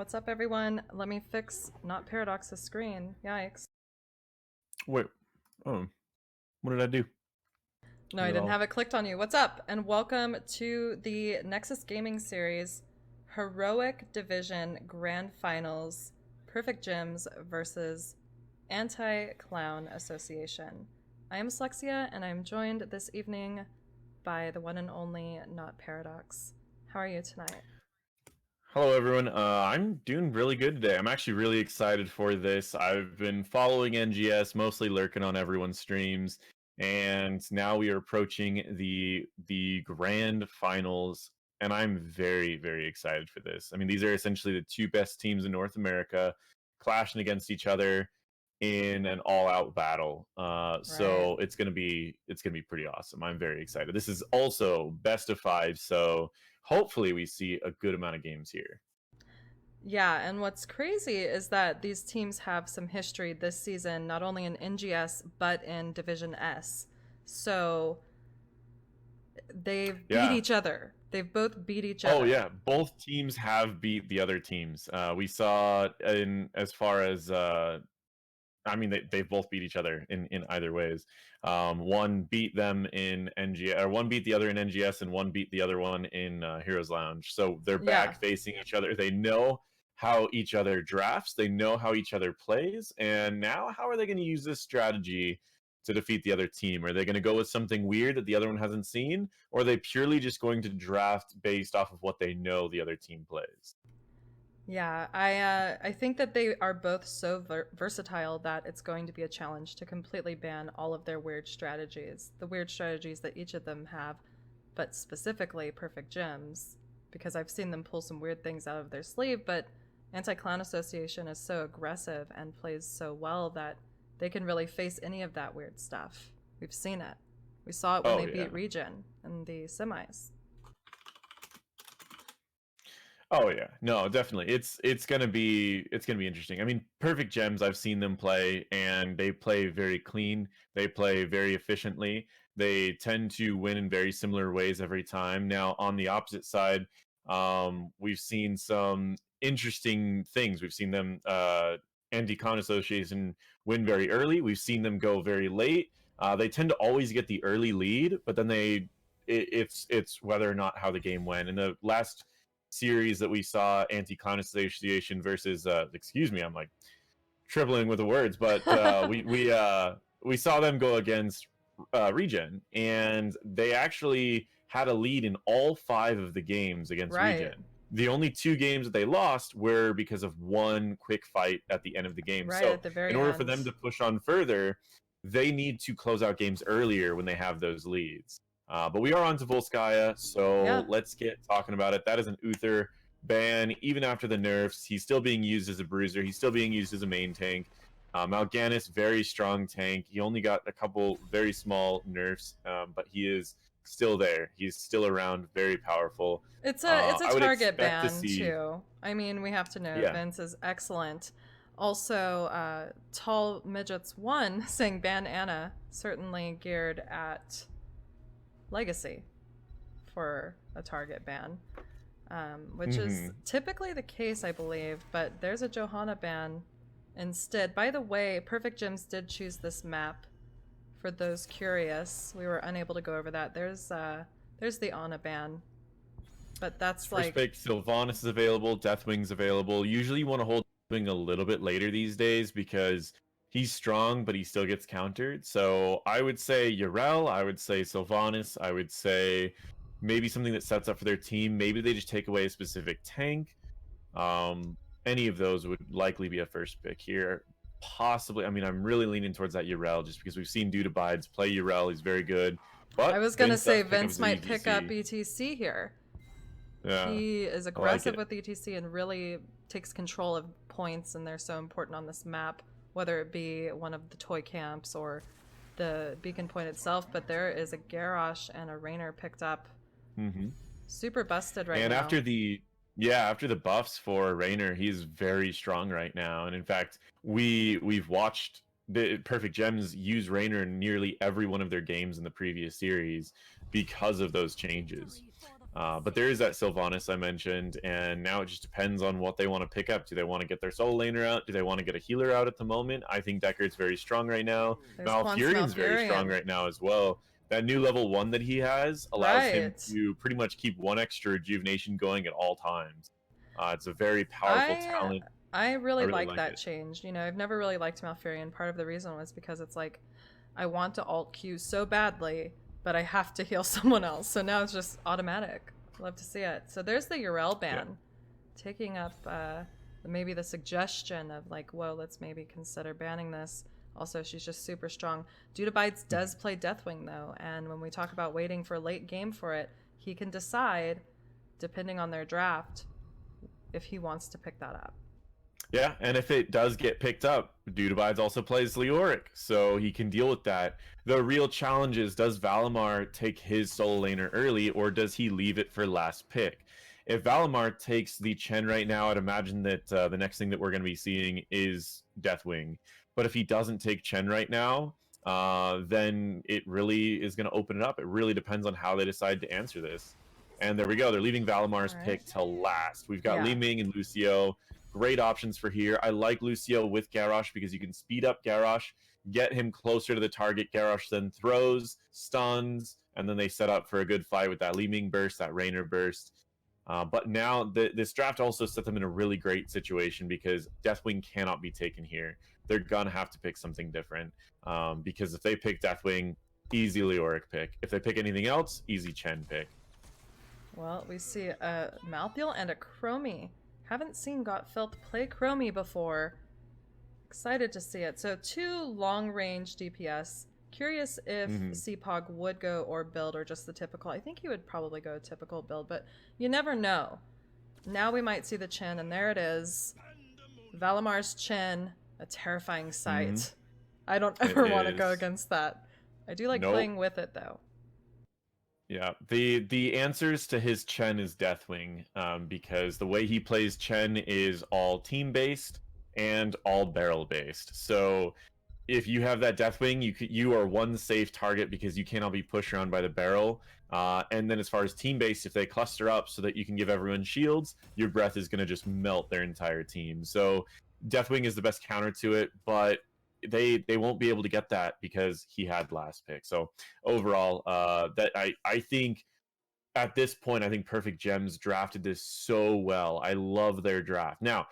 What's up, everyone? Let me fix NotParadox's screen. Yikes. Wait. Oh. What did I do? No, I didn't have it clicked on you. What's up? And welcome to the Nexus Gaming Series Heroic Division Grand Finals Perfect Gyms versus Anti-Clown Association. I am Slexia, and I'm joined this evening by the one and only NotParadox. How are you tonight? Hello, everyone. I'm doing really good today. I'm actually really excited for this. I've been following NGS, mostly lurking on everyone's streams, and now we are approaching the grand finals, and I'm very, very excited for this. I mean, these are essentially the two best teams in North America clashing against each other in an all-out battle. So it's gonna be pretty awesome. I'm very excited. This is also best of 5, so hopefully we see a good amount of games here. Yeah, and what's crazy is that these teams have some history this season, not only in NGS, but in Division S. So they've beat Yeah. each other. They've both beat each Oh other. yeah, both teams have beat the other teams. We saw in as far as I mean they've both beat each other in either ways. One beat them in NGS, or one beat the other in NGS, and one beat the other one in Heroes Lounge. So they're Yeah. back facing each other. They know how each other drafts. They know how each other plays, and now how are they going to use this strategy to defeat the other team? Are they going to go with something weird that the other one hasn't seen, or are they purely just going to draft based off of what they know the other team plays? Yeah, I think that they are both so versatile that it's going to be a challenge to completely ban all of their weird strategies. The weird strategies that each of them have, but specifically perfect gems, because I've seen them pull some weird things out of their sleeve, but Anti-Clown Association is so aggressive and plays so well that they can really face any of that weird stuff. We've seen it. We saw it when Oh they yeah. beat Regen in the semis. Oh yeah, no, definitely. It's gonna be interesting. I mean, Perfect Gems, I've seen them play, and they play very clean. They play very efficiently. They tend to win in very similar ways every time. Now, on the opposite side, we've seen some interesting things. We've seen them Anti-Con Association win very early. We've seen them go very late. They tend to always get the early lead, but then it's whether or not how the game went. In the last series that we saw, Anti-Clown Association versus excuse me, I'm like tripling with the words, but we saw them go against Regen, and they actually had a lead in all 5 of the games against Right. Regen. The only 2 games that they lost were because of one quick fight at the end of the game. Right So at the very in order end. for them to push on further, they need to close out games earlier when they have those leads. But we are on to Volskaya, so Yeah. let's get talking about it. That is an Uther ban. Even after the nerfs, he's still being used as a bruiser. He's still being used as a main tank. Mal'Ganis, very strong tank. He only got a couple very small nerfs, but he is still there. He's still around, very powerful. It's a I would target expect to ban see, too. I mean, we have to note yeah. Vince is excellent. Also, Tall Midgets 1 saying ban Anna, certainly geared at Legacy for a target ban, which is typically the case, I believe, but there's a Johanna ban instead. By the way, Perfect Gems did choose this map. For those curious, we were unable to go over that. There's the Ana ban, but that's First like pick, Sylvanas is available, Deathwing's available. Usually you want to hold Deathwing a little bit later these days because he's strong, but he still gets countered. So I would say Yrel, I would say Sylvanas, I would say maybe something that sets up for their team. Maybe they just take away a specific tank. Any of those would likely be a first pick here. Possibly, I mean, I'm really leaning towards that Yrel just because we've seen Dude Abides play Yrel. He's very good. But I was gonna Vince say does pick up Vince his might pick up ETC. ETC here. Yeah, He is I like aggressive it. with ETC and really takes control of points, and they're so important on this map, whether it be one of the toy camps or the beacon point itself. But there is a Garrosh and a Raynor picked up. Super busted right And now. after the buffs for Raynor, he's very strong right now. And in fact, we've watched the Perfect Gems use Raynor in nearly every one of their games in the previous series because of those changes. But there is that Sylvanas I mentioned, and now it just depends on what they want to pick up. Do they want to get their solo laner out? Do they want to get a healer out at the moment? I think Decker's very strong right now. There's Malfurion's very strong right now as well. That new level 1 that he has allows him to pretty much keep 1 extra rejuvenation going at all times. It's a very powerful talent. I really like that change. You know, I've never really liked Malfurion. Part of the reason was because it's like, I want to alt Q so badly, but I have to heal someone else. So now it's just automatic. Love to see it. So there's the Urel ban, taking up maybe the suggestion of like, whoa, let's maybe consider banning this. Also, she's just super strong. Dudabites does play Deathwing though, and when we talk about waiting for late game for it, he can decide, depending on their draft, if he wants to pick that up. Yeah, and if it does get picked up, Dudabides also plays Leoric, so he can deal with that. The real challenge is, does Valimar take his solo laner early, or does he leave it for last pick? If Valimar takes the Chen right now, I'd imagine that the next thing that we're going to be seeing is Deathwing. But if he doesn't take Chen right now, then it really is going to open it up. It really depends on how they decide to answer this. And there we go. They're leaving Valimar's pick till last. We've got Li Ming and Lucio. Great options for here. I like Lucio with Garrosh because you can speed up Garrosh, get him closer to the target. Garrosh then throws, stuns, and then they set up for a good fight with that Li Ming burst, that Raynor burst. But now this draft also set them in a really great situation because Deathwing cannot be taken here. They're going to have to pick something different because if they pick Deathwing, easy Leoric pick. If they pick anything else, easy Chen pick. Well, we see a Malthael and a Chromie. Haven't seen Gotfilth play Chromie before. Excited to see it. So 2 long-range DPS. Curious if CPOG would go or build or just the typical. I think he would probably go typical build, but you never know. Now we might see the Chen, and there it is. Valimar's Chen, a terrifying sight. I don't ever want to go against that. I do like playing with it, though. Yeah, the answers to his Chen is Deathwing, because the way he plays Chen is all team-based and all barrel-based. So if you have that Deathwing, you are one safe target because you cannot be pushed around by the barrel. And then as far as team-based, if they cluster up so that you can give everyone shields, your breath is going to just melt their entire team. So Deathwing is the best counter to it, but they won't be able to get that because he had last pick. So overall, that I think at this point, I think Perfect Gems drafted this so well. I love their draft. Now,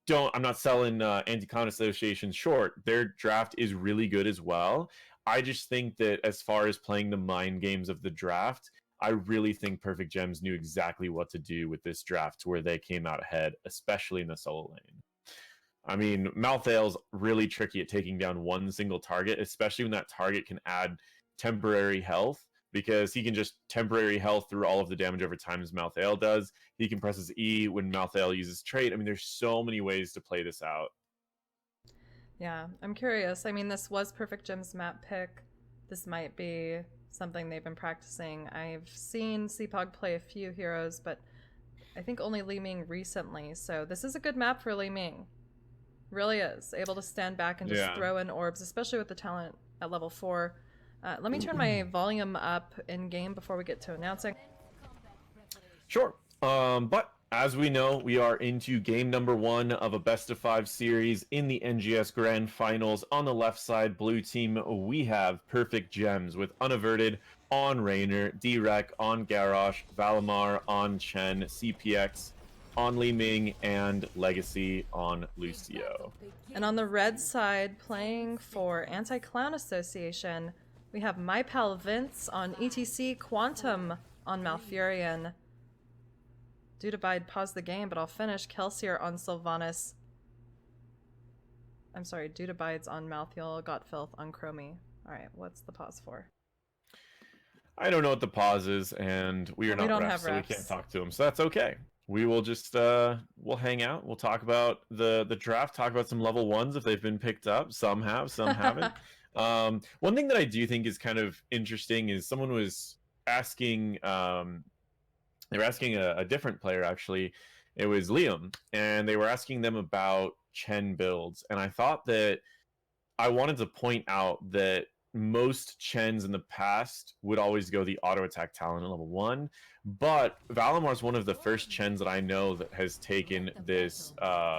I'm not selling Anti-Con Association short. Their draft is really good as well. I just think that as far as playing the mind games of the draft, I really think Perfect Gems knew exactly what to do with this draft to where they came out ahead, especially in the solo lane. I mean, Malthael's really tricky at taking down one single target, especially when that target can add temporary health, because he can just temporary health through all of the damage over time as Malthael does. He can press his E when Malthael uses trait. I mean, there's so many ways to play this out. Yeah, I'm curious. I mean, this was Perfect Gem's map pick. This might be something they've been practicing. I've seen CPOG play a few heroes, but I think only Li Ming recently. So this is a good map for Li Ming. Really is. Able to stand back and just throw in orbs, especially with the talent at level 4. Let me turn my volume up in game before we get to announcing. Sure. But as we know, we are into game number 1 of a best-of-5 series in the NGS Grand Finals. On the left side, blue team, we have Perfect Gems with Unaverted on Raynor, D-Rec on Garrosh, Valimar on Chen, CPX on Li Ming, and Legacy on Lucio. And on the red side, playing for Anti-Clown Association, we have my pal Vince on ETC, Quantum on Malfurion. Dudabide paused the game, but I'll finish. Kelsier on Sylvanas. I'm sorry, Dudabide's on Malthael, Gotfilth on Chromie. Alright, what's the pause for? I don't know what the pause is, and we are not refs, so we can't talk to them, so that's okay. We will just we'll hang out. We'll talk about the draft. Talk about some level 1s if they've been picked up. Some have, some haven't. One thing that I do think is kind of interesting is someone was asking. They were asking a different player actually. It was Liam, and they were asking them about Chen builds. And I thought that I wanted to point out that most Chens in the past would always go the auto attack talent at level 1, but Valimar is one of the first Chens that I know that has taken this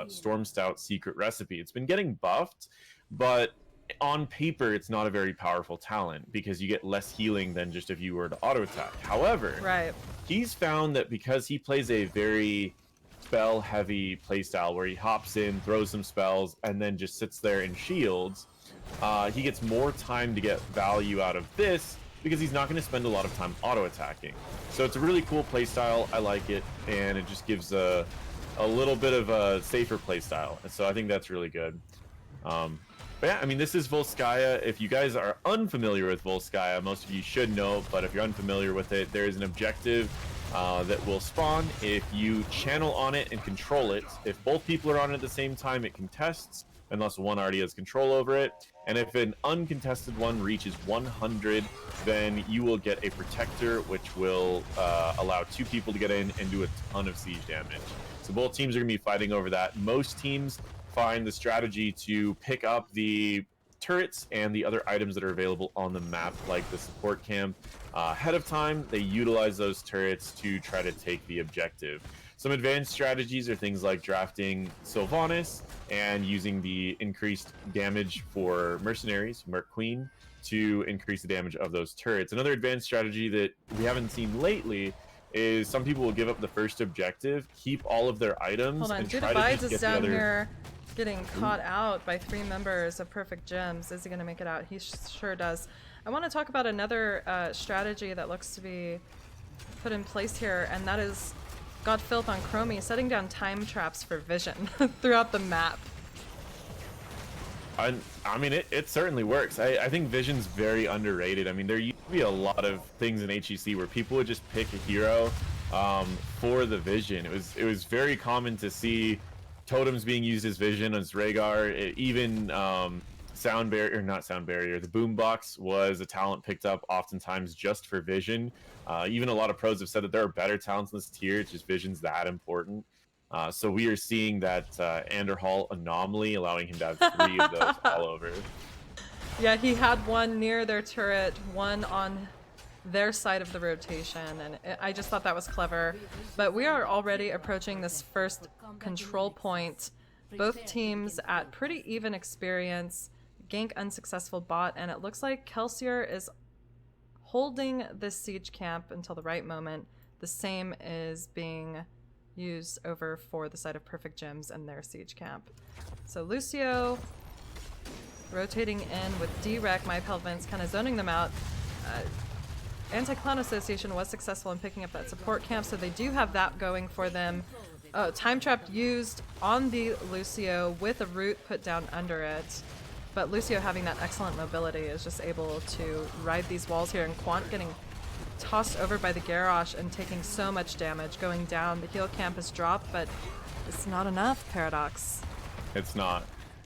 Storm Stout secret recipe. It's been getting buffed, but on paper it's not a very powerful talent because you get less healing than just if you were to auto attack. However, Right. he's found that because he plays a very spell heavy playstyle where he hops in, throws some spells, and then just sits there and shields, he gets more time to get value out of this because he's not going to spend a lot of time auto attacking. So it's a really cool playstyle. I like it, and it just gives a little bit of a safer playstyle. And so I think that's really good. But yeah, I mean, this is Volskaya. If you guys are unfamiliar with Volskaya, most of you should know, but if you're unfamiliar with it, there is an objective that will spawn if you channel on it and control it. If both people are on it at the same time, it contests, unless one already has control over it. And if an uncontested one reaches 100, then you will get a protector, which will allow 2 people to get in and do a ton of siege damage. So both teams are going to be fighting over that. Most teams find the strategy to pick up the turrets and the other items that are available on the map, like the support camp, ahead of time. They utilize those turrets to try to take the objective. Some advanced strategies are things like drafting Sylvanas and using the increased damage for mercenaries, Merc Queen, to increase the damage of those turrets. Another advanced strategy that we haven't seen lately is some people will give up the first objective, keep all of their items, Hold on, and Dude try to Abides just is get the down other... here getting caught out by 3 members of Perfect Gems. Is he going to make it out? He sure does. I want to talk about another strategy that looks to be put in place here, and that is God Filth on Chromie, setting down time traps for vision throughout the map. I mean, it certainly works. I think Vision's very underrated. I mean, there used to be a lot of things in HEC where people would just pick a hero for the Vision. It was very common to see totems being used as Vision, as Rhaegar, even Sound Barrier, not Sound Barrier, the Boombox was a talent picked up oftentimes just for Vision. Even a lot of pros have said that there are better talents in this tier, it's just Vision's that important. So we are seeing that Anderhall anomaly, allowing him to have 3 of those all over. Yeah, he had one near their turret, one on their side of the rotation, and I just thought that was clever. But we are already approaching this first control point. Both teams at pretty even experience. Gank unsuccessful bot, and it looks like Kelsier is holding this siege camp until the right moment. The same is being used over for the side of Perfect Gems and their siege camp. So Lucio rotating in with D-Rec, MyPelvins kind of zoning them out. Anti-Clown Association was successful in picking up that support camp, so they do have that going for them. Time Trap used on the Lucio with a root put down under it. But Lucio, having that excellent mobility, is just able to ride these walls here, and Quant getting tossed over by the Garrosh and taking so much damage, going down. The heal camp has dropped, but it's not enough, Paradox. It's not.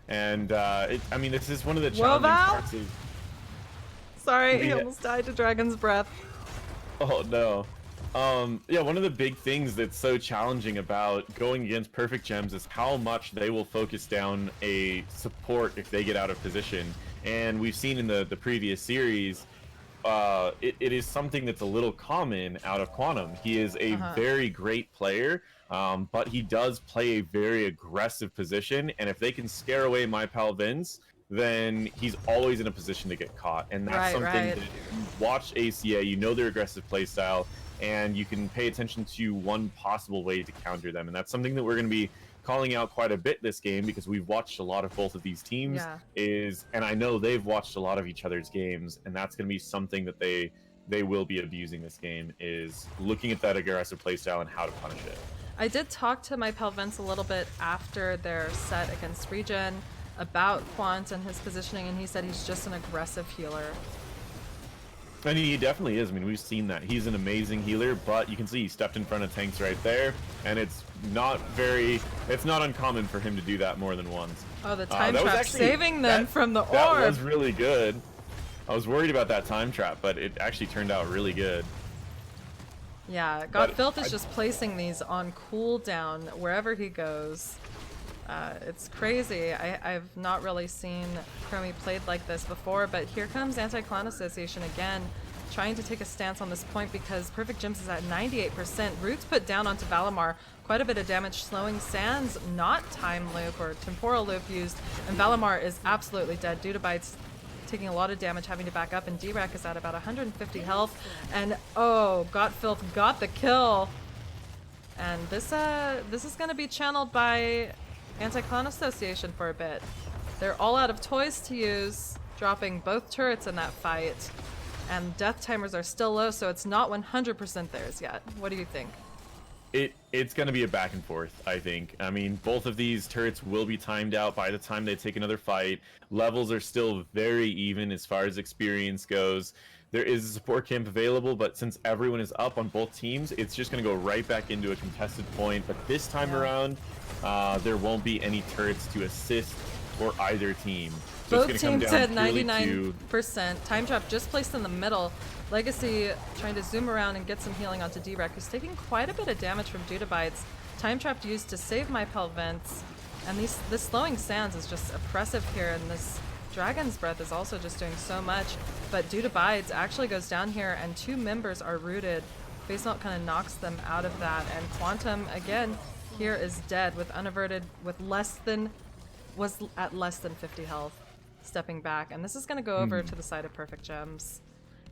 And I mean, this is one of the challenging parts of... Sorry, he almost died to Dragon's Breath. Oh no. Yeah, one of the big things that's so challenging about going against Perfect Gems is how much they will focus down a support if they get out of position. And we've seen in the previous series, it is something that's a little common out of Quantum. He is a very great player, but he does play a very aggressive position, and if they can scare away My Pal Vince, then he's always in a position to get caught. And that's something that if you watch ACA, you know their aggressive playstyle, and you can pay attention to one possible way to counter them. And that's something that we're going to be calling out quite a bit this game, because we've watched a lot of both of these teams, and I know they've watched a lot of each other's games, and that's going to be something that they will be abusing this game, is looking at that aggressive playstyle and how to punish it. I did talk to my Pelvins a little bit after their set against Regen about Quant and his positioning, and he said he's just an aggressive healer. I mean, he definitely is. I mean, we've seen that. He's an amazing healer, but you can see he stepped in front of tanks right there, and it's not uncommon for him to do that more than once. Oh, the time trap saving them from the orb. That was really good. I was worried about that time trap, but it actually turned out really good. Yeah, God Filth is just placing these on cooldown wherever he goes. It's crazy. I've not really seen Chromie played like this before, but here comes Anti-Clown Association again, trying to take a stance on this point because Perfect Gems is at 98%. Roots put down onto Valimar, quite a bit of damage. Slowing Sands, not Time Loop or Temporal Loop used, and Valimar is absolutely dead. Dudabyte's taking a lot of damage, having to back up, and D-Rack is at about 150 health, and oh, Gotfilth got the kill. And this is going to be channeled by Anti-Clown Association for a bit. They're all out of toys to use, dropping both turrets in that fight. And death timers are still low, so it's not 100% theirs yet. What do you think? It's going to be a back and forth, I think. I mean, both of these turrets will be timed out by the time they take another fight. Levels are still very even as far as experience goes. There is a support camp available, but since everyone is up on both teams, it's just going to go right back into a contested point. But this time around, there won't be any turrets to assist for either team. So both it's going teams to at come down 99%. Time Trap just placed in the middle. Legacy trying to zoom around and get some healing onto D-Rec, who's taking quite a bit of damage from Dudabytes. Time Trap used to save my Vents, and this slowing Sands is just oppressive here, and this Dragon's Breath is also just doing so much. But Dudabytes actually goes down here, and two members are rooted. Face Melt kind of knocks them out of that, and Quantum again here is dead with unaverted, with was at less than 50 health, stepping back, and this is going to go over to the side of Perfect Gems.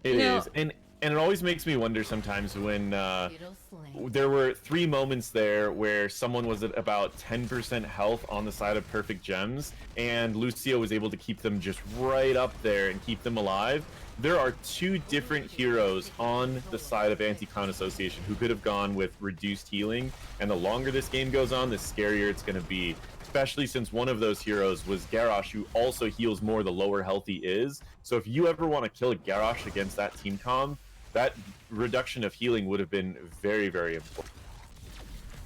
It is, and it always makes me wonder sometimes when there were 3 moments there where someone was at about 10% health on the side of Perfect Gems, and Lucio was able to keep them just right up there and keep them alive. There are 2 different heroes on the side of Anti-Clown Association who could have gone with reduced healing, and the longer this game goes on, the scarier it's going to be. Especially since one of those heroes was Garrosh, who also heals more the lower health he is. So if you ever want to kill Garrosh against that team comp, that reduction of healing would have been very, very important.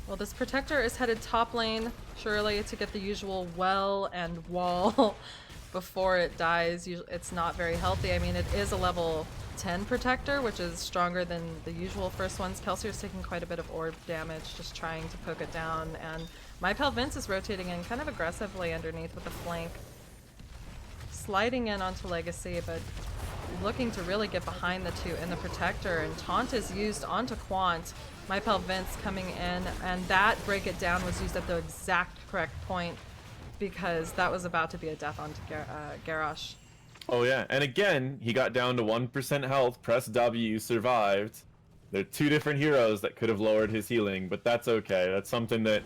Well, this Protector is headed top lane, surely, to get the usual well and wall before it dies. It's not very healthy. I mean, it is a level 10 Protector, which is stronger than the usual first ones. Kelsier's taking quite a bit of orb damage, just trying to poke it down, and my Vince is rotating in kind of aggressively underneath with a flank. Sliding in onto Legacy, but looking to really get behind the two in the Protector, and Taunt is used onto Quant. My Vince coming in, and that Break It Down was used at the exact correct point because that was about to be a death onto Garrosh. Oh yeah, and again, he got down to 1% health, pressed W, survived. There are 2 different heroes that could have lowered his healing, but that's okay. That's something that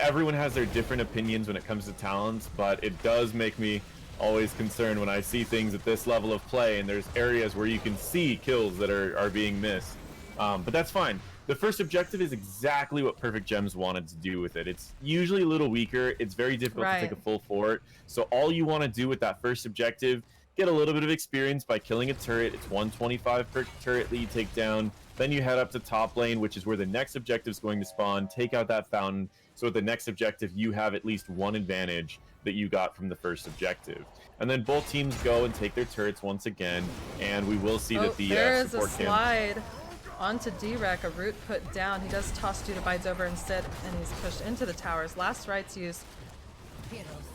everyone has their different opinions when it comes to talents, but it does make me always concerned when I see things at this level of play and there's areas where you can see kills that are being missed. But that's fine. The first objective is exactly what Perfect Gems wanted to do with it. It's usually a little weaker. It's very difficult to take a full fort. So all you want to do with that first objective, get a little bit of experience by killing a turret. It's 125 per turret that you take down. Then you head up to top lane, which is where the next objective is going to spawn. Take out that fountain. So at the next objective, you have at least 1 advantage that you got from the first objective. And then both teams go and take their turrets once again, and we will see that the there is a support slide onto D-Rec, a root put down. He does toss Dudabytes over instead, and he's pushed into the towers. Last rights used.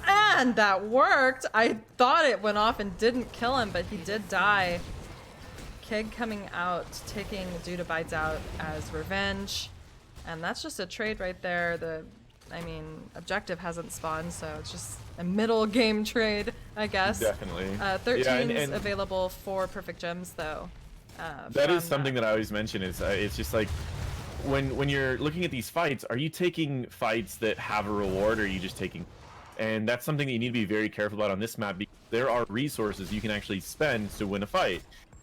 And that worked! I thought it went off and didn't kill him, but he did die. Keg coming out, taking Dudabytes out as revenge. And that's just a trade right there. Objective hasn't spawned, so it's just a middle game trade, I guess. Definitely. 13's available for Perfect Gems, though. That is something that I always mention. Is it's just like when you're looking at these fights, are you taking fights that have a reward, or are you just taking? And that's something that you need to be very careful about on this map, because there are resources you can actually spend to win a fight.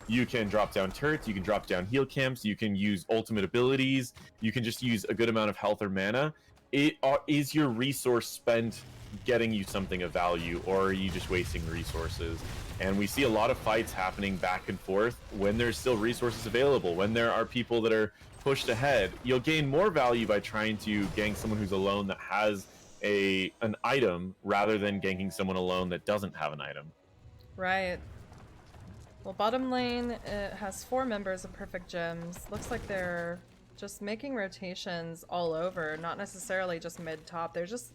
You can drop down turrets, you can drop down heal camps, you can use ultimate abilities, you can just use a good amount of health or mana. Is your resource spent getting you something of value, or are you just wasting resources? And we see a lot of fights happening back and forth when there's still resources available, when there are people that are pushed ahead. You'll gain more value by trying to gank someone who's alone that has an item, rather than ganking someone alone that doesn't have an item. Right. Well, bottom lane, it has 4 members of Perfect Gems. Looks like they're just making rotations all over, not necessarily just mid-top. They're just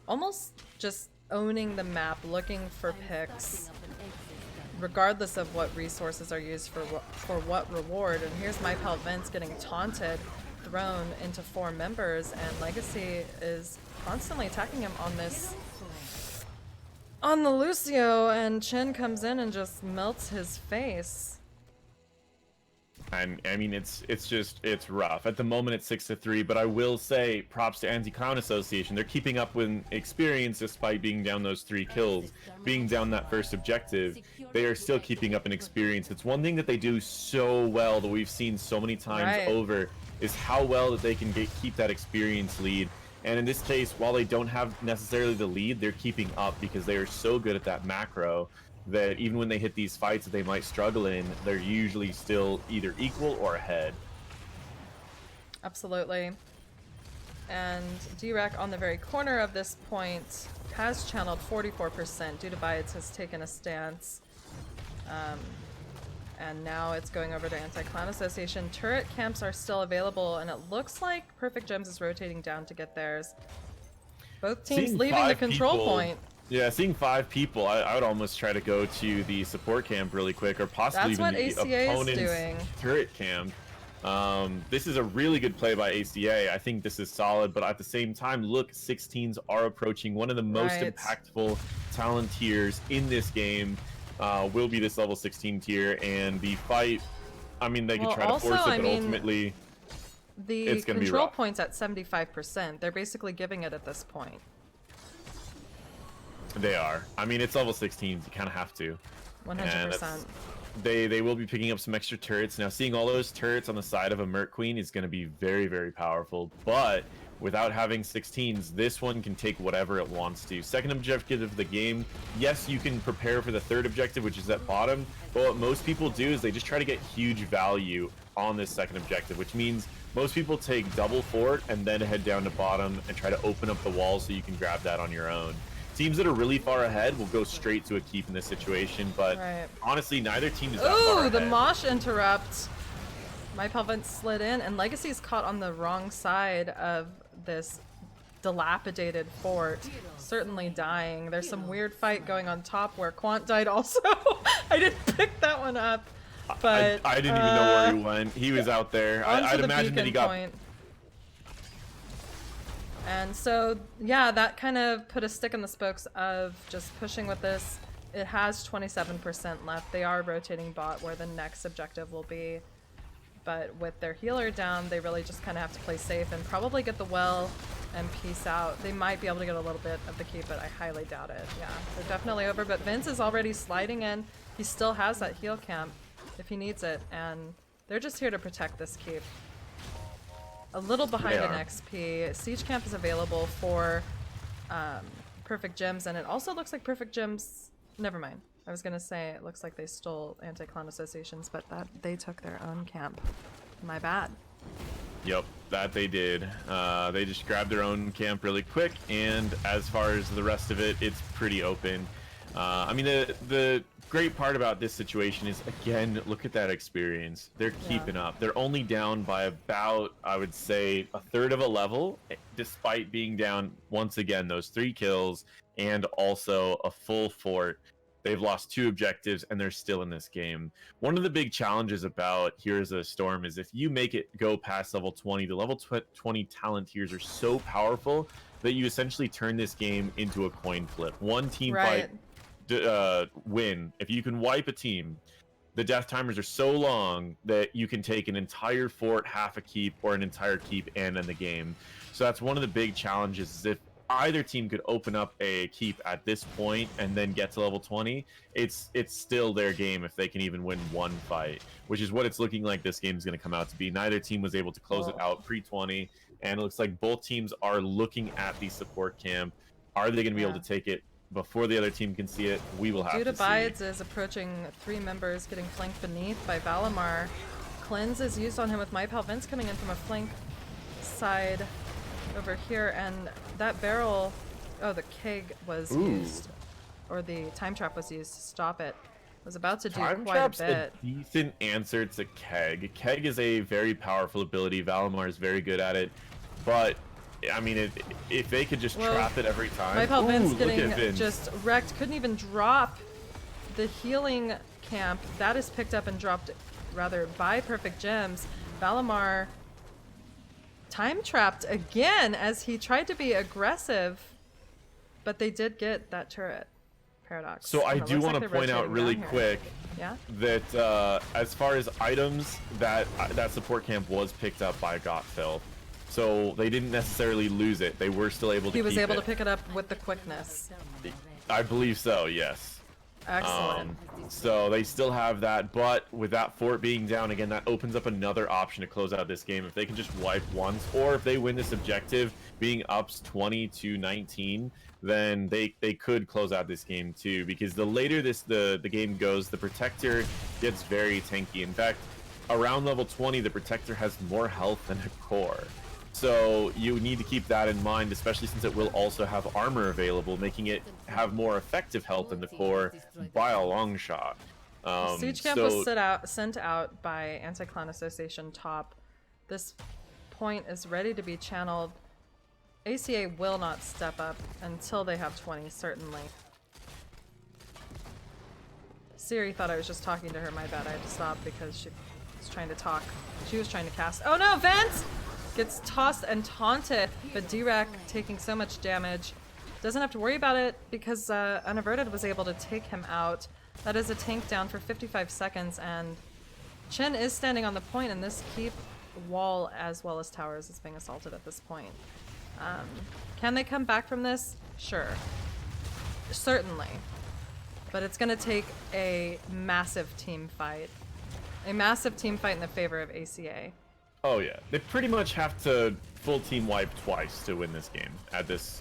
almost just owning the map, looking for picks, regardless of what resources are used for what reward. And here's MyPal getting taunted, thrown into 4 members, and Legacy is constantly attacking him on the Lucio, and Chin comes in and just melts his face. And I mean, it's rough. At the moment, it's 6-3, but I will say props to Anti-Clown Association. They're keeping up with experience despite being down those 3 kills, being down that first objective. They are still keeping up in experience. It's one thing that they do so well that we've seen so many times over, is how well that they can keep that experience lead. And in this case, while they don't have necessarily the lead, they're keeping up because they are so good at that macro that even when they hit these fights that they might struggle in, they're usually still either equal or ahead. Absolutely. And D-Rec on the very corner of this point has channeled 44%. Dudabites has taken a stance. And now it's going over to Anti-Clown Association. Turret camps are still available, and it looks like Perfect Gems is rotating down to get theirs. Both teams leaving the control point. Yeah, seeing 5 people, I would almost try to go to the support camp really quick, or possibly even the opponent's turret camp. This is a really good play by ACA. I think this is solid, but at the same time, look, 16s are approaching. One of the most impactful talent tiers in this game will be this level 16 tier, and the fight, I mean, they could try to force it, but ultimately it's going to be rough. Control point's at 75%. They're basically giving it at this point. They are. I mean, it's level 16s. You kind of have to. 100%. They will be picking up some extra turrets. Now, seeing all those turrets on the side of a Merc Queen is going to be very, very powerful. But without having 16s, this one can take whatever it wants to. Second objective of the game, yes, you can prepare for the third objective, which is at bottom. But what most people do is they just try to get huge value on this second objective, which means most people take double fort and then head down to bottom and try to open up the wall so you can grab that on your own. Teams that are really far ahead will go straight to a keep in this situation, but honestly, neither team is that far ahead. The Mosh interrupt. MyPal slid in, and Legacy is caught on the wrong side of this dilapidated fort, certainly dying. There's some weird fight going on top where Quant died also. I didn't pick that one up, but I didn't even know where he went. He was out there. I'd imagine that he got... And so, yeah, that kind of put a stick in the spokes of just pushing with this. It has 27% left. They are rotating bot where the next objective will be. But with their healer down, they really just kind of have to play safe and probably get the well and peace out. They might be able to get a little bit of the keep, but I highly doubt it. Yeah, they're definitely over. But Vince is already sliding in. He still has that heal camp if he needs it. And they're just here to protect this keep. A little behind in XP. Siege Camp is available for Perfect Gems, and it also looks like Perfect Gems... Never mind. I was gonna say it looks like they stole Anti-Clown Associations, but that they took their own camp. My bad. Yep, that they did. They just grabbed their own camp really quick, and as far as the rest of it, it's pretty open. I mean, the great part about this situation is, again, look at that experience. They're keeping up. They're only down by about, I would say, a third of a level, despite being down, once again, those 3 kills and also a full fort. They've lost 2 objectives, and they're still in this game. One of the big challenges about Here's a Storm is if you make it go past level 20, the level 20 talent tiers are so powerful that you essentially turn this game into a coin flip. One team fight win. If you can wipe a team, the death timers are so long that you can take an entire fort, half a keep, or an entire keep and end the game. So that's one of the big challenges, is if either team could open up a keep at this point and then get to level 20, it's still their game if they can even win one fight, which is what it's looking like this game is going to come out to be. Neither team was able to close it out pre-20, and it looks like both teams are looking at the support camp. Are they going to be able to take it before the other team can see it? We will have to see. Dudabides is approaching 3 members, getting flanked beneath by Valimar. Cleanse is used on him with MyPal coming in from a flank side over here, and that barrel, the keg was used, or the time trap was used to stop it. Was about to do quite a bit. A decent answer to keg. Keg is a very powerful ability. Valimar is very good at it, but I mean, if they could just trap it every time. My pal Vince look getting at Vince. just wrecked. Couldn't even drop the healing camp. That is picked up and dropped, rather, by Perfect Gems. Valimar time trapped again as he tried to be aggressive, but they did get that turret. Paradox. So I do want to point out really quick that as far as items, that support camp was picked up by Gotfil. So they didn't necessarily lose it. They were still able to keep it. He was able to pick it up with the quickness. I believe so, yes. Excellent. So they still have that, but with that fort being down, again, that opens up another option to close out this game. If they can just wipe once, or if they win this objective, being ups 20-19, then they could close out this game too, because the later the game goes, the Protector gets very tanky. In fact, around level 20, the Protector has more health than a core. So you need to keep that in mind, especially since it will also have armor available, making it have more effective health than the core by a long shot. Siege camp was sent out by Anti-Clan Association top. This point is ready to be channeled. ACA will not step up until they have 20, certainly. Siri thought I was just talking to her, my bad. I had to stop because she was trying to talk. She was trying to cast. Oh no, Vance! Gets tossed and taunted, but D-Rack taking so much damage. Doesn't have to worry about it because Unaverted was able to take him out. That is a tank down for 55 seconds, and Chen is standing on the point, and this keep wall as well as towers is being assaulted at this point. Can they come back from this? Sure. Certainly. But it's going to take a massive team fight. A massive team fight in the favor of ACA. Oh yeah, they pretty much have to full team wipe twice to win this game.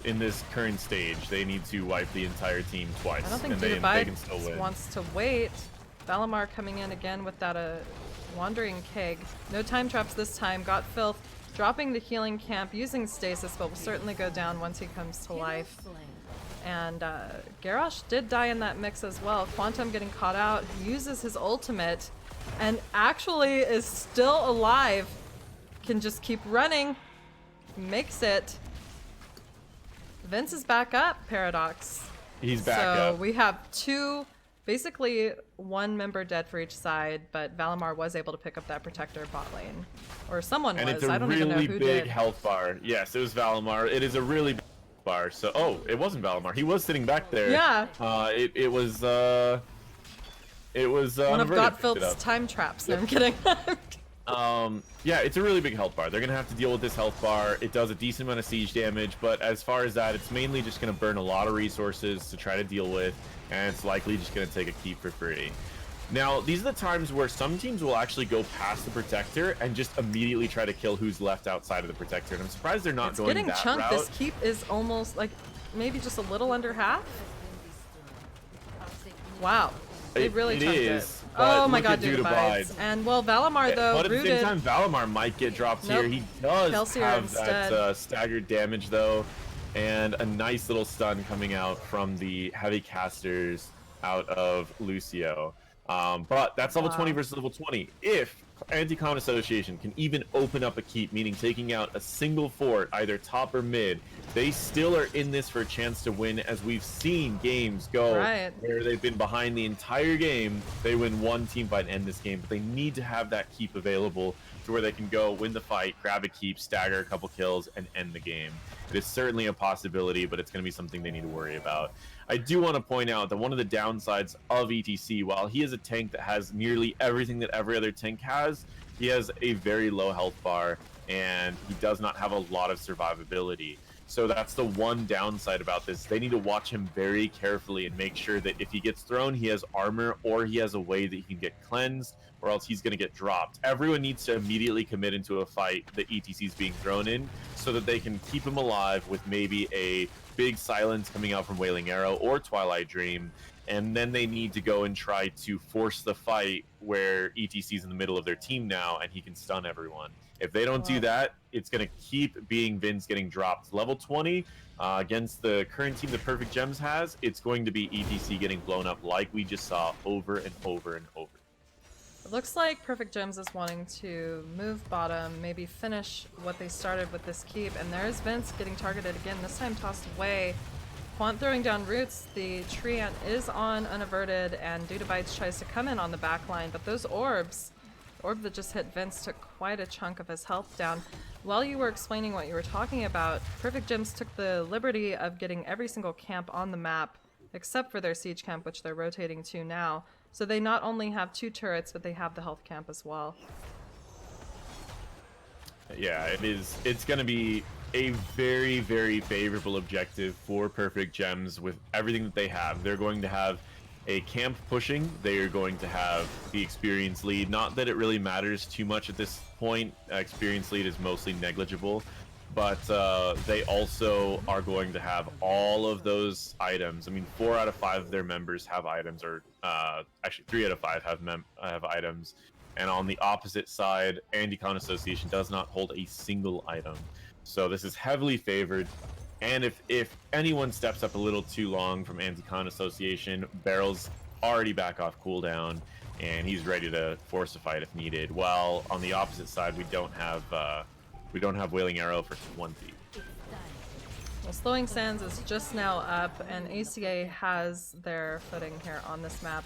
In this current stage, they need to wipe the entire team twice, I don't think and they can still win. Wants to wait. Valimar coming in again with that wandering keg. No time traps this time. Got Filth dropping the healing camp, using stasis, but will certainly go down once he comes to life. And Garrosh did die in that mix as well. Quantum getting caught out, uses his ultimate, and actually is still alive. Can just keep running. Makes it. Vince is back up, Paradox. He's back up. So we have basically one member dead for each side, but Valimar was able to pick up that Protector bot lane. Or someone and was. It's a I don't even know really who big did. health bar. Yes, it was Valimar. It is a really big bar. So, oh, it wasn't Valimar. He was sitting back there. Yeah. It was one of Gotfilth's time traps. No, I'm kidding. Yeah, it's a really big health bar. They're gonna have to deal with this health bar. It does a decent amount of siege damage, but as far as that, it's mainly just gonna burn a lot of resources to try to deal with, and it's likely just gonna take a keep for free. Now, these are the times where some teams will actually go past the Protector and just immediately try to kill who's left outside of the Protector, and I'm surprised they're not going that route. It's getting chunked. This keep is almost like maybe just a little under half. Wow. They really chunked it. Oh my god, dude abides. And well, Valimar though, but at rooted. the same time, Valimar might get dropped here. He does have that staggered damage though, and a nice little stun coming out from the heavy casters out of Lucio. But that's level 20 versus level 20. If Anti-Clan Association can even open up a keep, meaning taking out a single fort, either top or mid, they still are in this for a chance to win, as we've seen games go where they've been behind the entire game. They win one team fight and end this game, but they need to have that keep available to where they can go win the fight, grab a keep, stagger a couple kills, and end the game. It is certainly a possibility, but it's going to be something they need to worry about. I do want to point out that one of the downsides of ETC, while he is a tank that has nearly everything that every other tank has, he has a very low health bar, and he does not have a lot of survivability. So that's the one downside about this. They need to watch him very carefully and make sure that if he gets thrown, he has armor, or he has a way that he can get cleansed, or else he's going to get dropped. Everyone needs to immediately commit into a fight that ETC is being thrown in, so that they can keep him alive with maybe a big silence coming out from Wailing Arrow or Twilight Dream, and then they need to go and try to force the fight where ETC is in the middle of their team now and he can stun everyone. If they don't do that, it's going to keep being Vince getting dropped. Level 20 against the current team that Perfect Gems has, it's going to be ETC getting blown up like we just saw over and over and over. It looks like Perfect Gems is wanting to move bottom, maybe finish what they started with this keep, and there's Vince getting targeted again, this time tossed away. Quant throwing down roots, the tree ant is on unaverted, and Dudabites tries to come in on the back line, but those orbs, the orb that just hit Vince took quite a chunk of his health down. While you were explaining what you were talking about, Perfect Gems took the liberty of getting every single camp on the map, except for their siege camp, which they're rotating to now. So they not only have 2 turrets, but they have the health camp as well. Yeah, it's going to be a very, very favorable objective for Perfect Gems with everything that they have. They're going to have a camp pushing. They are going to have the experience lead. Not that it really matters too much at this point. Experience lead is mostly negligible. But they also are going to have all of those items. I mean, 4 out of 5 of their members have items, or actually 3 out of 5 have items. And on the opposite side, Anti-Con Association does not hold a single item. So this is heavily favored. And if anyone steps up a little too long from Anti-Con Association, Barrel's already back off cooldown, and he's ready to force a fight if needed. While on the opposite side, we don't have Wailing Arrow for 20. Well, Slowing Sands is just now up, and ACA has their footing here on this map.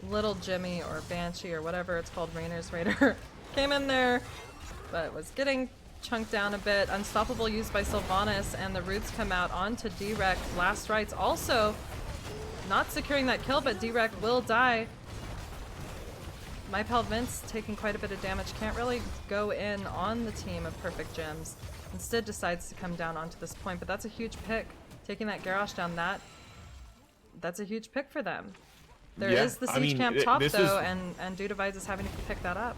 Little Jimmy, or Banshee, or whatever it's called, Rainer's Raider, came in there, but was getting chunked down a bit. Unstoppable used by Sylvanas, and the roots come out onto Drek. Last Rites also not securing that kill, but Drek will die. My pal Vince taking quite a bit of damage, can't really go in on the team of Perfect Gems. Instead decides to come down onto this point, but that's a huge pick. Taking that Garrosh down, that's a huge pick for them. There is the siege camp top though, and Dudavides is having to pick that up.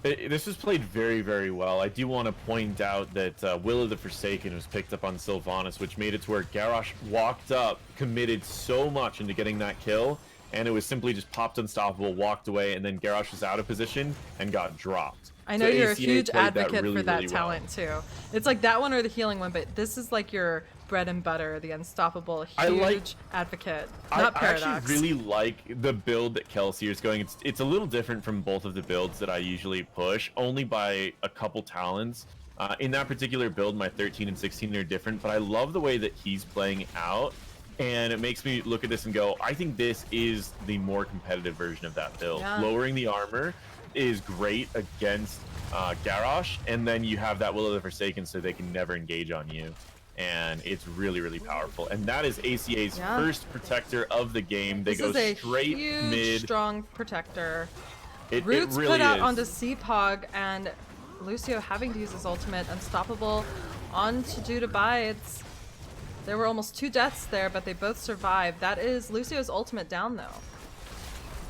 This was played very, very well. I do want to point out that Will of the Forsaken was picked up on Sylvanas, which made it to where Garrosh walked up, committed so much into getting that kill, and it was simply just popped Unstoppable, walked away, and then Garrosh was out of position and got dropped. I know you're a huge advocate really, for that really talent too. It's like that one or the healing one, but this is like your bread and butter, the Unstoppable, huge advocate. NotParadox. I actually really like the build that Kelsey is going. It's a little different from both of the builds that I usually push, only by a couple talents. In that particular build, my 13 and 16 are different, but I love the way that he's playing out. And it makes me look at this and go, I think this is the more competitive version of that build. Yeah. Lowering the armor is great against Garrosh, and then you have that Will of the Forsaken so they can never engage on you. And it's really, really powerful. And that is ACA's first protector of the game. They go straight huge, mid. Strong protector. Roots it really put out onto Seapog, and Lucio having to use his ultimate. Unstoppable onto Dudabides. There were almost 2 deaths there, but they both survived. That is Lucio's ultimate down, though.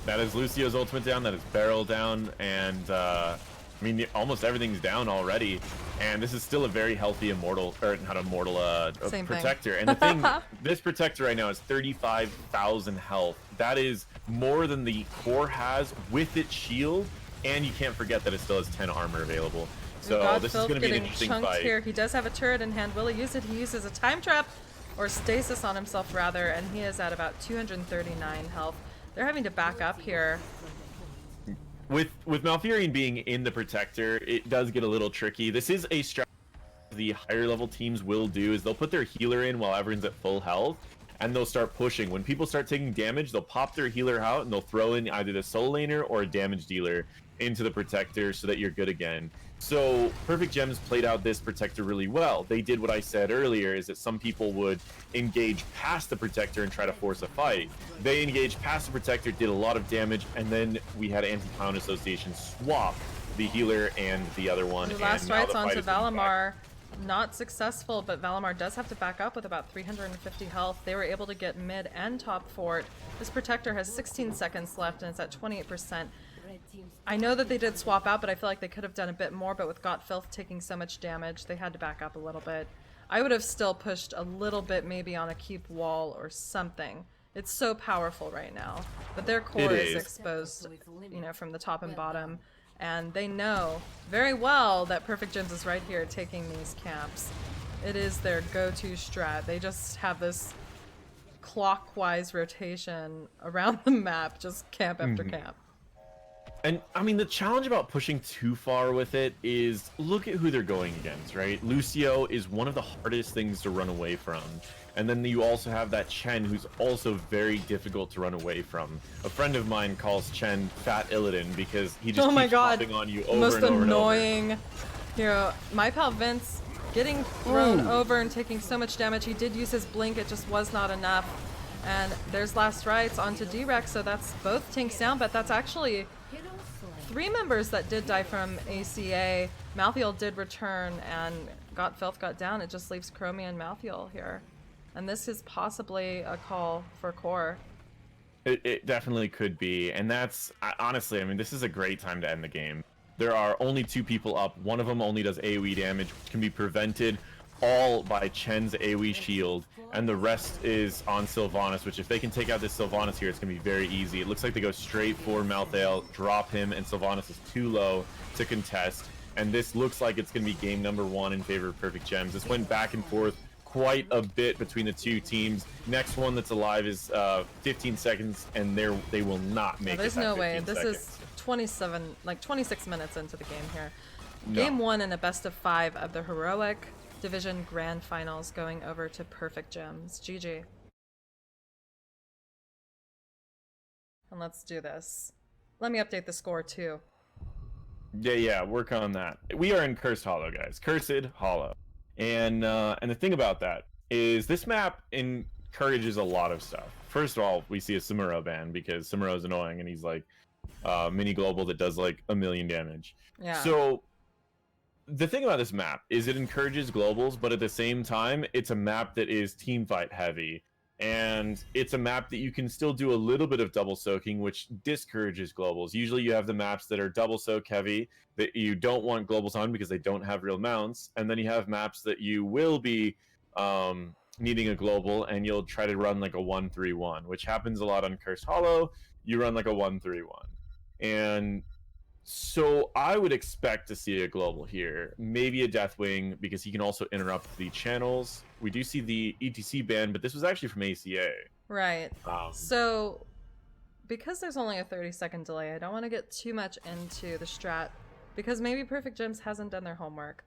That is Lucio's ultimate down. That is Barrel down, and I mean, almost everything's down already. And this is still a very healthy immortal, or not immortal, protector. And the thing, this protector right now is 35,000 health. That is more than the core has with its shield, and you can't forget that it still has 10 armor available. So this is going to be an interesting fight. Here. He does have a turret in hand. Will he use it? He uses a time trap, or stasis on himself rather, and he is at about 239 health. They're having to back up here. With Malfurion being in the protector, it does get a little tricky. This is a strategy the higher level teams will do, is they'll put their healer in while everyone's at full health, and they'll start pushing. When people start taking damage, they'll pop their healer out and they'll throw in either the soul laner or a damage dealer into the protector so that you're good again. So Perfect Gems played out this protector really well. They did what I said earlier, is that some people would engage past the protector and try to force a fight. They engaged past the protector, did a lot of damage, and then we had Anti-Con Association swap the healer and the other one. The last rights onto Valimar. Not successful, but Valimar does have to back up with about 350 health. They were able to get mid and top fort. This protector has 16 seconds left and it's at 28%. I know that they did swap out, but I feel like they could have done a bit more, but with Got Filth taking so much damage, they had to back up a little bit. I would have still pushed a little bit, maybe on a keep wall or something. It's so powerful right now. But their core is exposed, you know, from the top and bottom. And they know very well that Perfect Gems is right here taking these camps. It is their go-to strat. They just have this clockwise rotation around the map, just camp after camp. And I mean, the challenge about pushing too far with it is look at who they're going against, right? Lucio is one of the hardest things to run away from. And then you also have that Chen, who's also very difficult to run away from. A friend of mine calls Chen Fat Illidan because he just keeps hopping on you over and over and over. Most annoying hero. My pal Vince getting thrown over and taking so much damage. He did use his blink, it just was not enough. And there's Last Rites onto D-Rex, so that's both tanks down, but that's actually 3 members that did die from ACA. Malthiel did return and Filth got down. It just leaves Chromie and Malthiel here. And this is possibly a call for core. It definitely could be. And that's, honestly, I mean, this is a great time to end the game. There are only 2 people up. One of them only does AoE damage, which can be prevented all by Chen's AoE shield, and the rest is on Sylvanas, which if they can take out this Sylvanas here, it's going to be very easy. It looks like they go straight for Malthael, drop him, and Sylvanas is too low to contest, and this looks like it's going to be game number 1 in favor of Perfect Gems. This went back and forth quite a bit between the 2 teams. Next one that's alive is 15 seconds, and they will not make it. There's no way. This is 26 minutes into the game here. Game 1 in a best of 5 of the Heroic Division Grand Finals going over to Perfect Gems. GG. And let's do this. Let me update the score too. Yeah, work on that. We are in Cursed Hollow, guys. Cursed Hollow. And the thing about that is this map encourages a lot of stuff. First of all, we see a Samuro ban because Samuro's annoying and he's like mini global that does like 1,000,000 damage. Yeah. So the thing about this map is it encourages globals, but at the same time, it's a map that is team fight heavy. And it's a map that you can still do a little bit of double soaking, which discourages globals. Usually you have the maps that are double soak heavy that you don't want globals on because they don't have real mounts. And then you have maps that you will be needing a global and you'll try to run like a 1-3-1, which happens a lot on Cursed Hollow. You run like a 1-3-1. And so I would expect to see a global here, maybe a Deathwing, because he can also interrupt the channels. We do see the ETC ban, but this was actually from ACA. Right. So because there's only a 30-second delay, I don't want to get too much into the strat, because maybe Perfect Gems hasn't done their homework.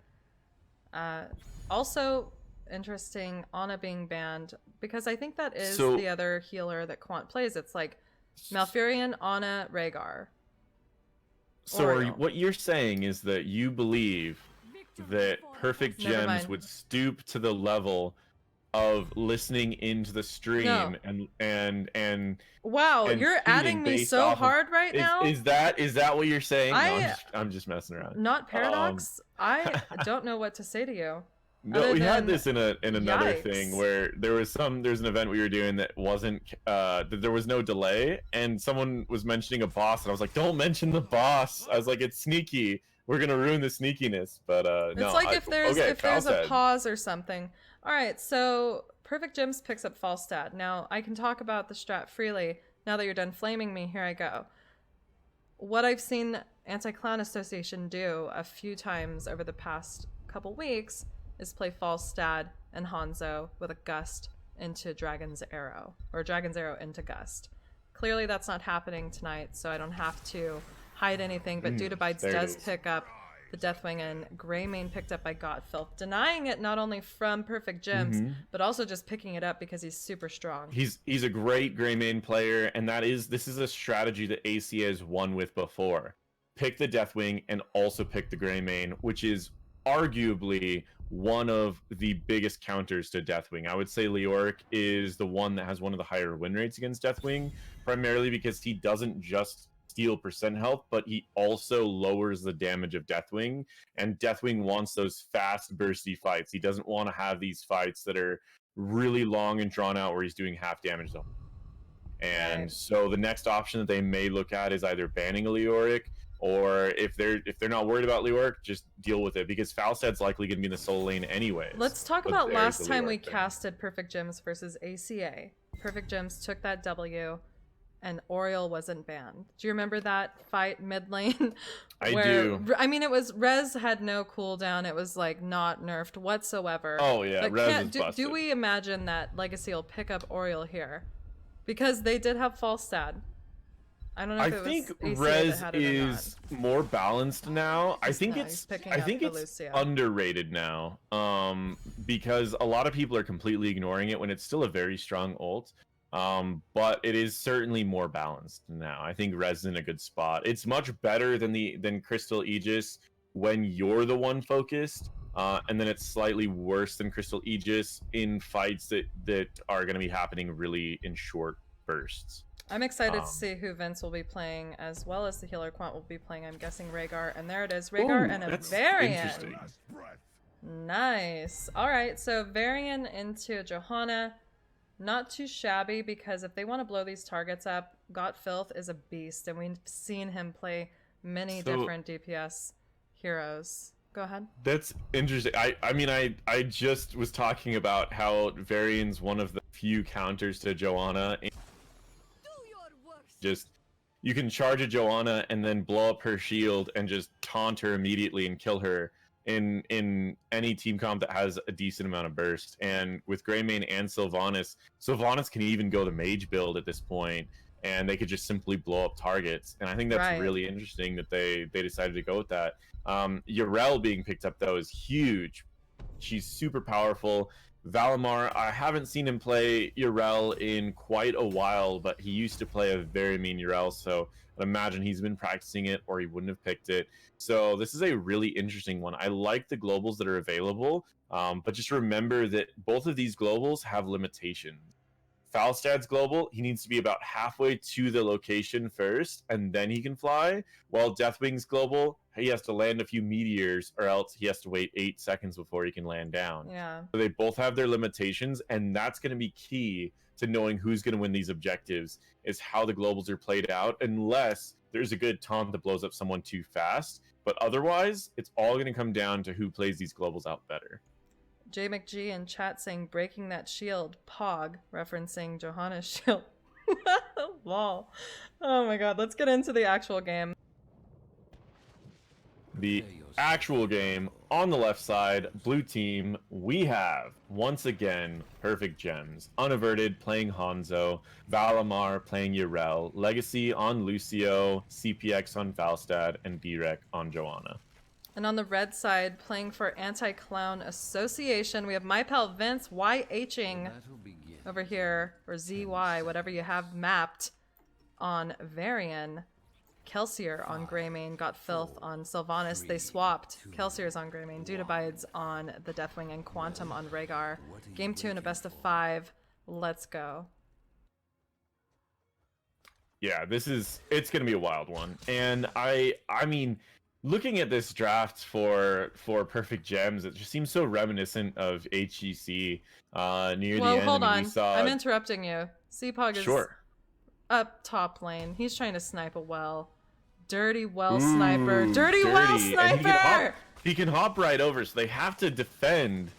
Also interesting, Ana being banned, because I think that is the other healer that Quant plays. It's like Malfurion, Ana, Rhaegar. So what you're saying is that you believe that Perfect Gems would stoop to the level of listening into the stream and wow, you're adding me so hard right now. Is that what you're saying? No, I'm just messing around. NotParadox. I don't know what to say to you. No, we had this in another thing where there's an event we were doing that wasn't there was no delay, and someone was mentioning a boss, and I was like, don't mention the boss. I was like, it's sneaky. We're gonna ruin the sneakiness. But no. It's like if there's a pause or something. All right, so Perfect Gems picks up Falstad. Now I can talk about the strat freely. Now that you're done flaming me, here I go. What I've seen Anti-Clown Association do a few times over the past couple weeks is play Falstad and Hanzo with a Gust into Dragon's Arrow, or Dragon's Arrow into Gust. Clearly that's not happening tonight, so I don't have to hide anything, but Dudabites does pick up the Deathwing, and Greymane picked up by Godfilth, denying it not only from Perfect Gems, but also just picking it up because he's super strong. He's a great Greymane player, and this is a strategy that AC has won with before. Pick the Deathwing and also pick the Greymane, which is arguably one of the biggest counters to Deathwing. I would say Leoric is the one that has one of the higher win rates against Deathwing, primarily because he doesn't just steal percent health, but he also lowers the damage of Deathwing, and Deathwing wants those fast, bursty fights. He doesn't want to have these fights that are really long and drawn out where he's doing half damage though. And so the next option that they may look at is either banning a Leoric, or if they're not worried about Leoric, just deal with it, because Falstad's likely going to be in the solo lane anyways. Let's talk about last time we casted Perfect Gems versus ACA. Perfect Gems took that W, and Oriole wasn't banned. Do you remember that fight mid lane? I do. I mean, it was Rez had no cooldown. It was like not nerfed whatsoever. Oh yeah, but Rez is busted. Do we imagine that Legacy will pick up Oriole here? Because they did have Falstad. I don't know I if it think was ACA that Res had it or not. is more balanced now. I think No, it's he's picking I up think the it's Lucio. underrated now. Because a lot of people are completely ignoring it when it's still a very strong ult. But it is certainly more balanced now. I think Res is in a good spot. It's much better than Crystal Aegis when you're the one focused. And then it's slightly worse than Crystal Aegis in fights that are going to be happening really in short bursts. I'm excited to see who Vince will be playing, as well as the healer Quant will be playing. I'm guessing Rhaegar, and there it is. Rhaegar and a Varian. Interesting. Nice. All right, so Varian into Johanna. Not too shabby, because if they want to blow these targets up, Got Filth is a beast, and we've seen him play many different DPS heroes. Go ahead. That's interesting. I just was talking about how Varian's one of the few counters to Johanna. Just you can charge a Johanna and then blow up her shield and just taunt her immediately and kill her in any team comp that has a decent amount of burst. And with Greymane and Sylvanas can even go to mage build at this point, and they could just simply blow up targets. And I think that's really interesting that they decided to go with that. Yrel being picked up though is huge. She's super powerful. Valimar, I haven't seen him play Yrel in quite a while, but he used to play a very mean Yrel, so I'd imagine he's been practicing it or he wouldn't have picked it. So this is a really interesting one. I like the globals that are available, but just remember that both of these globals have limitations. Falstad's global, he needs to be about halfway to the location first, and then he can fly. While Deathwing's global, he has to land a few meteors, or else he has to wait 8 seconds before he can land down. Yeah. So they both have their limitations, and that's going to be key to knowing who's going to win these objectives, is how the globals are played out, unless there's a good taunt that blows up someone too fast. But otherwise, it's all going to come down to who plays these globals out better. J McG in chat saying breaking that shield, Pog, referencing Johanna's shield. Lol. Oh my god, let's get into the actual game. The actual game on the left side, blue team, we have once again Perfect Gems, Unaverted playing Hanzo, Valimar playing Yrel, Legacy on Lucio, CPX on Falstad, and Direk on Johanna. And on the red side, playing for Anti-Clown Association, we have my pal Vince YHing over here, or ZY, whatever you have mapped, on Varian. Kelsier on Greymane, Got Filth on Sylvanas. They swapped. Kelsier's on Greymane, Dudabides on the Deathwing, and Quantum on Rhaegar. Game 2 in a best of 5. Let's go. Yeah, it's going to be a wild one. And I mean, looking at this draft for Perfect Gems, it just seems so reminiscent of HEC near the end. Hold on. I'm interrupting you. CPOG is up top lane. He's trying to snipe a well. Dirty well sniper. Dirty well sniper! He can hop right over, so they have to defend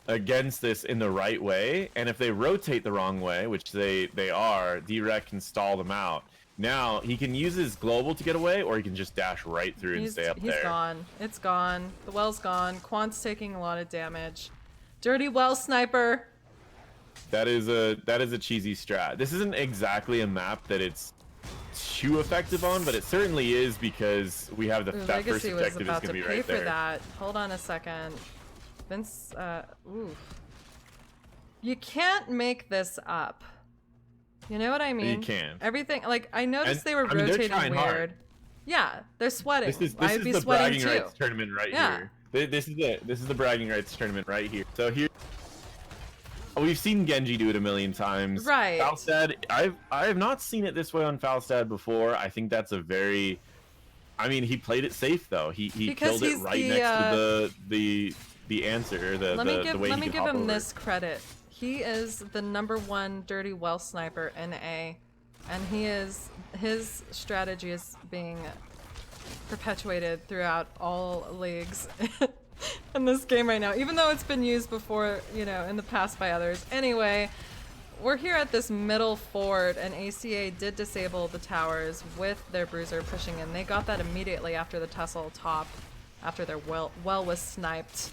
against this in the right way. And if they rotate the wrong way, which they are, D-Rec can stall them out. Now, he can use his global to get away, or he can just dash right through and stay up there. He's gone. It's gone. The well's gone. Quant's taking a lot of damage. Dirty well sniper. That is a cheesy strat. This isn't exactly a map that it's too effective on, but it certainly is, because we have that first objective is going to be right there. For that. Hold on a second. Vince, you can't make this up. You know what I mean? You can. Everything, like, I noticed they were rotating weird. Hard. Yeah, they're sweating. This is the bragging rights tournament right here. This is the bragging rights tournament right here. So here, we've seen Genji do it a million times. Right. Falstad, I have not seen it this way on Falstad before. I think that's a very, I mean, he played it safe though. He killed it right next to the answer. The way let me give him this credit. He is the #1 dirty well sniper in A, and his strategy is being perpetuated throughout all leagues in this game right now, even though it's been used before, you know, in the past by others. Anyway, we're here at this middle fort, and ACA did disable the towers with their bruiser pushing in. They got that immediately after the tussle top, after their well was sniped.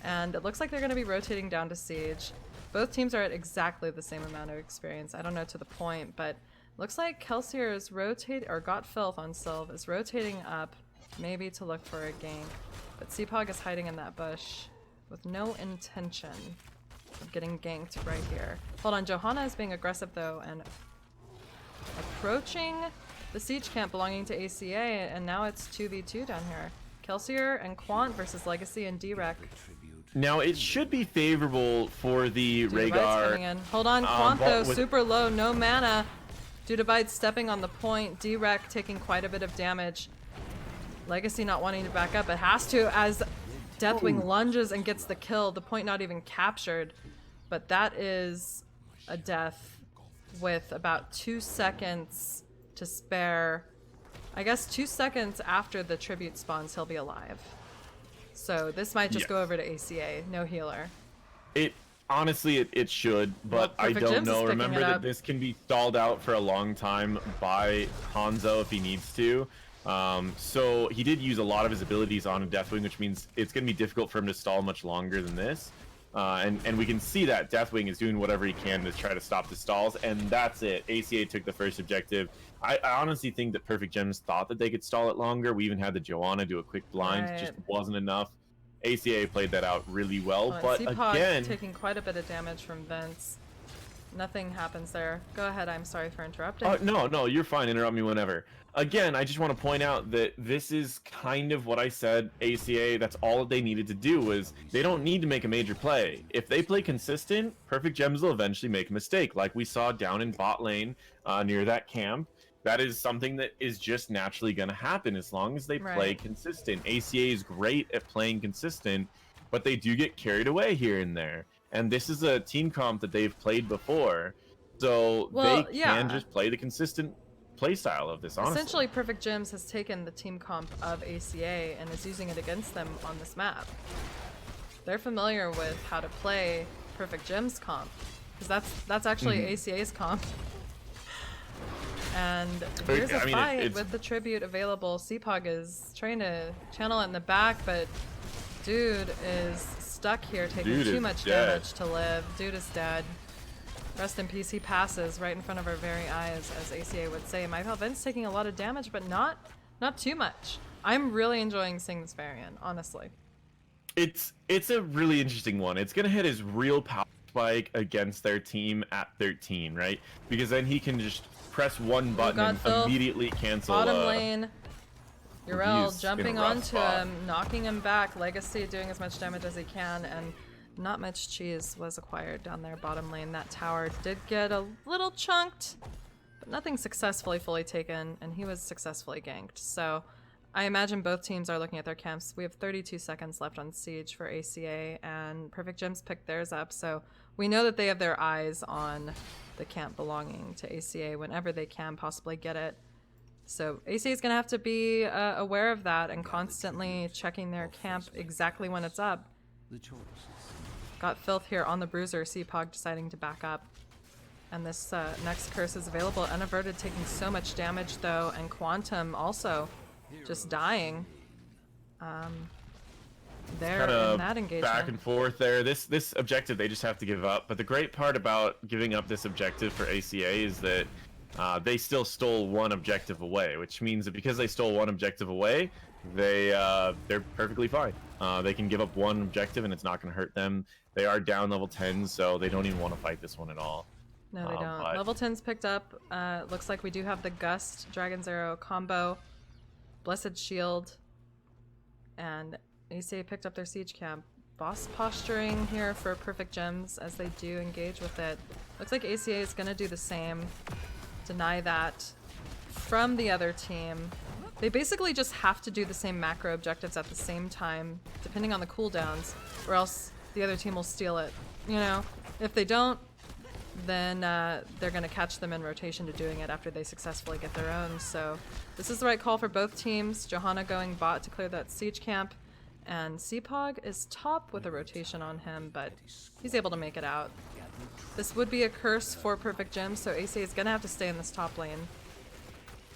And it looks like they're going to be rotating down to Siege. Both teams are at exactly the same amount of experience. I don't know to the point, but Looks like Kelsier is rotating, or got filth on Sylve, is rotating up, maybe to look for a gank. But Seapog is hiding in that bush with no intention of getting ganked right here. Hold on, Johanna is being aggressive though and approaching the siege camp belonging to ACA, and now it's 2v2 down here. Kelsier and Quant versus Legacy and Drek. Now it should be favorable for the Rhaegar. Coming in. Hold on, Quant though, super low, no mana. Dudabite stepping on the point, Drek taking quite a bit of damage. Legacy not wanting to back up, it has to as Deathwing lunges and gets the kill, the point not even captured. But that is a death with about 2 seconds to spare. I guess 2 seconds after the tribute spawns, he'll be alive. So this might just go over to ACA, no healer. Honestly, it should, but I don't know. Remember that this can be stalled out for a long time by Hanzo if he needs to. So he did use a lot of his abilities on a Deathwing, which means it's going to be difficult for him to stall much longer than this. And we can see that Deathwing is doing whatever he can to try to stop the stalls, and that's it. ACA took the first objective. I honestly think that Perfect Gems thought that they could stall it longer. We even had the Joanna do a quick blind, just wasn't enough. ACA played that out really well, but again, taking quite a bit of damage from Vince. Nothing happens there. Go ahead, I'm sorry for interrupting. No, you're fine. Interrupt me whenever. Again, I just want to point out that this is kind of what I said, ACA, that's all they needed to do was they don't need to make a major play. If they play consistent, Perfect Gems will eventually make a mistake, like we saw down in bot lane near that camp. That is something that is just naturally going to happen as long as they play consistent. ACA is great at playing consistent, but they do get carried away here and there. And this is a team comp that they've played before, so they can just play the consistent play style of this, honestly. Essentially, Perfect Gems has taken the team comp of ACA and is using it against them on this map. They're familiar with how to play Perfect Gems comp, because that's actually ACA's comp. And here's a fight with the tribute available. Seapog is trying to channel it in the back, but dude is stuck here taking too much damage to live. Dude is dead. Rest in peace. He passes right in front of our very eyes, as ACA would say. My Vince taking a lot of damage, but not too much. I'm really enjoying seeing this variant, honestly. It's a really interesting one. It's gonna hit his real power spike against their team at 13, right? Because then he can just press one button and immediately cancel. Bottom lane. Urel jumping onto him, knocking him back. Legacy doing as much damage as he can, and not much cheese was acquired down there bottom lane. That tower did get a little chunked, but nothing successfully fully taken, and he was successfully ganked. So I imagine both teams are looking at their camps. We have 32 seconds left on Siege for ACA, and Perfect Gems picked theirs up, so we know that they have their eyes on the camp belonging to ACA whenever they can possibly get it. So ACA is going to have to be aware of that and constantly checking their camp exactly when it's up. Got filth here on the bruiser. Seapog deciding to back up. And this next curse is available. Unaverted taking so much damage though, and Quantum also just dying. There in that engagement. Back and forth there. This objective they just have to give up. But the great part about giving up this objective for ACA is that they still stole one objective away, which means that because they stole one objective away, they're perfectly fine. They can give up one objective and it's not going to hurt them. They are down level 10, so they don't even want to fight this one at all. No, they don't. Level 10's picked up. Looks like we do have the Gust Dragon's Arrow combo, Blessed Shield, and ACA picked up their siege camp. Boss posturing here for Perfect Gems as they do engage with it. Looks like ACA is going to do the same. Deny that from the other team. They basically just have to do the same macro objectives at the same time, depending on the cooldowns, or else the other team will steal it. You know, if they don't, then they're going to catch them in rotation to doing it after they successfully get their own. So this is the right call for both teams. Johanna going bot to clear that siege camp, and Seapog is top with a rotation on him, but he's able to make it out. This would be a curse for Perfect Gems, so ACA is going to have to stay in this top lane.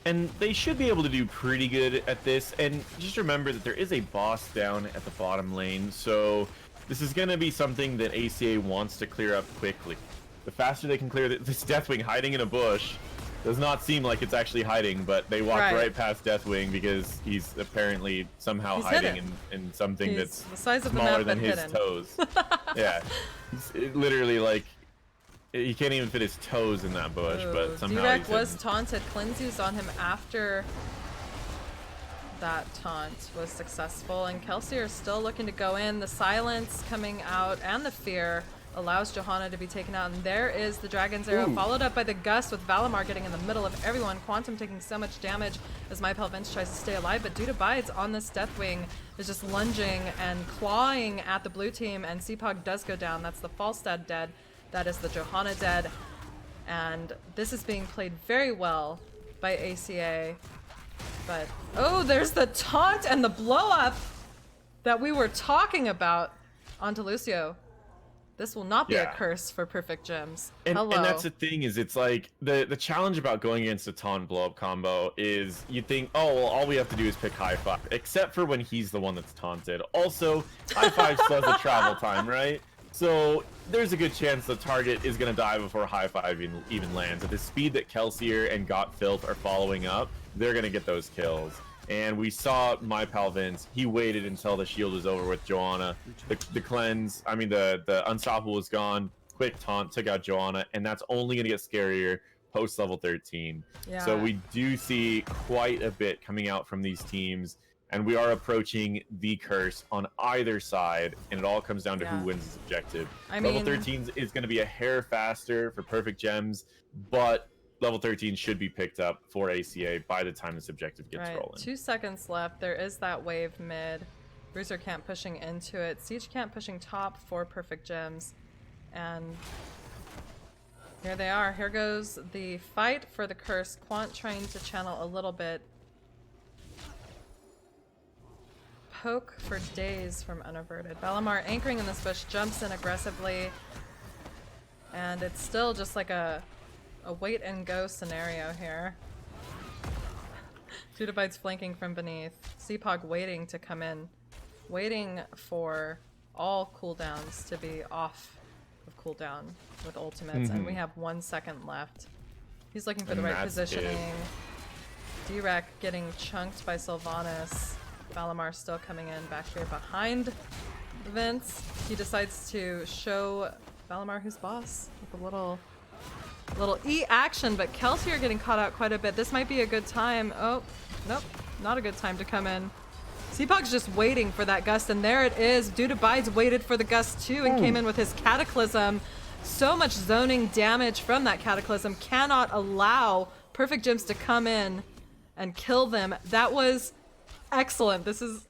And they should be able to do pretty good at this, and just remember that there is a boss down at the bottom lane, so this is going to be something that ACA wants to clear up quickly. The faster they can clear this Deathwing hiding in a bush, Does not seem like it's actually hiding, but they walked Right. right past Deathwing because he's apparently somehow hiding in something He's that's the size of the smaller map, than but his hidden. toes. Yeah, literally like he can't even fit his toes in that bush, Ooh, but somehow D-Rec he's was hidden. taunted. Cleanse used on him after that taunt was successful, and Kelsier is still looking to go in. The silence coming out and the fear allows Johanna to be taken out, and there is the Dragon's Arrow, followed up by the Gust with Valimar getting in the middle of everyone. Quantum taking so much damage as MyPelvince tries to stay alive, but due to Bides on this Deathwing is just lunging and clawing at the blue team, and Seapog does go down. That's the Falstad dead. That is the Johanna dead. And this is being played very well by ACA. But, oh, there's the taunt and the blow up that we were talking about onto Lucio. This will not be a curse for Perfect Gems. And Hello. and that's the thing, is it's like the challenge about going against a taunt blow up combo is you think, oh well, all we have to do is pick high five, except for when he's the one that's taunted. Also, high five still has a travel time, right? So there's a good chance the target is gonna die before high five even lands. At the speed that Kelsier and Got Filth are following up, they're gonna get those kills. And we saw MyPelvince, he waited until the shield was over with Johanna. The cleanse, I mean the unstoppable was gone. Quick taunt took out Johanna, and that's only gonna get scarier post level 13. Yeah. So we do see quite a bit coming out from these teams, and we are approaching the curse on either side, and it all comes down to who wins this objective. Level 13 is gonna be a hair faster for Perfect Gems, but level 13 should be picked up for ACA by the time this objective gets rolling. 2 seconds left. There is that wave mid. Bruiser Camp pushing into it. Siege Camp pushing top for Perfect Gems. And here they are. Here goes the fight for the curse. Quant trying to channel a little bit. Poke for days from Unaverted. Valimar anchoring in this bush, jumps in aggressively. And it's still just like a wait and go scenario here. Dudabites flanking from beneath. Seapog waiting to come in. Waiting for all cooldowns to be off of cooldown with ultimates. And we have 1 second left. He's looking for the right positioning. D-Rec getting chunked by Sylvanas. Valimar still coming in back here behind Vince. He decides to show Valimar who's boss with a little E action, but Kelsier getting caught out quite a bit. This might be a good time. Oh, nope, not a good time to come in. Seapog's just waiting for that gust, and there it is. Dudabides waited for the gust too and came in with his Cataclysm. So much zoning damage from that Cataclysm. Cannot allow Perfect Gems to come in and kill them. That was excellent. This is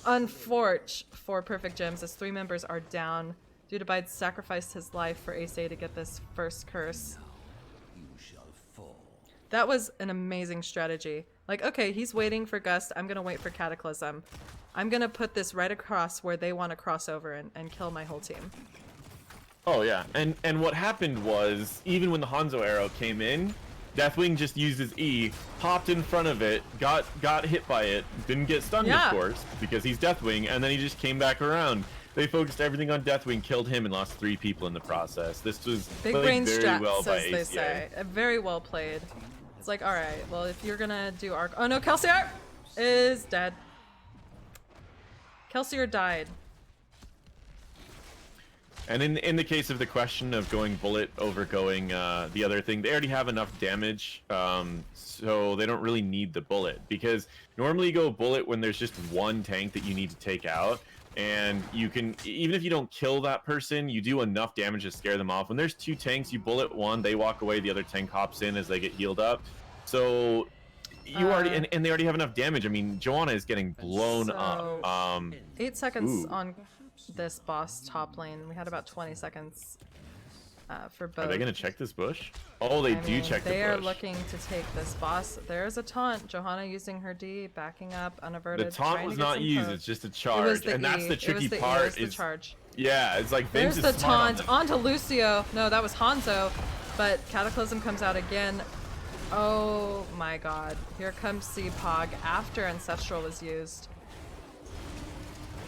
unfortunate for Perfect Gems as 3 members are down. Dudabides sacrificed his life for ACA to get this first curse. That was an amazing strategy. Like, okay, he's waiting for Gust. I'm gonna wait for Cataclysm. I'm gonna put this right across where they want to cross over and kill my whole team. Oh yeah, and what happened was, even when the Hanzo arrow came in, Deathwing just used his E, popped in front of it, got hit by it, didn't get stunned of course, because he's Deathwing, and then he just came back around. They focused everything on Deathwing, killed him, and lost 3 people in the process. This was Big played brain very strats, well by as they ACA. say. Very well played. It's like, alright, well, if you're gonna do Arc... Oh no, Kelsier is dead. Kelsier died. And in the case of the question of going bullet over going the other thing, they already have enough damage, so they don't really need the bullet. Because normally you go bullet when there's just one tank that you need to take out, and you can, even if you don't kill that person, you do enough damage to scare them off. When there's 2 tanks, you bullet one, they walk away, the other tank hops in as they get healed up. So you already, and they already have enough damage. I mean, Johanna is getting blown up. 8 seconds on this boss top lane. We had about 20 seconds for both. Are they gonna check this bush? Oh, they do check the bush. They are looking to take this boss. There's a taunt. Johanna using her D, backing up, unaverted. The taunt was not used. It's just a charge, and that's the tricky part. It was the charge. Yeah, it's like Vince There's the is smart taunt onto Lucio. No, that was Hanzo, but Cataclysm comes out again. Oh my god. Here comes Seapog after Ancestral was used.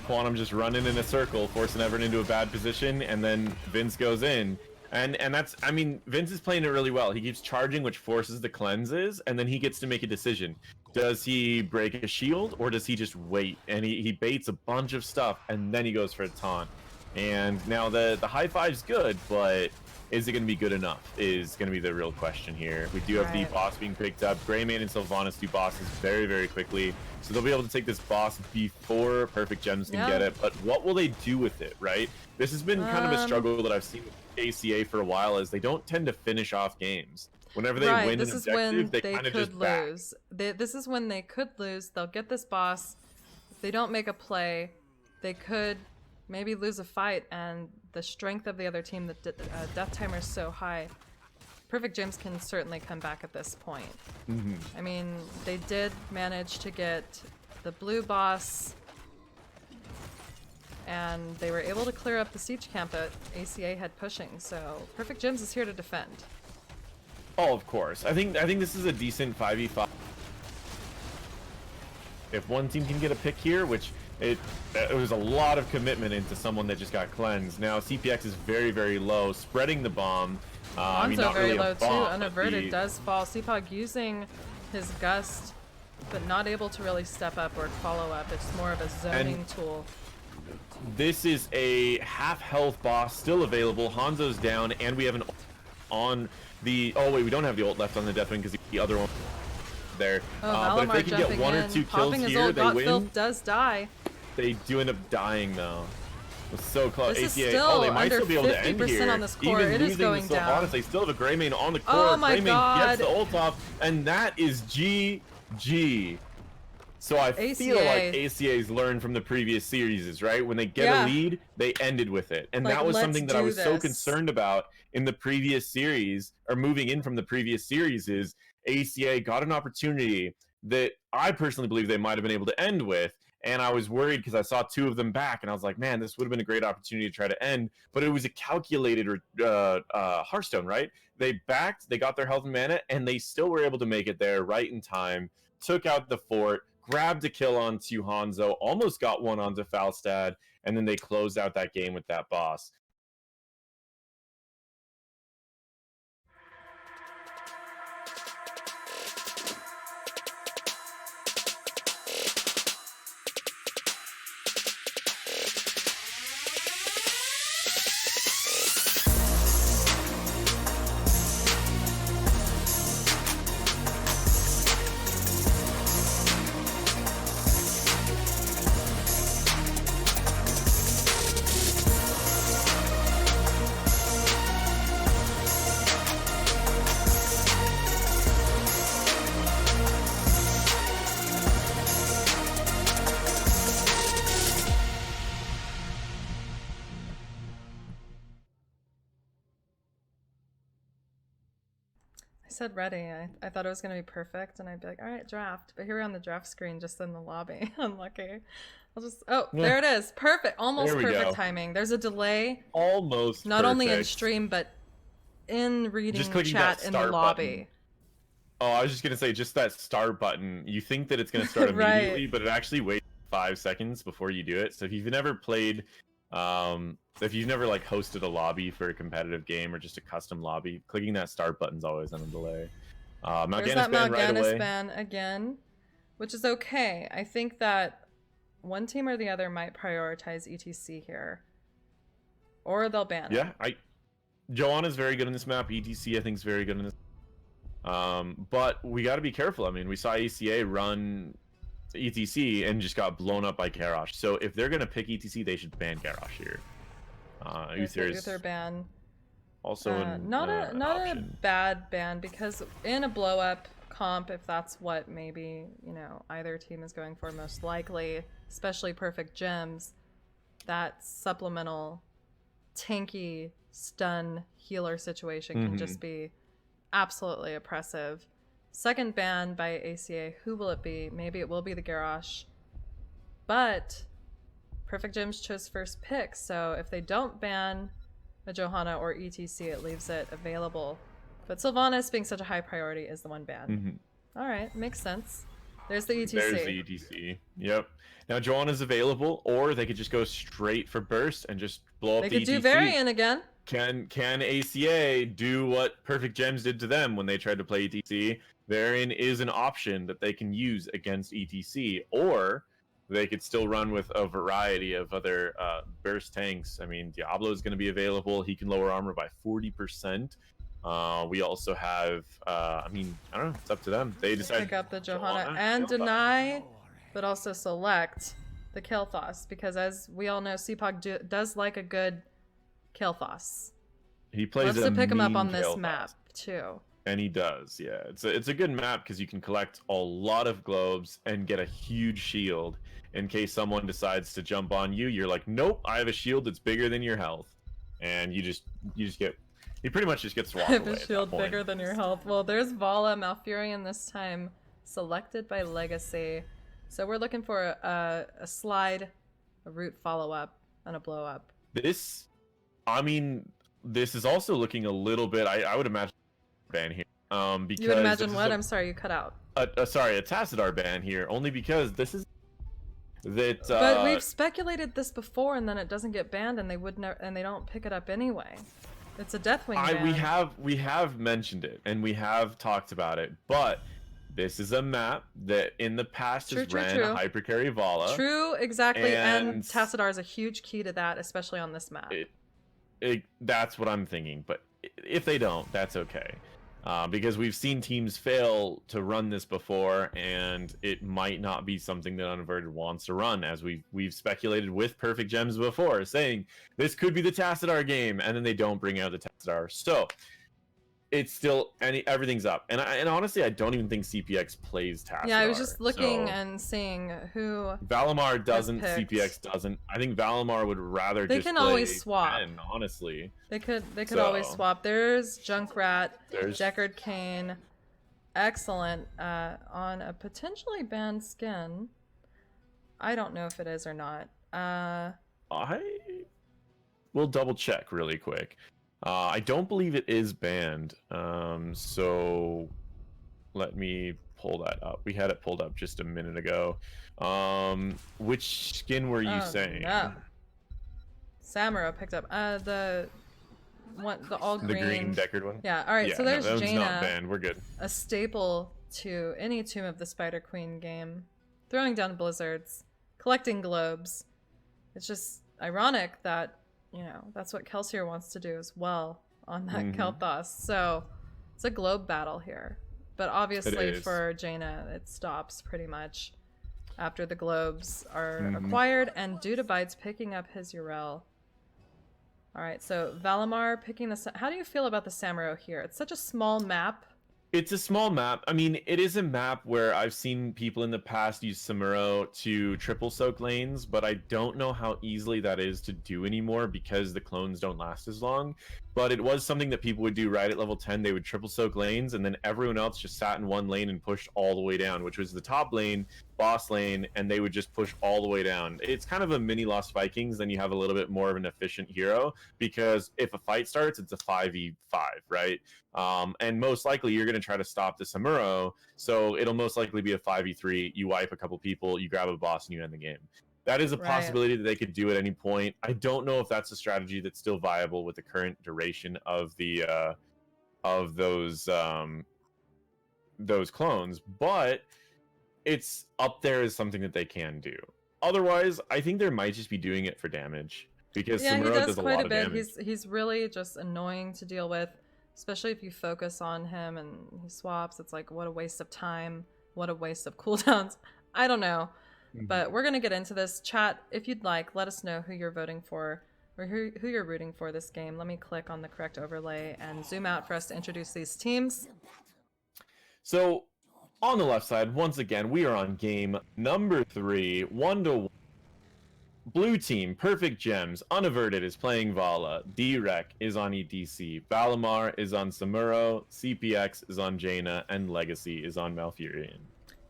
Quantum just running in a circle, forcing everyone into a bad position, and then Vince goes in. And that's, I mean, Vince is playing it really well. He keeps charging, which forces the cleanses, and then he gets to make a decision. Does he break a shield, or does he just wait? And he baits a bunch of stuff, and then he goes for a taunt. And now the high five's good, but is it going to be good enough is going to be the real question here. We do have the boss being picked up. Greymane and Sylvanas do bosses very, very quickly. So they'll be able to take this boss before Perfect Gems can get it. But what will they do with it, right? This has been kind of a struggle that I've seen with ACA for a while, is they don't tend to finish off games. Whenever they win an objective, they kind of just lose. This is when they could lose. They'll get this boss. If they don't make a play, they could maybe lose a fight, and the strength of the other team, the death timer is so high. Perfect Gems can certainly come back at this point. I mean, they did manage to get the blue boss, and they were able to clear up the siege camp that ACA had pushing, so Perfect Gems is here to defend. Oh, of course. I think this is a decent 5v5. If one team can get a pick here, which it was a lot of commitment into someone that just got cleansed. Now CPX is very, very low, spreading the bomb. I mean, not very really low a bomb, too. Unaverted does fall. CPOG using his gust, but not able to really step up or follow up. It's more of a zoning tool. This is a half health boss still available. Hanzo's down, and we have an on the. Oh wait, we don't have the ult left on the Deathwing because the other one there. But if they can get 1 or 2 kills here, they win. Does die. They do end up dying though. It's so close. This ACA, is still they might under still be able to end 50% here. on this core. Even it is going down. They still have a Greymane on the core. Oh my Greymane gets god. the ult off, and that is GG. So I feel like ACA's learned from the previous series, right? When they get a lead, they ended with it. And like, that was something that I was so this. concerned about in the previous series, or moving in from the previous series, is ACA got an opportunity that I personally believe they might have been able to end with. And I was worried because I saw 2 of them back, and I was like, man, this would have been a great opportunity to try to end. But it was a calculated Hearthstone, right? They backed, they got their health and mana, and they still were able to make it there right in time, took out the fort, grabbed a kill onto Hanzo, almost got one onto Falstad, and then they closed out that game with that boss. I said ready. I thought it was going to be perfect, and I'd be like, all right, draft. But here we're on the draft screen, just in the lobby. Unlucky. I'll just, there it is. Perfect. Almost perfect timing. There's a delay. Almost not only in stream, but in reading chat in the lobby. Oh, I was just going to say, just that start button. You think that it's going to start immediately, but it actually waits 5 seconds before you do it. So if you've never played... if you've never like hosted a lobby for a competitive game or just a custom lobby, clicking that start button's always on a delay. There's that Mal'Ganis ban again, which is okay. I think that one team or the other might prioritize ETC here, or they'll ban it. Joanna's very good in this map. ETC I think is very good in this. But we got to be careful. I mean, we saw ACA run ETC and just got blown up by Garrosh. So if they're gonna pick ETC, they should ban Garrosh here. Uther ban. Also, not a bad ban, because in a blow up comp, if that's what maybe either team is going for most likely, especially Perfect Gems, that supplemental tanky stun healer situation can just be absolutely oppressive. Second ban by ACA, who will it be? Maybe it will be the Garrosh. But Perfect Gems chose first pick, so if they don't ban a Johanna or ETC, it leaves it available. But Sylvanas, being such a high priority, is the one banned. Alright, makes sense. There's the ETC. There's the ETC. Yep. Now Johanna's available, or they could just go straight for burst and just blow up the ETC. They could do Varian again. Can ACA do what Perfect Gems did to them when they tried to play ETC? Therein is an option that they can use against ETC, or they could still run with a variety of other burst tanks. I mean, Diablo is going to be available. He can lower armor by 40%. We also have, I mean, I don't know. It's up to them. They decide pick up the Johanna and deny, but also select the Kael'thas, because as we all know, CPOG does like a good Kael'thas. He plays Loves to pick him up mean on this Kael'thas. map too. And he does, yeah. It's a good map because you can collect a lot of globes and get a huge shield in case someone decides to jump on you. You're like, nope, I have a shield that's bigger than your health, and you pretty much just get swapped I have away a shield bigger than your health. Well, there's Vala Malfurion this time, selected by Legacy. So we're looking for a slide, a root follow-up, and a blow-up. This is also looking a little bit. I would imagine ban here. Because you would imagine what? I'm sorry, you cut out. Sorry, a Tassadar ban here, only because this is that. But we've speculated this before, and then it doesn't get banned, and they don't pick it up anyway. It's a Deathwing ban. We have mentioned it, and we have talked about it, but this is a map that in the past has ran a hypercarry Vala. True, exactly, and Tassadar is a huge key to that, especially on this map. That's what I'm thinking, but if they don't, that's okay. Because we've seen teams fail to run this before, and it might not be something that Unaverted wants to run, as we've speculated with Perfect Gems before, saying this could be the Tassadar game, and then they don't bring out the Tassadar. So it's still everything's up, and honestly, I don't even think CPX plays Tassadar. Yeah, I was just looking and seeing who Valimar doesn't, CPX doesn't. I think Valimar would rather they just can play always swap. Pen, honestly, they could always swap. There's Junkrat, Deckard Cain, excellent on a potentially banned skin. I don't know if it is or not. I will double check really quick. I don't believe it is banned, so let me pull that up. We had it pulled up just a minute ago. Which skin were you saying? No. Samuro picked up the all green. The green Deckard one? Yeah, alright, yeah, so there's no, Jaina. Not banned. We're good. A staple to any Tomb of the Spider Queen game. Throwing down blizzards, collecting globes. It's just ironic that that's what Kelsier wants to do as well on that Kael'thas. So it's a globe battle here. But obviously for Jaina, it stops pretty much after the globes are acquired, and Dudabyte's picking up his Urel. Alright, so Valimar picking the... How do you feel about the Samuro here? It's such a small map. It's a small map. I mean, it is a map where I've seen people in the past use Samuro to triple soak lanes, but I don't know how easily that is to do anymore because the clones don't last as long. But it was something that people would do right at level 10. They would triple soak lanes, and then everyone else just sat in one lane and pushed all the way down, which was the top lane, boss lane, and they would just push all the way down. It's kind of a mini Lost Vikings, then you have a little bit more of an efficient hero, because if a fight starts, it's a 5v5, right? And most likely you're going to try to stop the Samuro, so it'll most likely be a 5v3. You wipe a couple people, you grab a boss, and you end the game. That is a possibility that they could do at any point. I don't know if that's a strategy that's still viable with the current duration of the those clones, but it's up there as something that they can do. Otherwise, I think they might just be doing it for damage, because Samuro does quite a bit. Damage. He's really just annoying to deal with, especially if you focus on him and he swaps. It's like, what a waste of time, what a waste of cooldowns. I don't know. But we're going to get into this. Chat, if you'd like, let us know who you're voting for, or who you're rooting for this game. Let me click on the correct overlay and zoom out for us to introduce these teams. So, on the left side, once again, we are on game number 3, 1-1. Blue team, Perfect Gems, Unaverted is playing Vala, D-Rec is on ETC, Valimar is on Samuro, CPX is on Jaina, and Legacy is on Malfurion.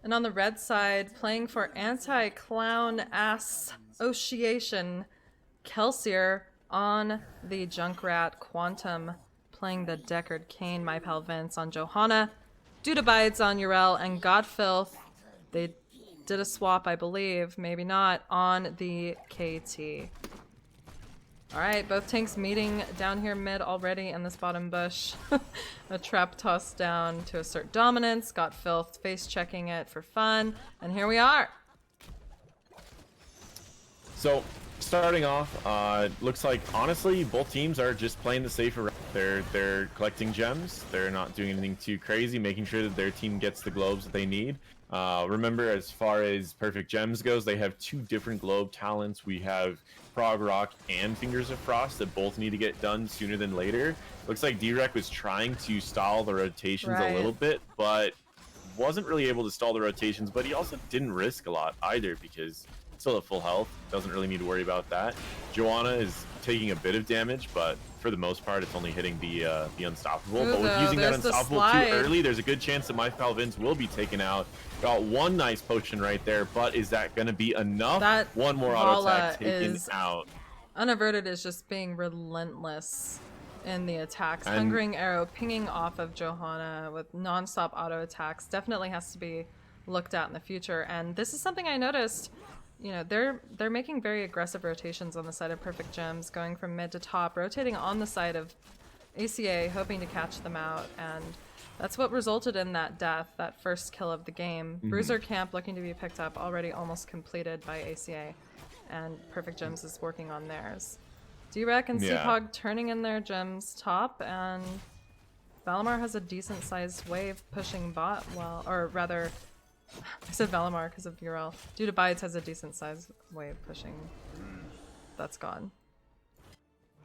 And on the red side, playing for anti-clown association, Kelsier on the Junkrat, Quantum playing the Deckard Cain, My Pal Vince on Johanna, Dudabytes on Urel, and Godfilth, they did a swap, I believe, maybe not, on the KT. Alright, both tanks meeting down here mid already in this bottom bush. A trap toss down to assert dominance. Got Filth face checking it for fun. And here we are. So, starting off, looks like, honestly, both teams are just playing the safer route. They're collecting gems. They're not doing anything too crazy, making sure that their team gets the globes that they need. Remember, as far as Perfect Gems goes, they have 2 different globe talents. We have Prog Rock and Fingers of Frost that both need to get done sooner than later. Looks like D-Rec was trying to stall the rotations a little bit, but wasn't really able to stall the rotations, but he also didn't risk a lot either because still at full health, doesn't really need to worry about that. Joanna is taking a bit of damage, but for the most part, it's only hitting the Unstoppable. Ooh, but with using that Unstoppable too slide. early, there's a good chance that My Vince will be taken out. Got one nice potion right there, but is that going to be enough? That one more auto attack taken is out. Unaverted is just being relentless in the attacks. And Hungering Arrow pinging off of Johanna with non-stop auto attacks definitely has to be looked at in the future. And this is something I noticed. You know, they're making very aggressive rotations on the side of Perfect Gems, going from mid to top, rotating on the side of ACA, hoping to catch them out, and that's what resulted in that death, that first kill of the game. Bruiser Camp looking to be picked up, already almost completed by ACA, and Perfect Gems is working on theirs. D-Rec and Seapog turning in their gems top, and Valimar has a decent sized wave pushing bot, well, or rather, I said Valimar because of URL. Due to Bites has a decent sized wave pushing. That's gone.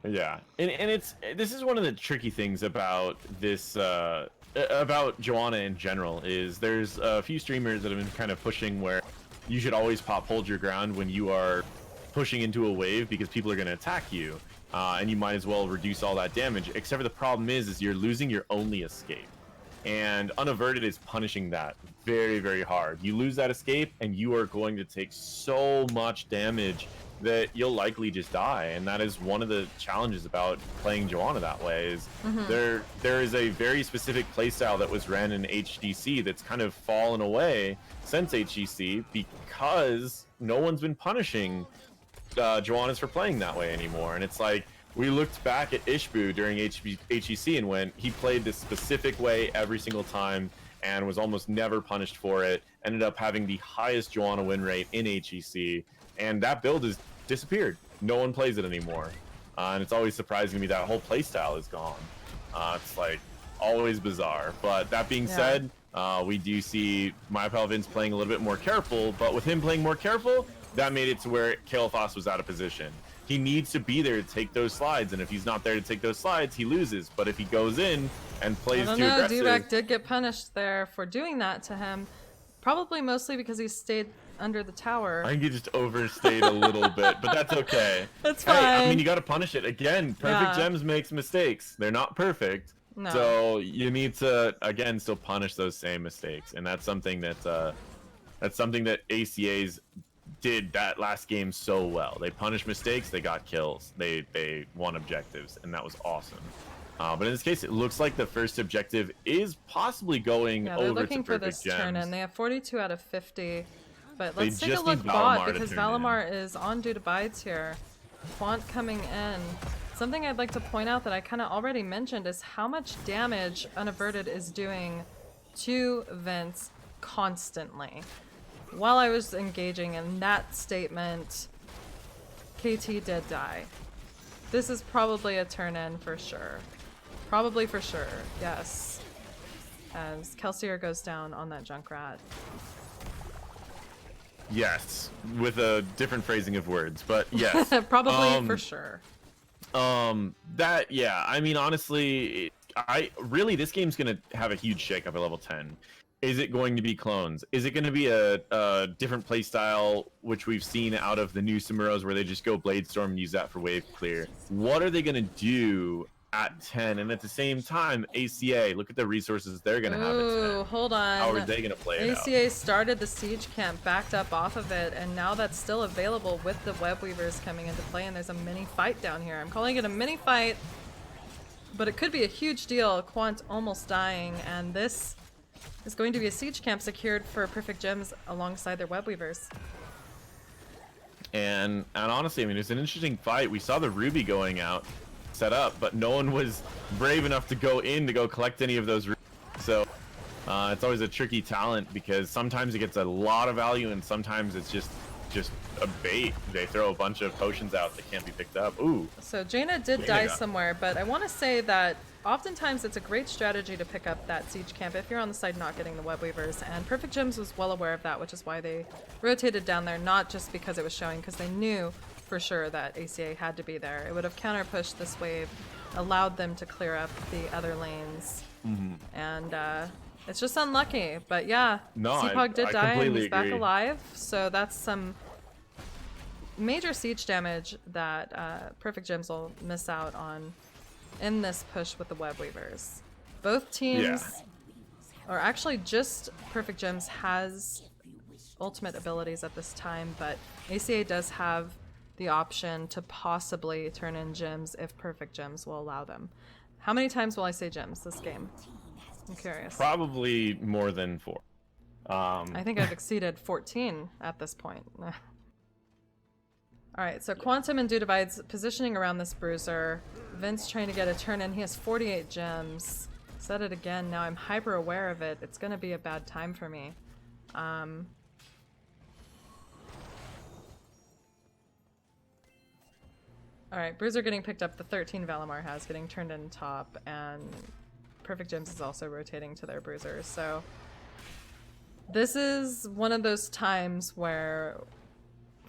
Yeah, and this is one of the tricky things about this about Joanna in general is there's a few streamers that have been kind of pushing where you should always hold your ground when you are pushing into a wave because people are going to attack you, and you might as well reduce all that damage. Except for the problem is you're losing your only escape. And Unaverted is punishing that very, very hard. You lose that escape, and you are going to take so much damage that you'll likely just die. And that is one of the challenges about playing Joanna that way. Is there is a very specific playstyle that was ran in HDC that's kind of fallen away since HDC because no one's been punishing Joannas for playing that way anymore. And it's like, we looked back at Ishbu during HEC and went, he played this specific way every single time and was almost never punished for it. Ended up having the highest Joanna win rate in HEC, and that build has disappeared. No one plays it anymore. And it's always surprising to me that whole playstyle is gone. It's like always bizarre. But that being said, we do see Vince playing a little bit more careful, but with him playing more careful, that made it to where Kael'thas was out of position. He needs to be there to take those slides, and if he's not there to take those slides, he loses. But if he goes in and plays too aggressive... D-Rec did get punished there for doing that to him, probably mostly because he stayed under the tower. I think he just overstayed a little bit, but that's okay. That's fine. Hey, I mean, you gotta punish it. Again, Perfect Gems makes mistakes. They're not perfect. No. So you need to, again, still punish those same mistakes. And that's something that ACA's did that last game so well. They punished mistakes, they got kills, they won objectives, and that was awesome. But in this case, it looks like the first objective is possibly going over to Perfect Gems. They're looking for this turn in. They have 42 out of 50. But let's take a look bot because Valimar is on due to bites here. Quant coming in. Something I'd like to point out that I kind of already mentioned is how much damage Unaverted is doing to Vince constantly. While I was engaging in that statement, KT did die. This is probably a turn in for sure. Probably for sure, yes. As Kelsier goes down on that Junkrat. Yes, with a different phrasing of words, but yes. Probably for sure. I mean, honestly, this game's gonna have a huge shakeup at level 10. Is it going to be clones? Is it going to be a different playstyle, which we've seen out of the new Sumeros, where they just go Bladestorm and use that for wave clear? What are they going to do at 10? And at the same time, ACA, look at the resources they're going to have at 10. Hold on. How are they going to play it ACA started the siege camp, backed up off of it, and now that's still available with the web weavers coming into play, and there's a mini fight down here. I'm calling it a mini fight, but it could be a huge deal. Quant almost dying, and this is going to be a siege camp secured for Perfect Gems alongside their web weavers. And honestly, I mean, it's an interesting fight. We saw the Ruby going out, set up, but no one was brave enough to go in to go collect any of those Rubies. So it's always a tricky talent because sometimes it gets a lot of value and sometimes it's just a bait. They throw a bunch of potions out that can't be picked up. Ooh. So Jaina did die somewhere, but I want to say that oftentimes it's a great strategy to pick up that siege camp if you're on the side not getting the web weavers, and Perfect Gems was well aware of that, which is why they rotated down there, not just because it was showing, because they knew for sure that ACA had to be there. It would have counter pushed this wave, allowed them to clear up the other lanes, and it's just unlucky. But yeah, no, Seapog did die and he's back agree. alive, so that's some major siege damage that Perfect Gems will miss out on in this push with the web weavers. Both teams, or actually just Perfect Gems has ultimate abilities at this time, but ACA does have the option to possibly turn in gems if Perfect Gems will allow them. How many times will I say gems this game? I'm curious. Probably more than 4. I think I've exceeded 14 at this point. Alright, so Quantum and Dudivide's positioning around this bruiser. Vince trying to get a turn in. He has 48 gems. Said it again, now I'm hyper aware of it. It's gonna be a bad time for me. Alright, Bruiser getting picked up. The 13 Valimar has getting turned in top, and Perfect Gems is also rotating to their Bruiser. So this is one of those times where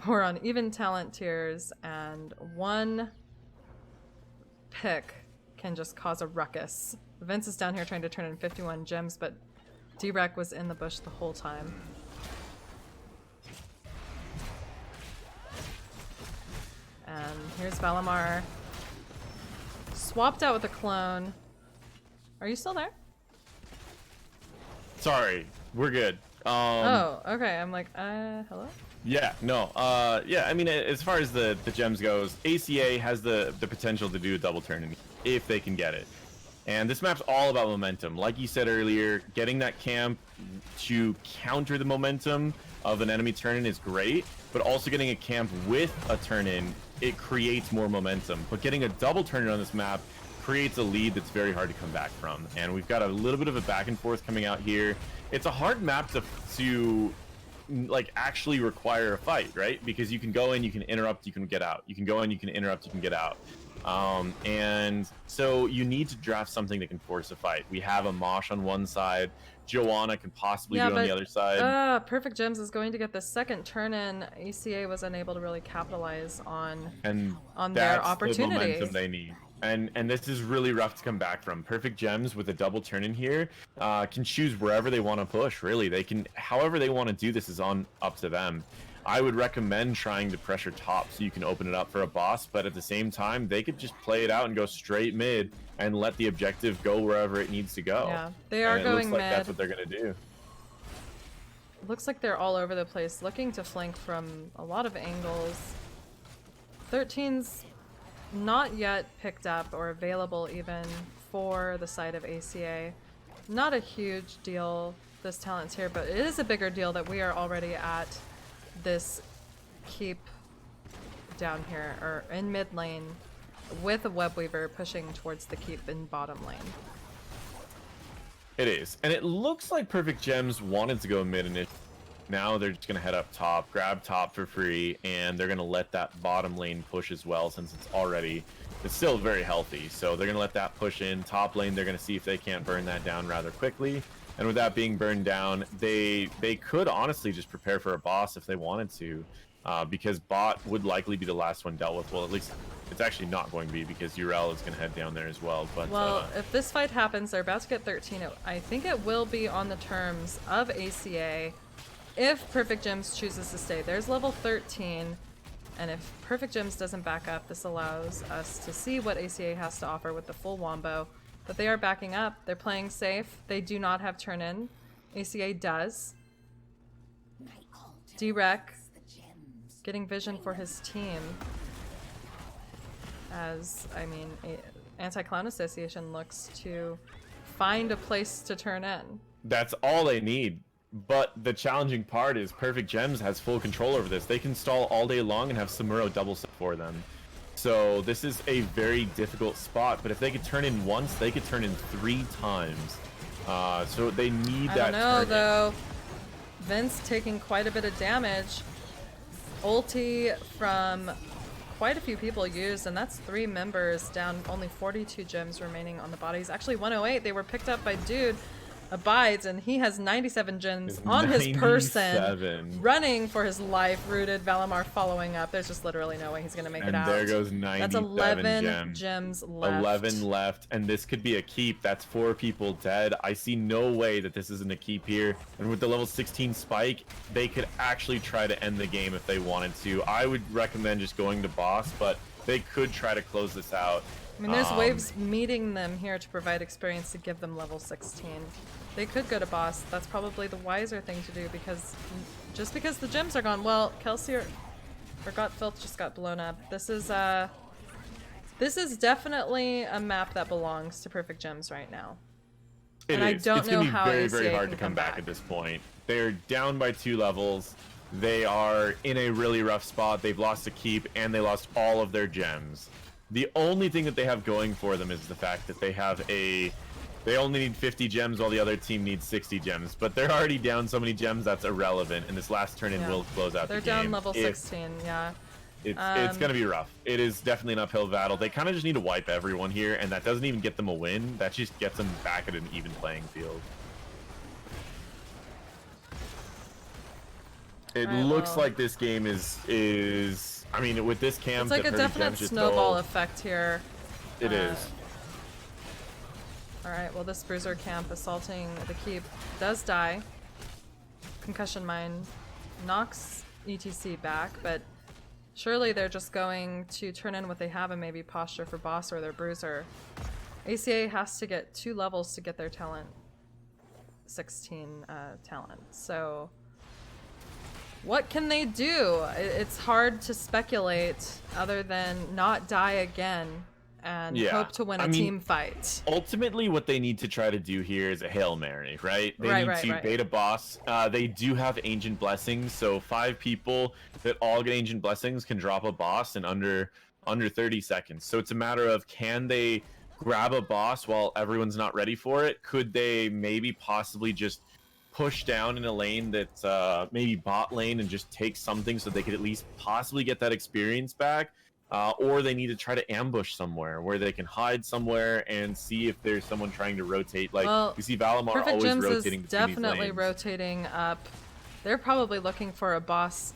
we're on even talent tiers, and one pick can just cause a ruckus. Vince is down here trying to turn in 51 gems, but D-Rec was in the bush the whole time. And here's Valimar. Swapped out with a clone. Are you still there? Sorry, we're good. Oh, okay. I'm like, hello? Yeah, no, yeah, I mean, as far as the gems goes, ACA has the potential to do a double turn if they can get it. And this map's all about momentum. Like you said earlier, getting that camp to counter the momentum of an enemy turn-in is great, but also getting a camp with a turn-in, it creates more momentum. But getting a double turn-in on this map creates a lead that's very hard to come back from. And we've got a little bit of a back and forth coming out here. It's a hard map to like actually require a fight, right? Because you can go in, you can interrupt, you can get out. You can go in, you can interrupt, you can get out. And so you need to draft something that can force a fight. We have a Mosh on one side, Joanna can possibly do it on the other side. Perfect Gems is going to get the second turn in. ACA was unable to really capitalize on their opportunity. The momentum they need. And this is really rough to come back from. Perfect Gems with a double turn in here can choose wherever they want to push, really. They can, however they want to do this is up to them. I would recommend trying to pressure top so you can open it up for a boss, but at the same time, they could just play it out and go straight mid and let the objective go wherever it needs to go. Yeah, they are going mid. That's what they're going to do. Looks like they're all over the place, looking to flank from a lot of angles. 13's not yet picked up or available even for the side of ACA. Not a huge deal, this talent's here, but it is a bigger deal that we are already at this keep down here, or in mid lane, with a web weaver pushing towards the keep in bottom lane. It is, and it looks like Perfect Gems wanted to go mid initially. Now they're just gonna head up top, grab top for free, and they're gonna let that bottom lane push as well, since it's still very healthy. So they're gonna let that push in. Top lane, they're gonna see if they can't burn that down rather quickly. And with that being burned down, they could honestly just prepare for a boss if they wanted to, because bot would likely be the last one dealt with. Well, at least it's actually not going to be, because Urel is going to head down there as well. But well, if this fight happens, they're about to get 13. I think it will be on the terms of ACA if Perfect Gems chooses to stay. There's level 13, and if Perfect Gems doesn't back up, this allows us to see what ACA has to offer with the full wombo. But they are backing up. They're playing safe. They do not have turn-in. ACA does. D-Rec getting vision for his team. As, I mean, Anti-Clown Association looks to find a place to turn in. that's all they need. But the challenging part is Perfect Gems has full control over this. They can stall all day long and have Samuro double set for them. So this is a very difficult spot, but if they could turn in once, they could turn in 3 times. So they need that. I don't know though. Vince taking quite a bit of damage. Ulti from quite a few people used, and that's 3 members down, only 42 gems remaining on the bodies. Actually 108, they were picked up by Dude Abides, and he has 97 gems on his person, running for his life. Rooted Valimar following up. There's just literally no way he's gonna make it out. And there goes 97 That's 11 gems. gems left. 11 left, and this could be a keep. That's 4 people dead. I see no way that this isn't a keep here. And with the level 16 spike, they could actually try to end the game if they wanted to. I would recommend just going to boss, but they could try to close this out. I mean, there's waves meeting them here to provide experience to give them level 16. They could go to boss. That's probably the wiser thing to do, because just because the gems are gone. Well, Kelsey or Got Filth just got blown up. This is definitely a map that belongs to Perfect Gems right now. And I don't know how it's gonna be very, very ACA hard can to come come back back at this point. They're down by 2 levels. They are in a really rough spot. They've lost a keep, and they lost all of their gems. The only thing that they have going for them is the fact that they only need 50 gems while the other team needs 60 gems. But they're already down so many gems that's irrelevant, and this last turn-in will close out the game. They're down level 16, yeah. It's going to be rough. It is definitely an uphill battle. They kind of just need to wipe everyone here, and that doesn't even get them a win. That just gets them back at an even playing field. It looks like this game is I mean, with this camp, it's like a definite snowball effect here. It is. Alright, well, this Bruiser camp assaulting the keep does die. Concussion Mine knocks ETC back, but surely they're just going to turn in what they have and maybe posture for boss or their Bruiser. ACA has to get 2 levels to get their talent 16 talent, so what can they do? It's hard to speculate other than not die again and hope to win a team fight. Ultimately, what they need to try to do here is a Hail Mary, right? They need to bait a boss. They do have Ancient Blessings, so 5 people that all get Ancient Blessings can drop a boss in under 30 seconds. So it's a matter of, can they grab a boss while everyone's not ready for it? Could they maybe possibly just push down in a lane that's maybe bot lane and just take something so they could at least possibly get that experience back? Or they need to try to ambush somewhere where they can hide somewhere and see if there's someone trying to rotate. Like, you see Valimar Perfect always Gems rotating is between definitely these lanes. rotating up. They're probably looking for a boss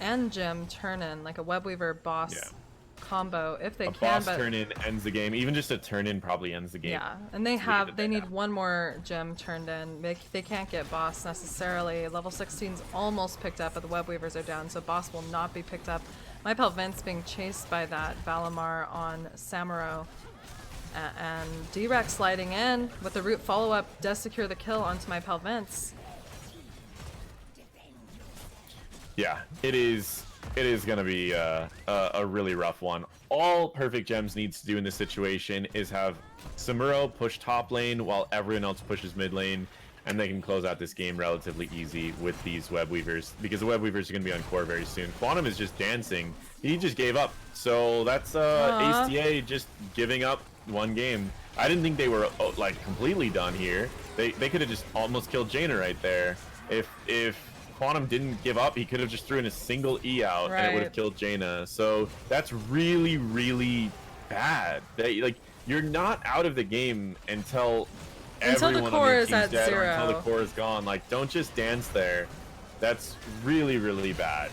and gem turn-in, like a Webweaver boss combo if they can. Boss turn-in ends the game. Even just a turn-in probably ends the game. Yeah, and they need one more gem turned in. They can't get boss necessarily. Level 16's almost picked up, but the Webweavers are down, so boss will not be picked up. My Pal Vince being chased by that Valimar on Samuro. And D-Rex sliding in with the root follow-up does secure the kill onto My Pal Vince. Yeah, it is going to be a really rough one. All Perfect Gems needs to do in this situation is have Samuro push top lane while everyone else pushes mid lane, and they can close out this game relatively easy with these Webweavers, because the Webweavers are going to be on core very soon. Quantum is just dancing. He just gave up. So that's ACA just giving up one game. I didn't think they were like completely done here. They could have just almost killed Jaina right there. If Quantum didn't give up, he could have just threw in a single E out and it would have killed Jaina. So that's really, really bad. Like, you're not out of the game until the core is at dead, 0. until the core is gone. Like, don't just dance there. That's really, really bad.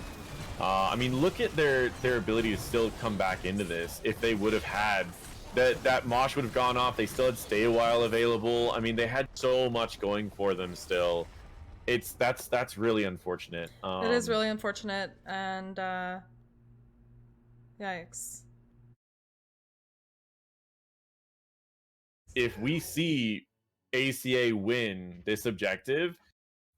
I mean, look at their ability to still come back into this. If they would have had that Mosh would have gone off. They still had Stay a While available. I mean, they had so much going for them still. That's really unfortunate. It is really unfortunate, and yikes. If we see ACA win this objective,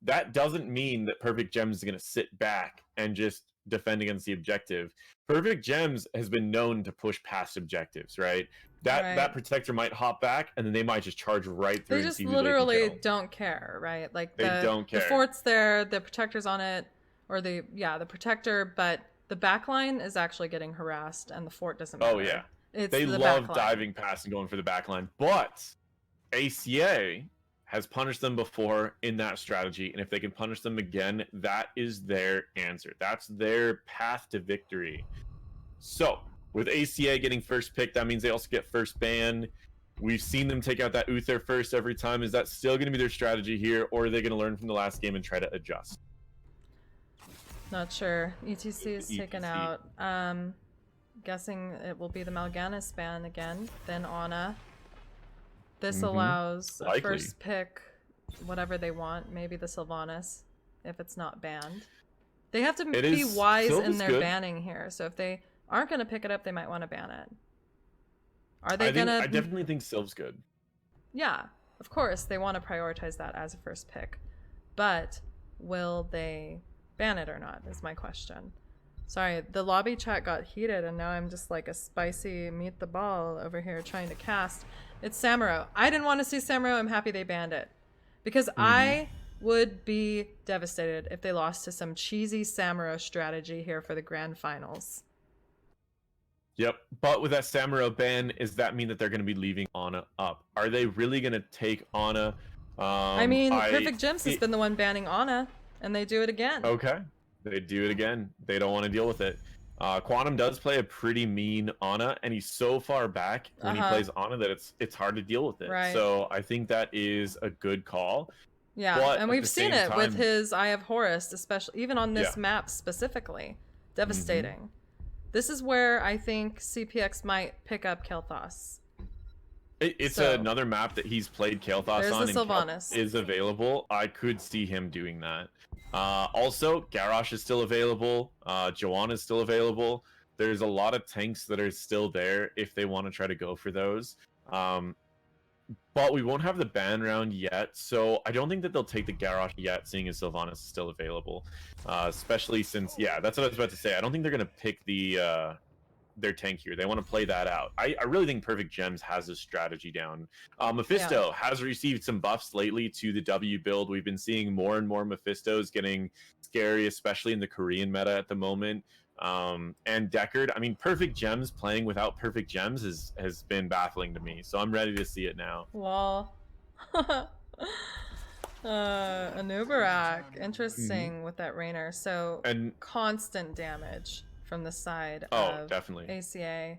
that doesn't mean that Perfect Gems is going to sit back and just defend against the objective. Perfect Gems has been known to push past objectives, right? That protector might hop back, and then they might just charge right through They and just see who they can literally kill. don't care, right? Like They don't the care. fort's there, the protector's on it, or the protector, but the backline is actually getting harassed, and the fort doesn't matter. Oh yeah, It's they the love backline. diving past and going for the backline, but ACA has punished them before in that strategy, and if they can punish them again, that is their answer. That's their path to victory. So with ACA getting first pick, that means they also get first ban. We've seen them take out that Uther first every time. Is that still going to be their strategy here, or are they going to learn from the last game and try to adjust? Not sure. ETC is taken out. Guessing it will be the Mal'Ganis ban again, then Ana. This allows a first pick, whatever they want. Maybe the Sylvanas, if it's not banned. They have to be wise in their banning here. So if they aren't going to pick it up, they might want to ban it. Are they going to... I definitely think Sylv's good. Yeah, of course. They want to prioritize that as a first pick. But will they ban it or not is my question. Sorry, the lobby chat got heated, and now I'm just like a spicy meet the ball over here trying to cast. It's Samuro. I didn't want to see Samuro. I'm happy they banned it. Because I would be devastated if they lost to some cheesy Samuro strategy here for the grand finals. Yep, but with that Samuro ban, does that mean that they're going to be leaving Ana up? Are they really going to take Ana? I mean, Perfect Gems has been the one banning Ana, and they do it again. Okay, they do it again. They don't want to deal with it. Quantum does play a pretty mean Ana, and he's so far back when he plays Ana that it's hard to deal with it. Right. So I think that is a good call. Yeah, but and we've seen it with his Eye of Horus, especially even on this map specifically. Devastating. This is where I think CPX might pick up Kael'thas. It's another map that he's played Kael'thas on, and Sylvanas is available. I could see him doing that. Also, Garrosh is still available. Joanna is still available. There's a lot of tanks that are still there if they want to try to go for those. But we won't have the ban round yet, so I don't think that they'll take the Garrosh yet, seeing as Sylvanas is still available. Especially since, that's what I was about to say. I don't think they're going to pick their tank here. They want to play that out. I really think Perfect Gems has this strategy down. Mephisto has received some buffs lately to the W build. We've been seeing more and more Mephistos getting scary, especially in the Korean meta at the moment. And Deckard, I mean, Perfect Gems playing without Perfect Gems has been baffling to me. So I'm ready to see it now. Lol. Anubarak, interesting with that Raynor. So constant damage from the side of definitely ACA.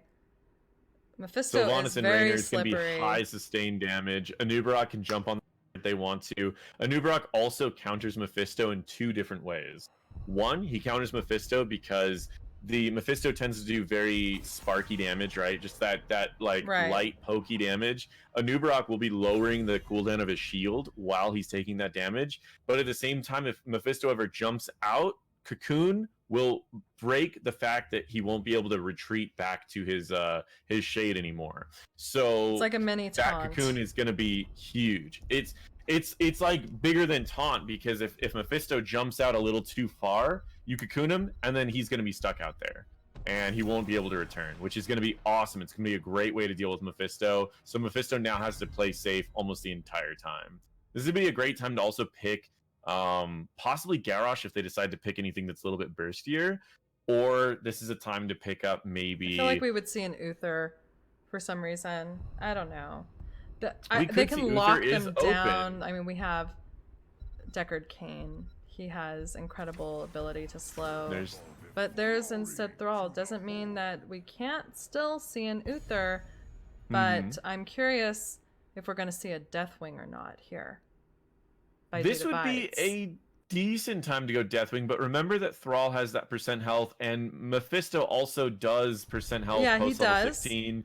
Mephisto is and very Raynor slippery. Can be high sustained damage. Anubarak can jump on if they want to. Anubarak also counters Mephisto in two different ways. One, he counters Mephisto because the Mephisto tends to do very sparky damage, right? Just that light pokey damage. Anubarak will be lowering the cooldown of his shield while he's taking that damage. But at the same time, if Mephisto ever jumps out, Cocoon will break the fact that he won't be able to retreat back to his shade anymore. So it's like a mini taunt. That Cocoon is going to be huge. It's like bigger than taunt, because if Mephisto jumps out a little too far, you cocoon him, and then he's going to be stuck out there, and he won't be able to return, which is going to be awesome. It's going to be a great way to deal with Mephisto. So Mephisto now has to play safe almost the entire time. This would be a great time to also pick possibly Garrosh if they decide to pick anything that's a little bit burstier, or this is a time to pick up maybe... I feel like we would see an Uther for some reason. I don't know. They can lock them down. I mean, we have Deckard Cain. He has incredible ability to slow. But there's instead Thrall. Doesn't mean that we can't still see an Uther, but I'm curious if we're going to see a Deathwing or not here. This would be a decent time to go Deathwing, but remember that Thrall has that % health, and Mephisto also does % health post level 16.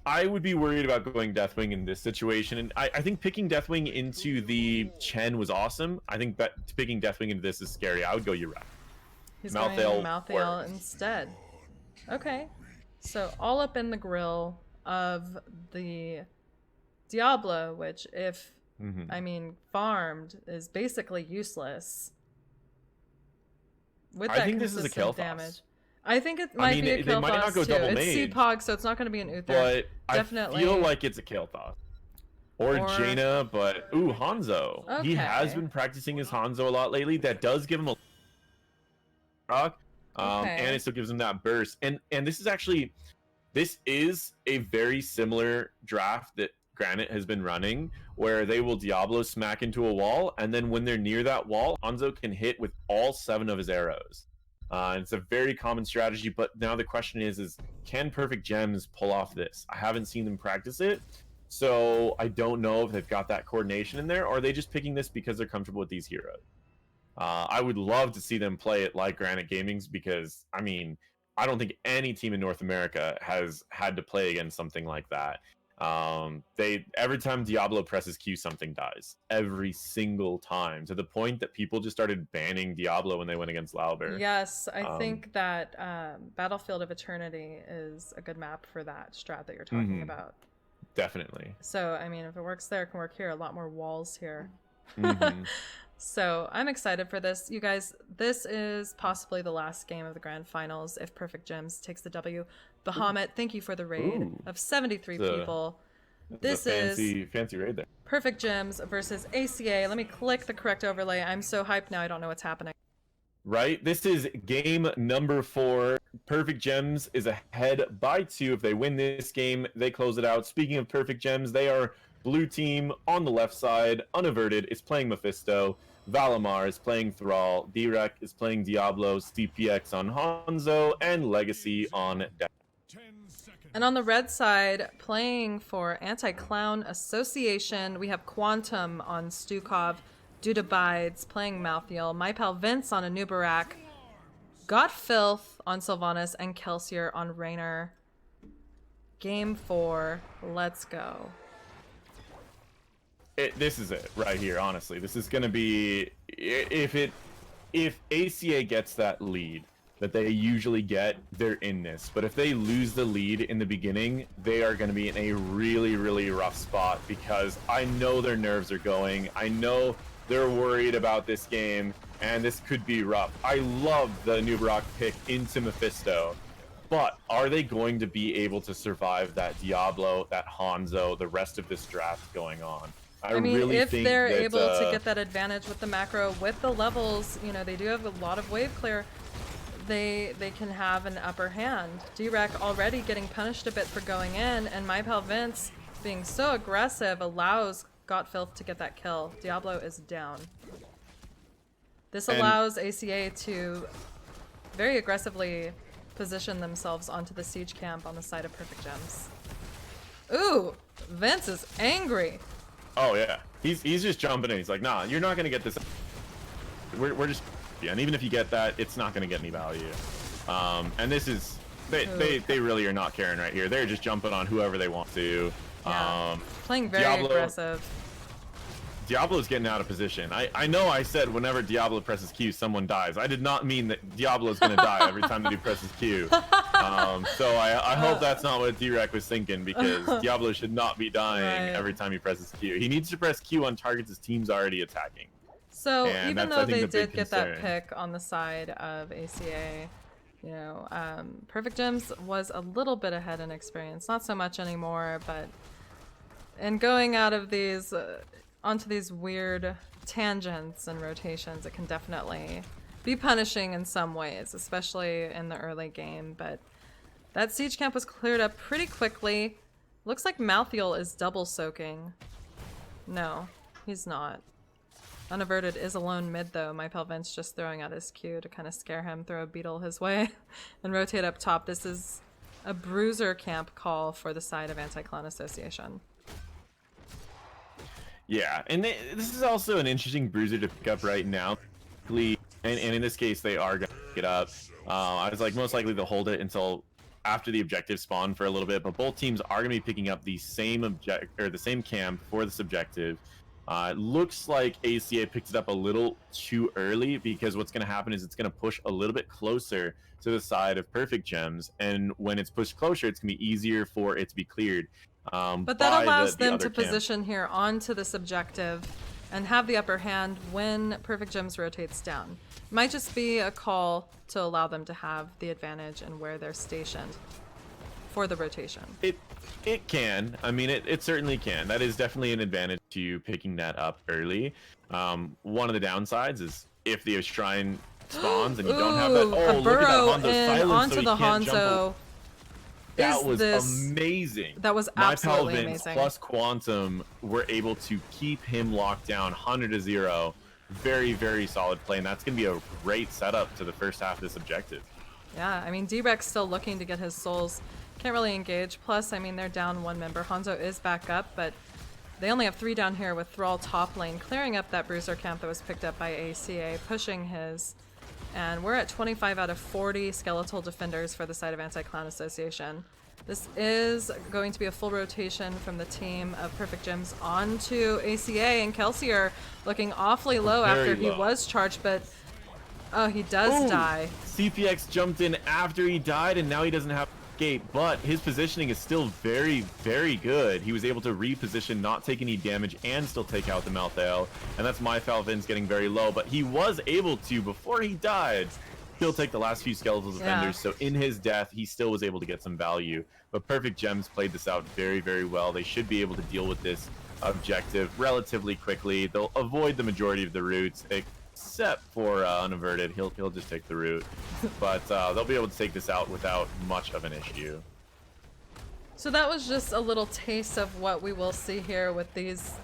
I would be worried about going Deathwing in this situation, and I think picking Deathwing into the Chen was awesome. I think that picking Deathwing into this is scary. I would go Urek. He's going Malthael instead. Okay, so all up in the grill of the Diablo, which if, I mean, farmed is basically useless. with I that think this is a consistent Kael'thas. damage. I think it might be a they might not Kael'thas go too. double It's mage, CPOG, so it's not going to be an Uther. but Definitely. I feel like it's a Kael'thas. Or Jaina, but ooh, Hanzo. Okay. He has been practicing his Hanzo a lot lately. That does give him a rock, and it still gives him that burst. And this is a very similar draft that Granite has been running, where they will Diablo smack into a wall, and then when they're near that wall, Hanzo can hit with all 7 of his arrows. It's a very common strategy, but now the question is can Perfect Gems pull off this? I haven't seen them practice it. So I don't know if they've got that coordination in there, or are they just picking this because they're comfortable with these heroes? I would love to see them play it like Granite Gaming's, because I mean, I don't think any team in North America has had to play against something like that. Every time Diablo presses Q, something dies every single time, to the point that people just started banning Diablo when they went against Lauber. Yes, I think that Battlefield of Eternity is a good map for that strat that you're talking about. Definitely. So, I mean, if it works there, it can work here. A lot more walls here. Mm-hmm. So, I'm excited for this. You guys, this is possibly the last game of the Grand Finals if Perfect Gems takes the W. Bahamut, thank you for the raid of 73 people. This is fancy raid there. Perfect Gems versus ACA. Let me click the correct overlay. I'm so hyped now, I don't know what's happening. Right? This is game number 4. Perfect Gems is ahead by 2. If they win this game, they close it out. Speaking of Perfect Gems, they are blue team on the left side. Unaverted is playing Mephisto. Valimar is playing Thrall. Direk is playing Diablo. CPX on Hanzo. And Legacy on Death. And on the red side, playing for Anti-Clown Association, we have Quantum on Stukov. Duda Bides playing Malthael, my pal Vince on Anubarak, Got Filth on Sylvanas, and Kelsier on Raynor. Game 4, let's go. This is it right here, honestly. This is going to be, if ACA gets that lead that they usually get, they're in this. But if they lose the lead in the beginning, they are going to be in a really, really rough spot, because I know their nerves are going. I know they're worried about this game, and this could be rough. I love the Nubarak pick into Mephisto, but are they going to be able to survive that Diablo, that Hanzo, the rest of this draft going on? I mean, really if think they're that, able to get that advantage with the macro, with the levels, you know, they do have a lot of wave clear. They can have an upper hand. D-Rec already getting punished a bit for going in, and my pal Vince being so aggressive allows Got Filth to get that kill. Diablo is down. This allows ACA to very aggressively position themselves onto the siege camp on the side of Perfect Gems. Ooh, Vince is angry. Oh yeah, he's just jumping in. He's like, nah, you're not gonna get this. We're just, yeah, and even if you get that, it's not gonna get any value. And this is, they really are not caring right here. They're just jumping on whoever they want to. Yeah. Playing very aggressive. Diablo's getting out of position. I know I said whenever Diablo presses Q, someone dies. I did not mean that Diablo's going to die every time that he presses Q. So I hope that's not what D-Rec was thinking, because Diablo should not be dying every time he presses Q. He needs to press Q on targets his team's already attacking. So even though they did get that pick on the side of ACA, you know, Perfect Gems was a little bit ahead in experience. Not so much anymore, but in going out of these onto these weird tangents and rotations, it can definitely be punishing in some ways, especially in the early game. But that siege camp was cleared up pretty quickly. Looks like Malthael is double soaking. No, he's not. Unaverted is alone mid though. My pal Vince just throwing out his Q to kind of scare him, throw a beetle his way, and rotate up top. This is a bruiser camp call for the side of Anti-Clown Association. Yeah, and this is also an interesting bruiser to pick up right now. And in this case, they are going to pick it up. I was like, most likely they'll hold it until after the objective spawn for a little bit, but both teams are going to be picking up the same the same camp for this objective. It looks like ACA picked it up a little too early, because what's going to happen is it's going to push a little bit closer to the side of Perfect Gems, and when it's pushed closer, it's going to be easier for it to be cleared. But that allows them to position here onto this objective and have the upper hand when Perfect Gems rotates down. It might just be a call to allow them to have the advantage and where they're stationed for the rotation. It can. I mean, it certainly can. That is definitely an advantage to you picking that up early. One of the downsides is if the Shrine spawns and you don't have that. Oh, a burrow look at that Hanzo in silence, onto so he the can't jump Hanzo. That was this... amazing. That was My absolutely Palvins amazing. plus Quantum were able to keep him locked down 100-0. Very, very solid play, and that's going to be a great setup to the first half of this objective. Yeah, I mean, D-Rex still looking to get his souls. Can't really engage. Plus, I mean, they're down one member. Hanzo is back up, but they only have 3 down here with Thrall top lane, clearing up that bruiser camp that was picked up by ACA, pushing his. And we're at 25 out of 40 skeletal defenders for the side of Anti-Clown Association. This is going to be a full rotation from the team of Perfect Gems onto ACA, and Kelsier looking awfully low after he was charged, but oh, he does die. CPX jumped in after he died, and now he doesn't have escape, but his positioning is still very, very good. He was able to reposition, not take any damage, and still take out the Malthael, and that's my Falvin's getting very low, but he was able to, before he died, still take the last few skeletal defenders, so in his death, he still was able to get some value. But Perfect Gems played this out very, very well. They should be able to deal with this objective relatively quickly. They'll avoid the majority of the routes, except for Unaverted. He'll just take the route. But they'll be able to take this out without much of an issue. So that was just a little taste of what we will see here with these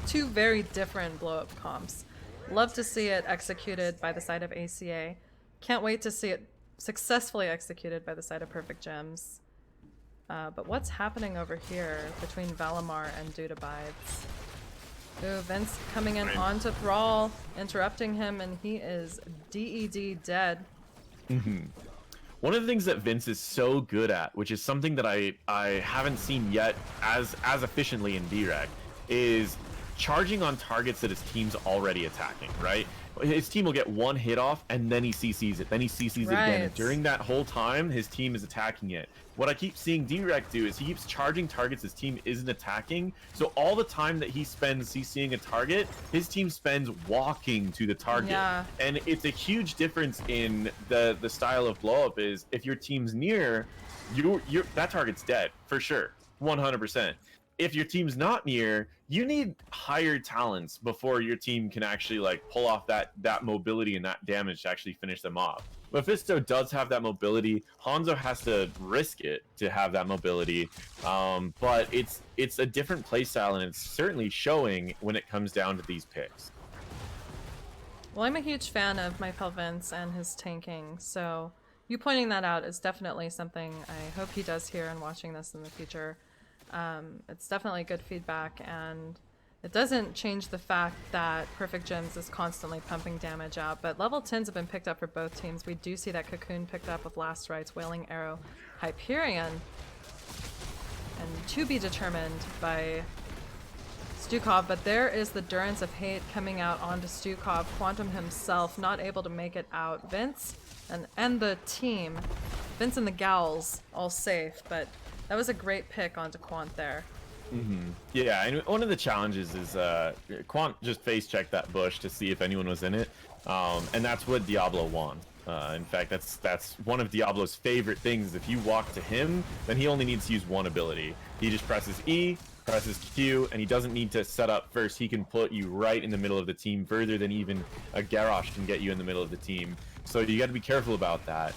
2 very different blow-up comps. Love to see it executed by the side of ACA. Can't wait to see it successfully executed by the side of Perfect Gems. But what's happening over here between Valimar and Dudabides? Ooh, Vince coming in onto Thrall, interrupting him, and he is DED dead. One of the things that Vince is so good at, which is something that I haven't seen yet as efficiently in D-Reg, is charging on targets that his team's already attacking, right? His team will get 1 hit off, and then he CCs it. Then he CCs it again. And during that whole time, his team is attacking it. What I keep seeing D-Rec do is he keeps charging targets his team isn't attacking. So all the time that he spends CCing a target, his team spends walking to the target. Yeah. And it's a huge difference in the style of blow-up is if your team's near, that target's dead, for sure, 100%. If your team's not near, you need higher talents before your team can actually like pull off that mobility and that damage to actually finish them off. Mephisto does have that mobility. Hanzo has to risk it to have that mobility, but it's a different playstyle, and it's certainly showing when it comes down to these picks. Well, I'm a huge fan of my Vince and his tanking, so you pointing that out is definitely something I hope he does hear and watching this in the future. It's definitely good feedback, and it doesn't change the fact that Perfect Gems is constantly pumping damage out, but level 10s have been picked up for both teams. We do see that Cocoon picked up with Last Rites, Wailing Arrow, Hyperion, and to be determined by Stukov, but there is the Durance of Hate coming out onto Stukov. Quantum himself not able to make it out. Vince and the team, Vince and the Gals, all safe, but that was a great pick onto Quant there. Yeah, and one of the challenges is Quant just face checked that bush to see if anyone was in it, and that's what Diablo wants. In fact, that's one of Diablo's favorite things. If you walk to him, then he only needs to use 1 ability. He just presses E, presses Q, and he doesn't need to set up first. He can put you right in the middle of the team, further than even a Garrosh can get you in the middle of the team. So you got to be careful about that,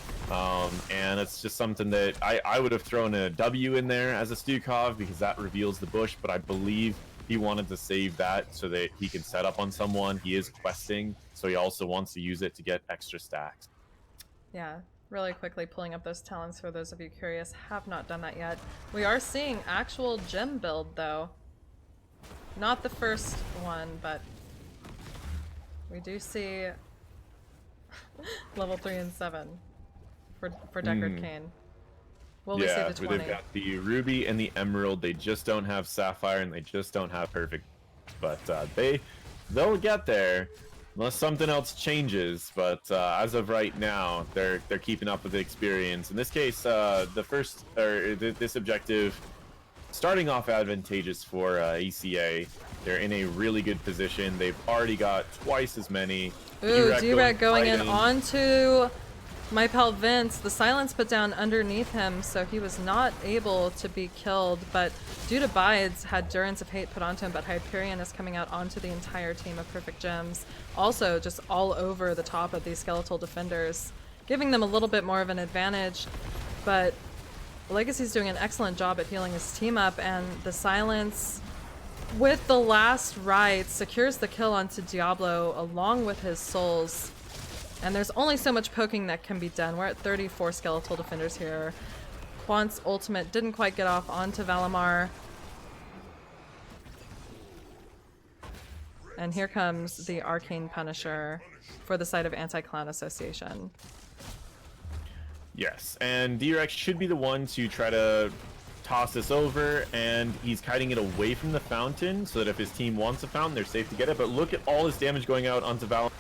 and it's just something that I would have thrown a W in there as a Stukov because that reveals the bush, but I believe he wanted to save that so that he can set up on someone. He is questing, so he also wants to use it to get extra stacks. Yeah, really quickly pulling up those talents for those of you curious. Have not done that yet. We are seeing actual gem build though. Not the first one, but we do see level 3 and 7 for Deckard Cain. Will we see the 20? They've got the Ruby and the Emerald. They just don't have Sapphire, and they just don't have Perfect. But they'll get there unless something else changes. But as of right now, they're keeping up with the experience. In this case, this objective starting off advantageous for ACA. They're in a really good position. They've already got twice as many. Ooh, D-Rec going in right onto my pal Vince. The silence put down underneath him, so he was not able to be killed, but due to Bides had Durance of Hate put onto him, but Hyperion is coming out onto the entire team of Perfect Gems. Also just all over the top of these skeletal defenders, giving them a little bit more of an advantage, but Legacy's doing an excellent job at healing his team up, and the silence with the last ride secures the kill onto Diablo along with his souls. And there's only so much poking that can be done. We're at 34 skeletal defenders here. Quant's ultimate didn't quite get off onto Valimar. And here comes the Arcane Punisher for the side of Anti-Clown Association. Yes, and D-Rex should be the one to try to toss this over, and he's kiting it away from the fountain so that if his team wants a fountain, they're safe to get it. But look at all this damage going out onto Valimar.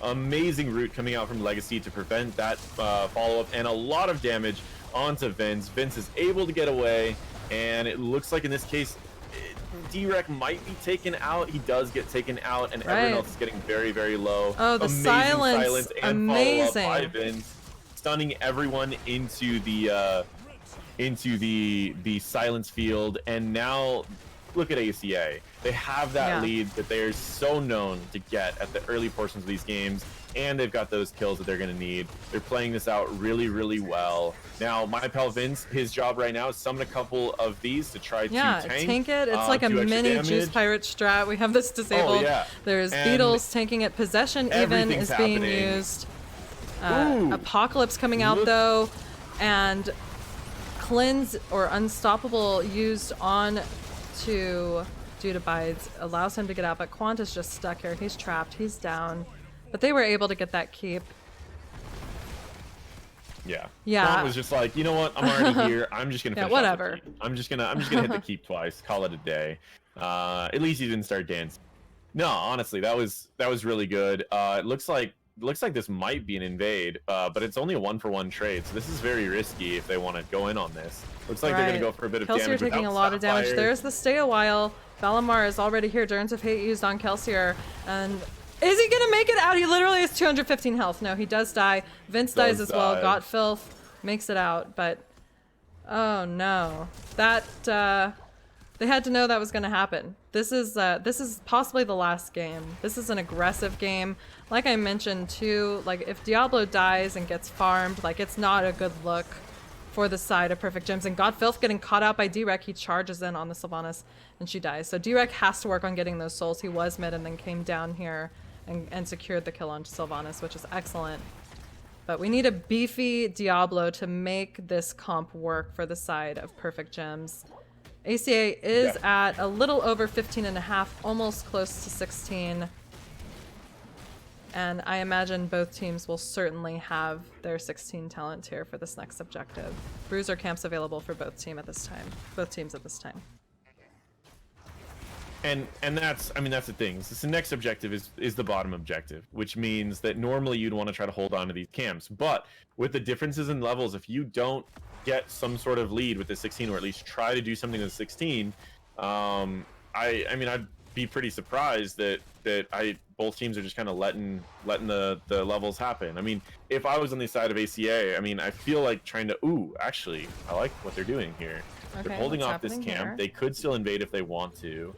Amazing route coming out from Legacy to prevent that follow-up, and a lot of damage onto Vince. Vince is able to get away, and it looks like in this case, D-Rec might be taken out. He does get taken out, and everyone else is getting very, very low. Oh, the amazing silence and amazing. follow-up by Vince, stunning everyone into the silence field, and now look at ACA. They have that lead that they're so known to get at the early portions of these games, and they've got those kills that they're going to need. They're playing this out really, really well. Now, my pal Vince, his job right now is summon a couple of these to try to tank it. It's like a mini Juice Pirate strat. We have this disabled. There's Beetles tanking it. Possession even is being used. Apocalypse coming out though, and Cleanse or Unstoppable used on to due to Bides allows him to get out, but Quant is just stuck here. He's trapped. He's down. But they were able to get that keep. Yeah. Quant was just like, you know what? I'm already here. I'm just gonna finish whatever. I'm just gonna hit the keep twice. Call it a day. At least he didn't start dancing. No, honestly, that was really good. It looks like this might be an invade, but it's only a 1-for-1 trade, so this is very risky if they want to go in on this. Looks like they're gonna go for a bit of damage. Kelsier taking a lot of damage. There's the stay a while. Valimar is already here. Durance of Hate used on Kelsier, and is he gonna make it out? He literally has 215 health. No, he does die. Vince dies as well. Got Filth makes it out, but oh no, that they had to know that was gonna happen. This is possibly the last game. This is an aggressive game. Like I mentioned too, like if Diablo dies and gets farmed, like it's not a good look for the side of Perfect Gems. And God Filth getting caught out by D-Rec, he charges in on the Sylvanas and she dies. So D-Rec has to work on getting those souls. He was mid and then came down here and secured the kill onto Sylvanas, which is excellent. But we need a beefy Diablo to make this comp work for the side of Perfect Gems. ACA is at a little over 15.5, almost close to 16. And I imagine both teams will certainly have their 16 talent here for this next objective. Bruiser camps available for both teams at this time. And that's the thing. So the next objective is the bottom objective, which means that normally you'd want to try to hold on to these camps. But with the differences in levels, if you don't get some sort of lead with the 16, or at least try to do something with the 16, I'd be pretty surprised that both teams are just kind of letting the levels happen. I mean, if I was on the side of ACA, I mean, I feel like trying to actually, I like what they're doing here. Okay, they're holding off this camp. Here? They could still invade if they want to.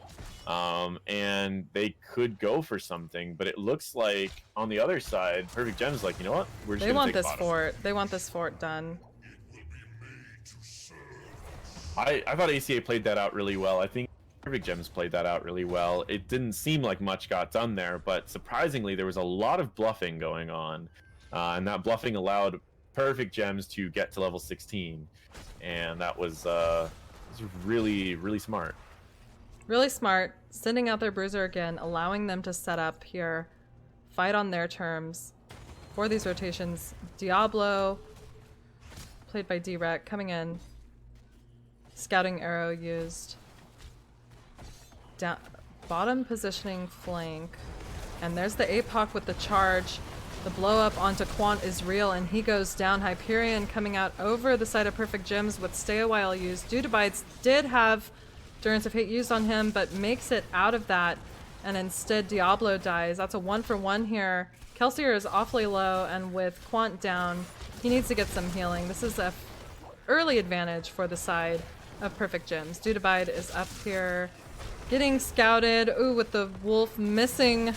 And they could go for something, but it looks like on the other side, Perfect Gems is like, you know what? We're just gonna take this bottom. fort. They want this fort done. I thought ACA played that out really well. I think Perfect Gems played that out really well. It didn't seem like much got done there, but surprisingly, there was a lot of bluffing going on, and that bluffing allowed Perfect Gems to get to level 16, and that was really, really smart. Really smart, sending out their Bruiser again, allowing them to set up here, fight on their terms for these rotations. Diablo, played by D-Rec, coming in. Scouting arrow used. Down, bottom positioning flank. And there's the APOC with the charge. The blow up onto Quant is real, and he goes down. Hyperion coming out over the side of Perfect Gems with Stay a While used. Dudabites did have Durance of Hate used on him, but makes it out of that, and instead Diablo dies. That's a 1-for-1 here. Kelsier is awfully low, and with Quant down, he needs to get some healing. This is a early advantage for the side of Perfect Gems. Dudabide is up here, getting scouted. Ooh, with the wolf missing.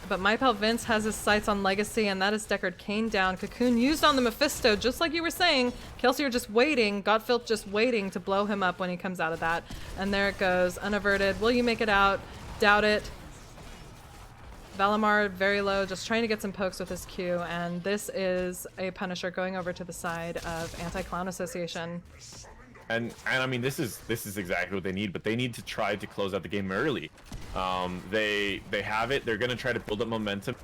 But MyPal Vince has his sights on Legacy, and that is Deckard Cain down. Cocoon used on the Mephisto, just like you were saying. Kelsier just waiting, Godfilth just waiting to blow him up when he comes out of that. And there it goes, unaverted. Will you make it out? Doubt it. Valimar very low, just trying to get some pokes with his Q, and this is a Punisher going over to the side of Anti-Clown Association. And I mean, this is exactly what they need, but they need to try to close out the game early. They have it. They're gonna try to build up momentum.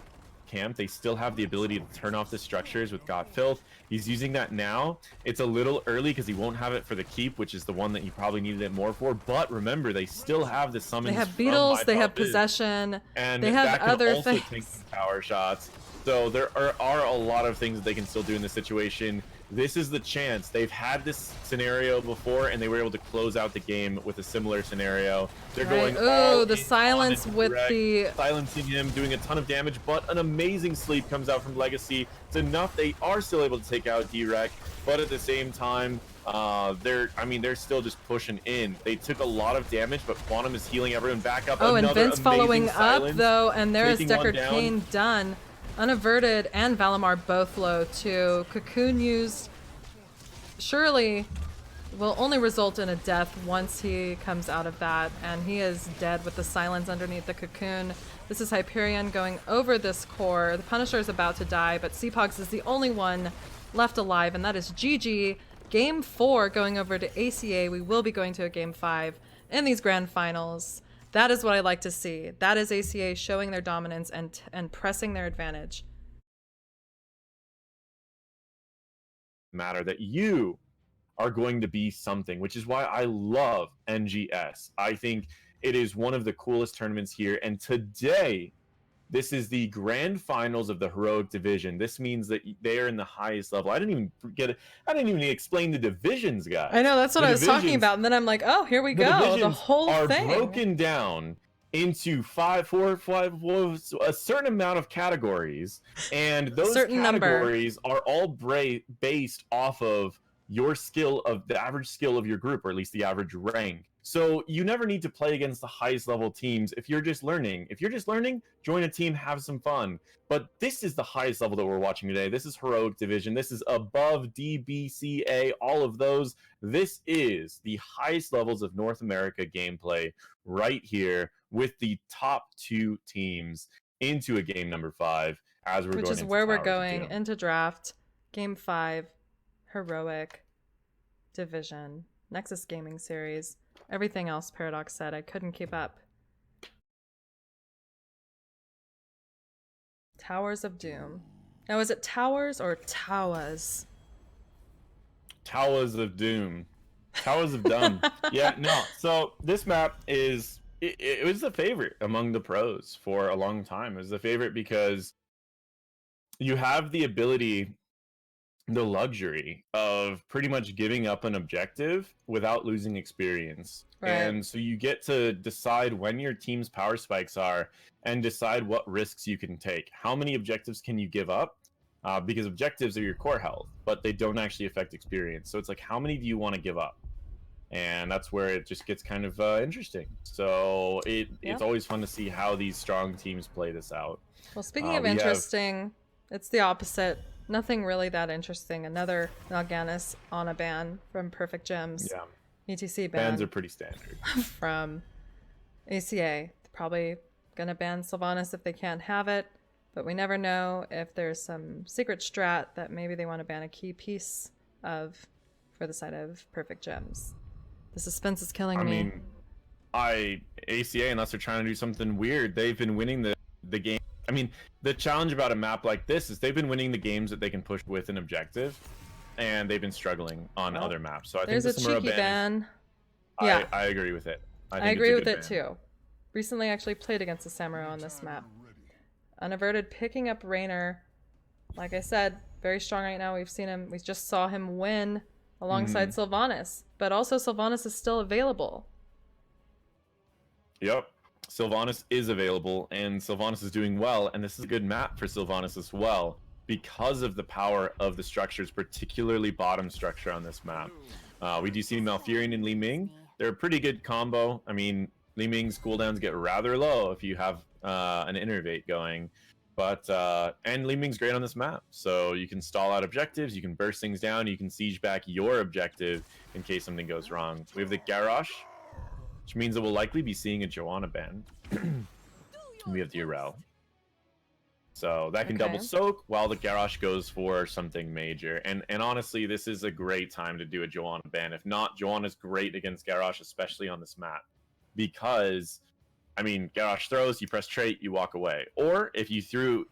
Camp. They still have the ability to turn off the structures with Godfilth. He's using that now. It's a little early because he won't have it for the keep, which is the one that he probably needed it more for. But remember, they still have the summons. They have beetles. They have possession. And they have that can other also things. take some power shots. So there are a lot of things that they can still do in this situation. This is the chance. They've had this scenario before, and they were able to close out the game with a similar scenario. They're going. Oh, the silence with the silencing him, doing a ton of damage, but an amazing sleep comes out from Legacy. It's enough. They are still able to take out Direct, but at the same time, they're still just pushing in. They took a lot of damage, but Quantum is healing everyone back up. Oh, and Another Vince following silence, up though, and there is taking one Deckard down. Cain done. Unaverted and Valimar both low too. Cocoon used surely will only result in a death once he comes out of that, and he is dead with the silence underneath the cocoon. This is Hyperion going over this core. The Punisher is about to die, but Seapogs is the only one left alive, and that is GG. Game 4 going over to ACA. We will be going to a Game 5 in these grand finals. That is what I like to see. That is ACA showing their dominance and pressing their advantage. Matter that you are going to be something, which is why I love NGS. I think it is one of the coolest tournaments here, and today this is the grand finals of the heroic division. This means that they are in the highest level. I didn't even explain the divisions, guys. I know, that's what I was talking about, and then I'm like, oh, here we go. The whole are thing broken down into five, a certain amount of categories, and those categories are all based off of your skill, of the average skill of your group, or at least the average rank. So you never need to play against the highest level teams if you're just learning. If you're just learning, join a team, have some fun. But this is the highest level that we're watching today. This is Heroic Division. This is above DBCA, all of those. This is the highest levels of North America gameplay right here with the top two teams into a game number 5 as we're going into Which is where we're Towers of going Doom. into draft. Game 5, Heroic Division, Nexus Gaming Series. Everything else Paradox said, I couldn't keep up. Towers of Doom. Now, is it Towers or Tawas? Towers of Doom. Towers of Doom. Yeah, no. So this map is, it was the favorite among the pros for a long time. It was the favorite because you have the ability, the luxury of pretty much giving up an objective without losing experience. Right. And so you get to decide when your team's power spikes are and decide what risks you can take. How many objectives can you give up? Because objectives are your core health, but they don't actually affect experience. So it's like, how many do you want to give up? And that's where it just gets kind of interesting. So it's always fun to see how these strong teams play this out. Well, speaking of interesting, it's the opposite. Nothing really that interesting. Another Nalganis on a ban from Perfect Gems. Yeah. ETC ban. Bans are pretty standard. From ACA. Probably gonna ban Sylvanas if they can't have it, but we never know if there's some secret strat that maybe they want to ban a key piece of for the side of Perfect Gems. The suspense is killing me. I mean, ACA, unless they're trying to do something weird, they've been winning the game. I mean, the challenge about a map like this is they've been winning the games that they can push with an objective, and they've been struggling on other maps. So I think there's a cheeky ban. Yeah, I agree with it. I agree with it too. Recently actually played against the Samurai on this map. Unaverted picking up Raynor. like I said, very strong right now. We've seen him. We just saw him win alongside Sylvanas, but also Sylvanas is still available. Yep. Sylvanas is available, and Sylvanas is doing well, and this is a good map for Sylvanas as well because of the power of the structures, particularly bottom structure on this map. We do see Malfurion and Li Ming. They're a pretty good combo. I mean, Li Ming's cooldowns get rather low if you have an Innervate going, but and Li Ming's great on this map, so you can stall out objectives, you can burst things down, you can siege back your objective in case something goes wrong. We have the Garrosh, which means that we'll likely be seeing a Joanna ban. We have the Urel. So that can double soak while the Garrosh goes for something major. And honestly, this is a great time to do a Joanna ban. If not, Joanna's great against Garrosh, especially on this map. Because, I mean, Garrosh throws, you press trait, you walk away. Or if you threw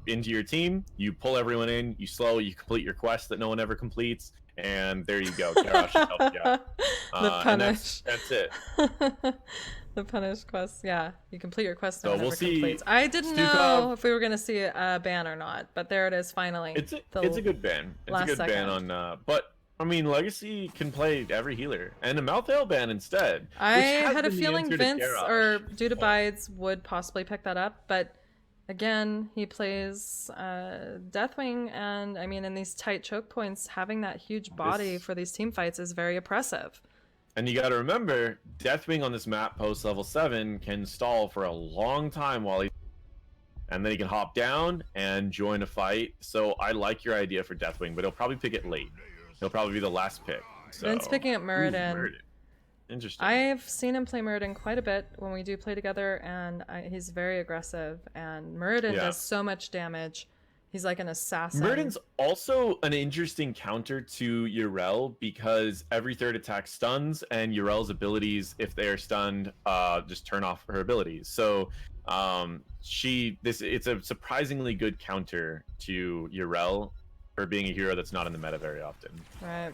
into your team, you pull everyone in, you slow, you complete your quest that no one ever completes. And there you go. Garrosh helped you out. The punish. That's it. The punish quest. Yeah, you complete your quest. So we'll see. Completes. I didn't know if we were gonna see a ban or not, but there it is. Finally, it's a good ban. It's a good ban on. But I mean, Legacy can play every healer and a Malthael ban instead. I had a feeling Vince or Dudabides would possibly pick that up, but again, he plays Deathwing, and I mean, in these tight choke points, having that huge body for these team fights is very oppressive. And you got to remember, Deathwing on this map post level 7 can stall for a long time and then he can hop down and join a fight. So I like your idea for Deathwing, but he'll probably pick it late. He'll probably be the last pick. So. Vince picking up Muradin. Interesting. I've seen him play Muradin quite a bit when we do play together, and he's very aggressive. And Muradin does so much damage. He's like an assassin. Muradin's also an interesting counter to Urel because every third attack stuns, and Urel's abilities, if they are stunned, just turn off her abilities. So it's a surprisingly good counter to Urel for being a hero that's not in the meta very often. Right.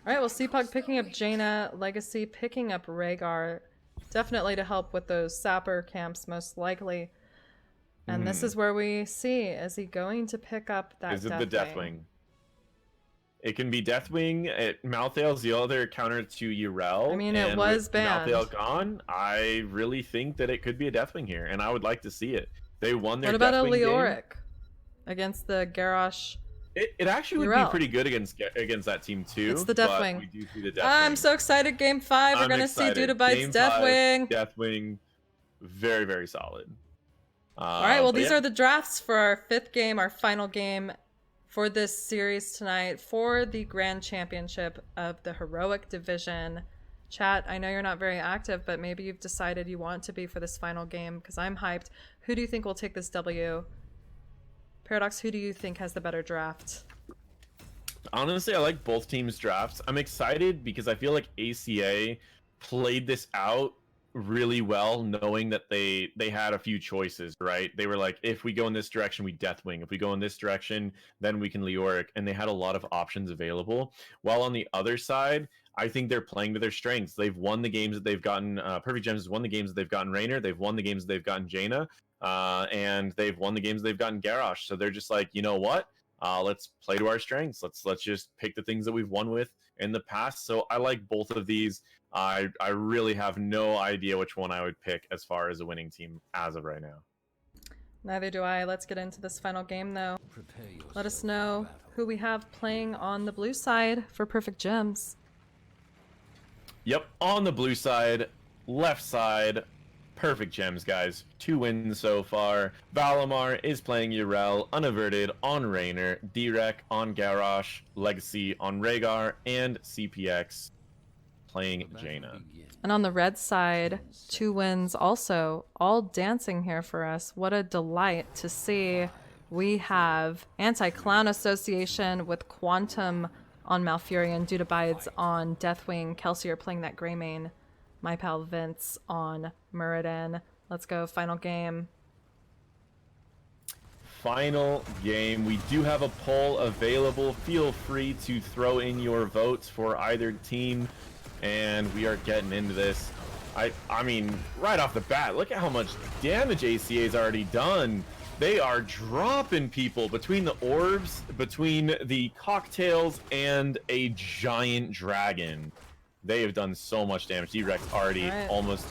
All right, well, CPUG picking up Jaina, Legacy picking up Rhaegar, definitely to help with those sapper camps, most likely. And this is where we see, is he going to pick up that Is it the Deathwing? It can be Deathwing. Malthael's the other counter to Urel. I mean, it was banned. Malthael gone, I really think that it could be a Deathwing here, and I would like to see it. They won their Deathwing game. What about a Leoric against the Garrosh? It actually would be pretty good against that team too. It's the Deathwing. We do see the Deathwing. I'm so excited. Game 5, we're going to see Dudabites Deathwing. Deathwing, very, very solid. All right, well, these are the drafts for our 5th game, our final game for this series tonight for the Grand Championship of the Heroic Division. Chat, I know you're not very active, but maybe you've decided you want to be for this final game because I'm hyped. Who do you think will take this W? Paradox, who do you think has the better draft? Honestly, I like both teams' drafts. I'm excited because I feel like ACA played this out really well, knowing that they had a few choices, right? They were like, if we go in this direction, we Deathwing. If we go in this direction, then we can Leoric. And they had a lot of options available. While on the other side, I think they're playing to their strengths. They've won the games that they've gotten. Perfect Gems has won the games that they've gotten Raynor. They've won the games that they've gotten Jaina. And they've won the games they've gotten Garrosh. So they're just like, you know what? Let's play to our strengths. Let's just pick the things that we've won with in the past. So I like both of these. I really have no idea which one I would pick as far as a winning team as of right now. Neither do I. Let's get into this final game, though. Let us know who we have playing on the blue side for Perfect Gems. Yep, on the blue side, left side, Perfect Gems, guys. 2 wins so far. Valimar is playing Urel, Unaverted on Raynor, Direk on Garrosh, Legacy on Rhaegar, and CPX playing Jaina. And on the red side, 2 wins also, all dancing here for us. What a delight to see. We have Anti-Clown Association with Quantum on Malfurion, Dudabides on Deathwing, Kelsier playing that Greymane, my pal Vince on Muradin. Let's go, final game. Final game. We do have a poll available. Feel free to throw in your votes for either team. And we are getting into this. I mean, right off the bat, look at how much damage ACA's already done. They are dropping people between the orbs, between the cocktails, and a giant dragon. They have done so much damage. D-Rex already almost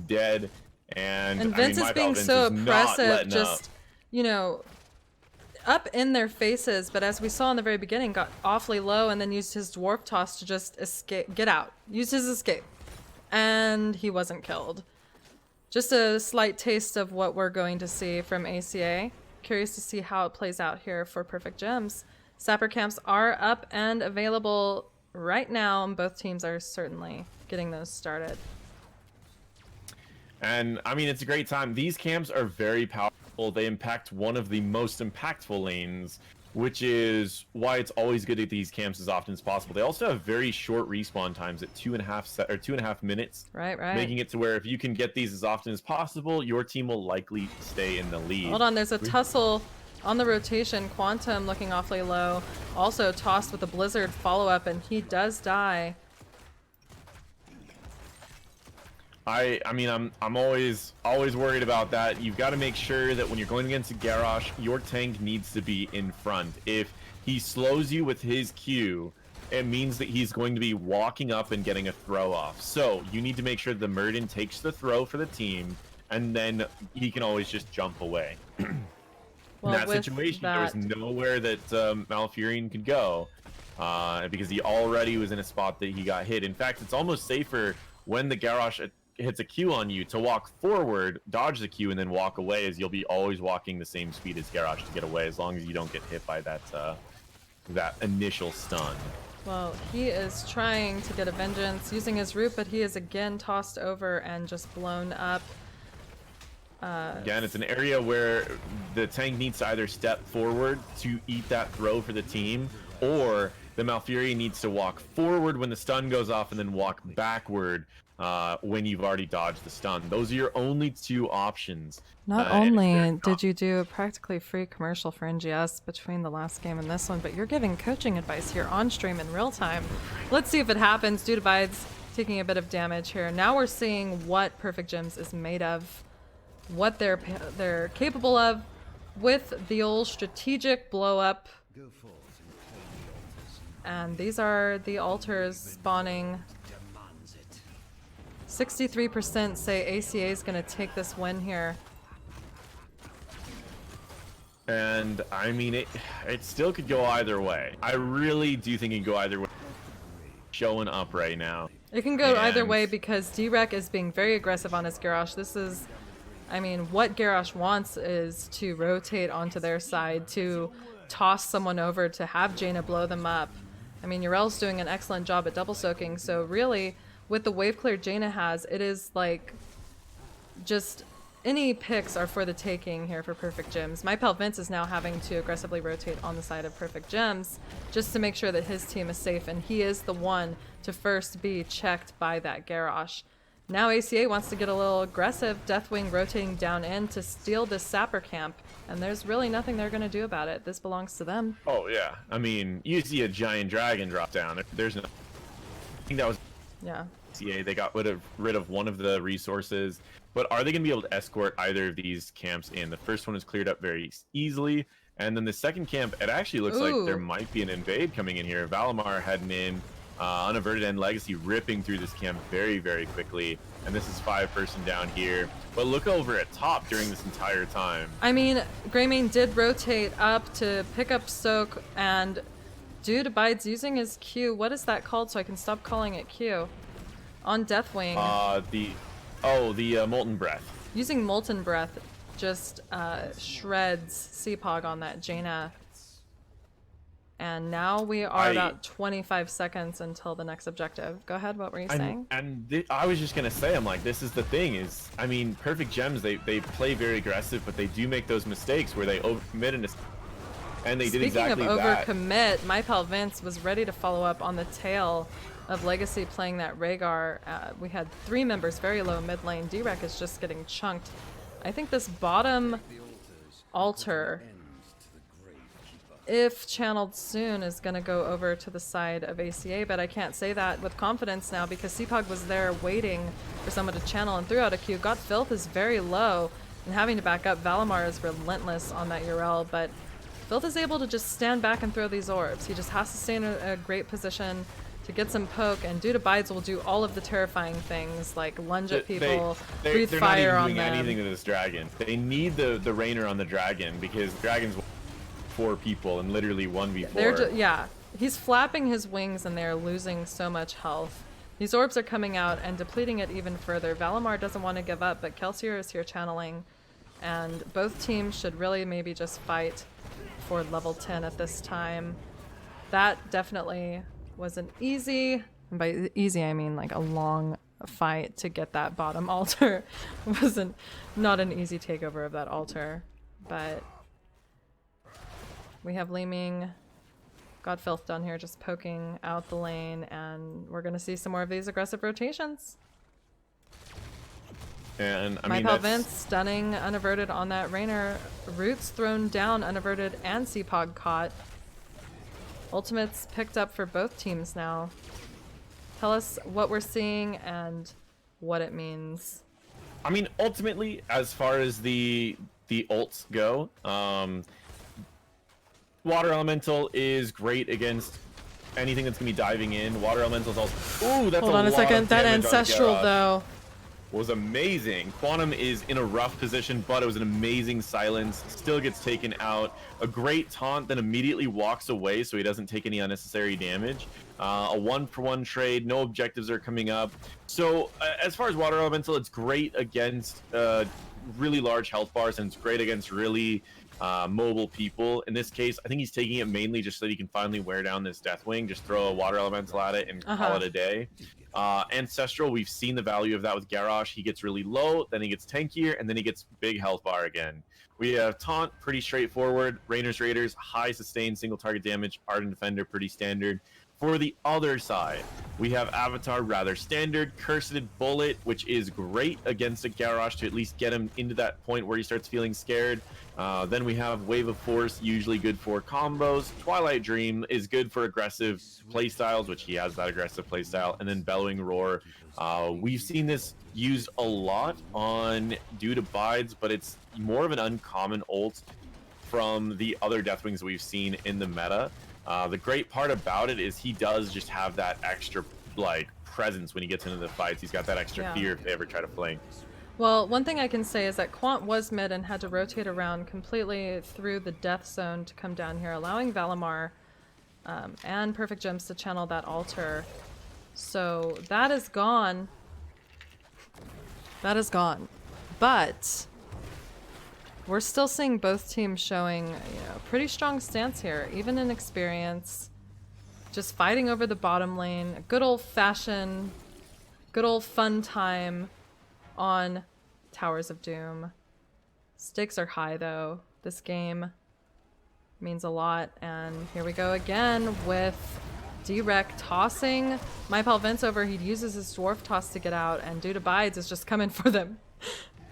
dead. And Vince is being so oppressive, just, you know, up in their faces, but as we saw in the very beginning, got awfully low and then used his dwarf toss to just escape, get out, used his escape, and he wasn't killed. Just a slight taste of what we're going to see from ACA. Curious to see how it plays out here for Perfect Gems. Sapper camps are up and available right now, and both teams are certainly getting those started. And I mean, it's a great time. These camps are very powerful. They impact one of the most impactful lanes, which is why it's always good at these camps as often as possible. They also have very short respawn times at 2.5 minutes. Right. Making it to where if you can get these as often as possible, your team will likely stay in the lead. Hold on, there's a tussle on the rotation. Quantum looking awfully low. Also tossed with a blizzard follow-up, and he does die. I mean, I'm always worried about that. You've got to make sure that when you're going against a Garrosh, your tank needs to be in front. If he slows you with his Q, it means that he's going to be walking up and getting a throw off. So you need to make sure the Murden takes the throw for the team, and then he can always just jump away. Well, in that situation, there was nowhere that Malfurion could go because he already was in a spot that he got hit. In fact, it's almost safer when the Garrosh hits a Q on you to walk forward, dodge the Q, and then walk away, as you'll be always walking the same speed as Garrosh to get away, as long as you don't get hit by that that initial stun. Well, he is trying to get a vengeance using his root, but he is again tossed over and just blown up. Again, it's an area where the tank needs to either step forward to eat that throw for the team, or the Malfurion needs to walk forward when the stun goes off and then walk backward when you've already dodged the stun. Those are your only two options. Not only did you do a practically free commercial for NGS between the last game and this one, but you're giving coaching advice here on stream in real time. Let's see if it happens. Dude Abides taking a bit of damage here. Now we're seeing what Perfect Gems is made of, what they're capable of with the old strategic blow up. And these are the altars spawning. 63% say ACA is going to take this win here. And I mean, it still could go either way. I really do think it could go either way. Showing up right now. It can go either way because D-Rec is being very aggressive on his Garrosh. This is, I mean, what Garrosh wants is to rotate onto their side, to toss someone over, to have Jaina blow them up. I mean, Urel's doing an excellent job at double soaking, so really, with the wave clear Jaina has, it is like, just any picks are for the taking here for Perfect Gems. My pal Vince is now having to aggressively rotate on the side of Perfect Gems just to make sure that his team is safe, and he is the one to first be checked by that Garrosh. Now ACA wants to get a little aggressive, Deathwing rotating down in to steal this Sapper camp, and there's really nothing they're going to do about it. This belongs to them. Oh yeah, I mean, you see a giant dragon drop down. There's no... I think that was... Yeah. ACA, they got rid of one of the resources, but are they going to be able to escort either of these camps in? The first one is cleared up very easily, and then the second camp, it actually looks like there might be an invade coming in here. Valimar heading in. Unaverted and Legacy ripping through this camp very, very quickly. And this is 5-person down here. But look over at top during this entire time. I mean, Greymane did rotate up to pick up Soak, and Dude Abides using his Q. What is that called so I can stop calling it Q? On Deathwing. The Molten Breath. Using Molten Breath just shreds Seapog on that Jaina. And now we are about 25 seconds until the next objective. Go ahead, what were you saying? I was just going to say, I'm like, this is the thing is, I mean, Perfect Gems, they play very aggressive, but they do make those mistakes where they overcommit, and they did exactly that. Speaking of overcommit, my pal Vince was ready to follow up on the tail of Legacy playing that Rhaegar. We had 3 members very low mid lane. D-Rec is just getting chunked. I think this bottom altar, if channeled soon, is going to go over to the side of ACA, but I can't say that with confidence now because Seapog was there waiting for someone to channel and threw out a Q. Got Filth is very low. and having to back up. Valimar is relentless on that Urel, but Filth is able to just stand back and throw these orbs. He just has to stay in a great position to get some poke, and Due to Bides will do all of the terrifying things like lunge at people, breathe fire on them. They're not even doing anything to this dragon. They need the Rainer on the dragon because the dragon's 4 people and literally 1v4. Yeah, he's flapping his wings and they're losing so much health. These orbs are coming out and depleting it even further. Valimar doesn't want to give up, but Kelsier is here channeling, and both teams should really maybe just fight for level 10 at this time. That definitely wasn't easy. And by easy, I mean like a long fight to get that bottom altar. It not an easy takeover of that altar, but we have Leeming, Godfilth down here just poking out the lane, and we're gonna see some more of these aggressive rotations. And I My mean, Palvince stunning unaverted on that Rainer. Roots thrown down unaverted and Seapog caught. Ultimates picked up for both teams now. Tell us what we're seeing and what it means. I mean, ultimately, as far as the ults go, Water Elemental is great against anything that's gonna be diving in. Water Elemental's also. Ooh, that's Hold on a second. That Ancestral though was amazing. Quantum is in a rough position, but it was an amazing silence. Still gets taken out. A great taunt, then immediately walks away so he doesn't take any unnecessary damage. A 1-for-1 trade. No objectives are coming up. So as far as Water Elemental, it's great against really large health bars, and it's great against really mobile people. In this case, I think he's taking it mainly just so that he can finally wear down this Deathwing. Just throw a Water Elemental at it and call it a day. Ancestral, we've seen the value of that with Garrosh. He gets really low, then he gets tankier, and then he gets big health bar again. We have Taunt, pretty straightforward. Rainer's Raiders, high sustained single target damage. Ardent Defender, pretty standard. For the other side, we have Avatar, rather standard. Cursed Bullet, which is great against a Garrosh to at least get him into that point where he starts feeling scared. Then we have Wave of Force, usually good for combos. Twilight Dream is good for aggressive playstyles, which he has that aggressive playstyle. And then Bellowing Roar. We've seen this used a lot on Due to Bides, but it's more of an uncommon ult from the other Deathwings we've seen in the meta. The great part about it is he does just have that extra like presence when he gets into the fights. He's got that extra fear if they ever try to flank. Well, one thing I can say is that Quant was mid and had to rotate around completely through the death zone to come down here, allowing Valimar and Perfect Gems to channel that altar. So that is gone. That is gone. But we're still seeing both teams showing, pretty strong stance here, even in experience. Just fighting over the bottom lane. A good old-fashioned, good old fun time on Towers of Doom. Stakes are high though. This game means a lot, and here we go again with Direct tossing My Palvince over. He uses his Dwarf Toss to get out, and Due to Bides is just coming for them.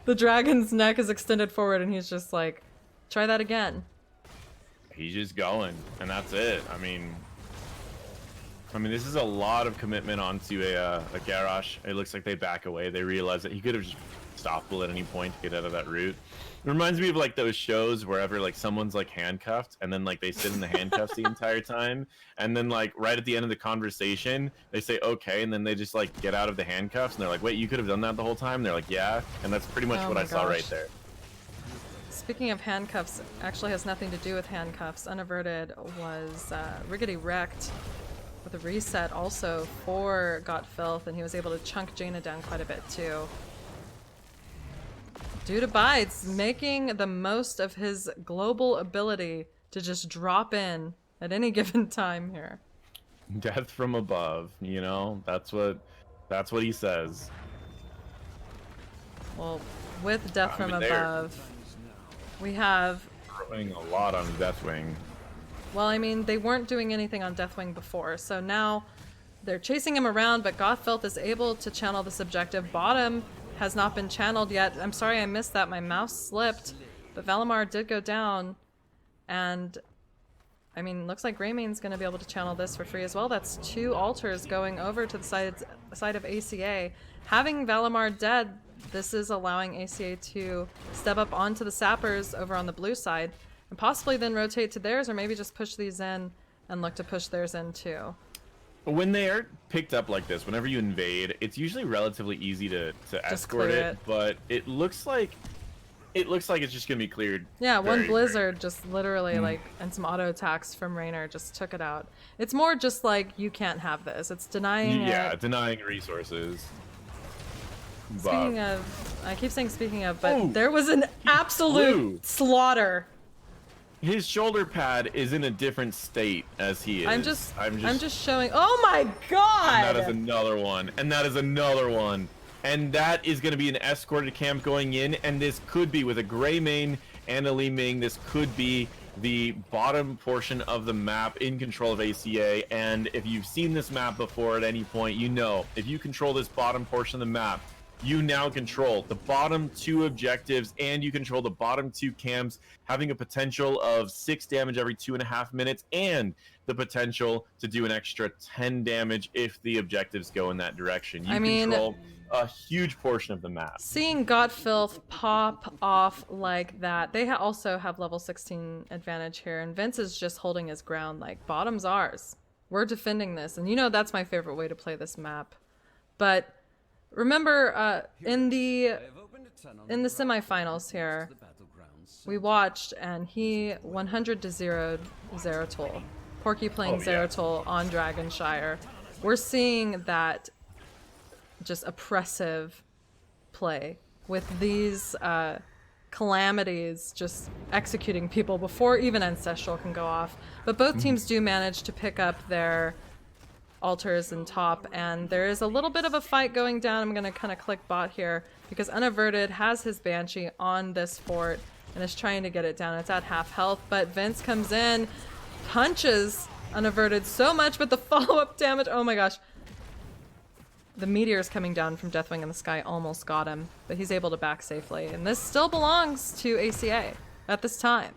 The dragon's neck is extended forward, and he's just like, try that again. He's just going, and that's it. I mean, this is a lot of commitment onto a Garrosh. It looks like they back away. They realize that he could have just stopped at any point to get out of that route. It reminds me of like those shows wherever like someone's like handcuffed, and then like they sit in the handcuffs the entire time, and then like right at the end of the conversation they say okay, and then they just like get out of the handcuffs, and they're like, wait, you could have done that the whole time? And they're like, yeah. And that's pretty much what I saw right there. Speaking of handcuffs, actually has nothing to do with handcuffs. Unaverted was riggedy wrecked with a reset also for Godfilth, and he was able to chunk Jaina down quite a bit too. Due to Bides making the most of his global ability to just drop in at any given time here. Death from above, that's what he says. Well, with death from above, we have throwing a lot on Deathwing. Well, they weren't doing anything on Deathwing before, so now they're chasing him around, but Godfilth is able to channel this objective. Bottom has not been channeled yet. I'm sorry I missed that. My mouse slipped, but Valimar did go down, and looks like Greymane's going to be able to channel this for free as well. That's 2 altars going over to the side of ACA. Having Valimar dead, this is allowing ACA to step up onto the sappers over on the blue side and possibly then rotate to theirs, or maybe just push these in and look to push theirs in too. When they are picked up like this, whenever you invade, it's usually relatively easy to escort it, but it looks like it's just gonna be cleared. Yeah, one blizzard just literally like, and some auto attacks from Raynor just took it out. It's more just like, you can't have this. It's denying it. Denying resources. Speaking of, I keep saying speaking of, but there was an absolute slaughter. His shoulder pad is in a different state as he is. I'm just showing. Oh my god! And that is another one. And that is another one. And that is going to be an escorted camp going in. And this could be, with a Gray Mane and a Li Ming, this could be the bottom portion of the map in control of ACA. And if you've seen this map before at any point, you know, if you control this bottom portion of the map, you now control the bottom 2 objectives, and you control the bottom 2 camps, having a potential of 6 damage every 2.5 minutes, and the potential to do an extra 10 damage if the objectives go in that direction. You control a huge portion of the map. Seeing Godfilth pop off like that, they also have level 16 advantage here, and Vince is just holding his ground like, bottom's ours. We're defending this, and you know that's my favorite way to play this map. But remember, in the semifinals here, we watched, and he 100 to 0 Zeratul. Porky playing Zeratul on Dragonshire. We're seeing that just oppressive play with these calamities just executing people before even Ancestral can go off. But both teams do manage to pick up their altars and top, and there is a little bit of a fight going down. I'm gonna kind of click bot here because Unaverted has his Banshee on this fort and is trying to get it down. It's at half health, but Vince comes in, punches Unaverted so much, but the follow-up damage, oh my gosh. The meteors coming down from Deathwing in the sky almost got him, but he's able to back safely, and this still belongs to ACA at this time.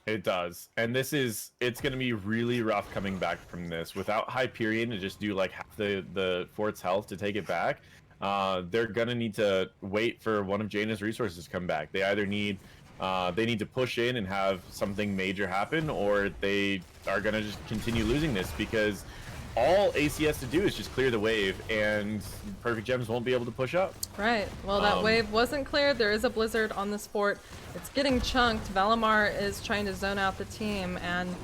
It does, and it's going to be really rough coming back from this. Without Hyperion to just do like half the fort's health to take it back, they're going to need to wait for one of Jaina's resources to come back. They either need to push in and have something major happen, or they are going to just continue losing this, because all AC has to do is just clear the wave, and Perfect Gems won't be able to push up. Right. Well, that wave wasn't cleared. There is a blizzard on this fort. It's getting chunked. Valimar is trying to zone out the team, and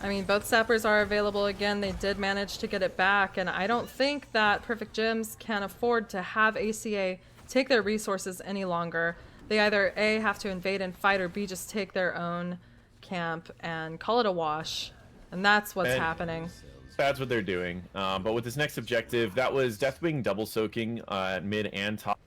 I mean, both sappers are available again. They did manage to get it back, and I don't think that Perfect Gems can afford to have ACA take their resources any longer. They either A, have to invade and fight, or B, just take their own camp and call it a wash. And that's what's happening. That's what they're doing. But with this next objective, that was Deathwing double soaking at mid and top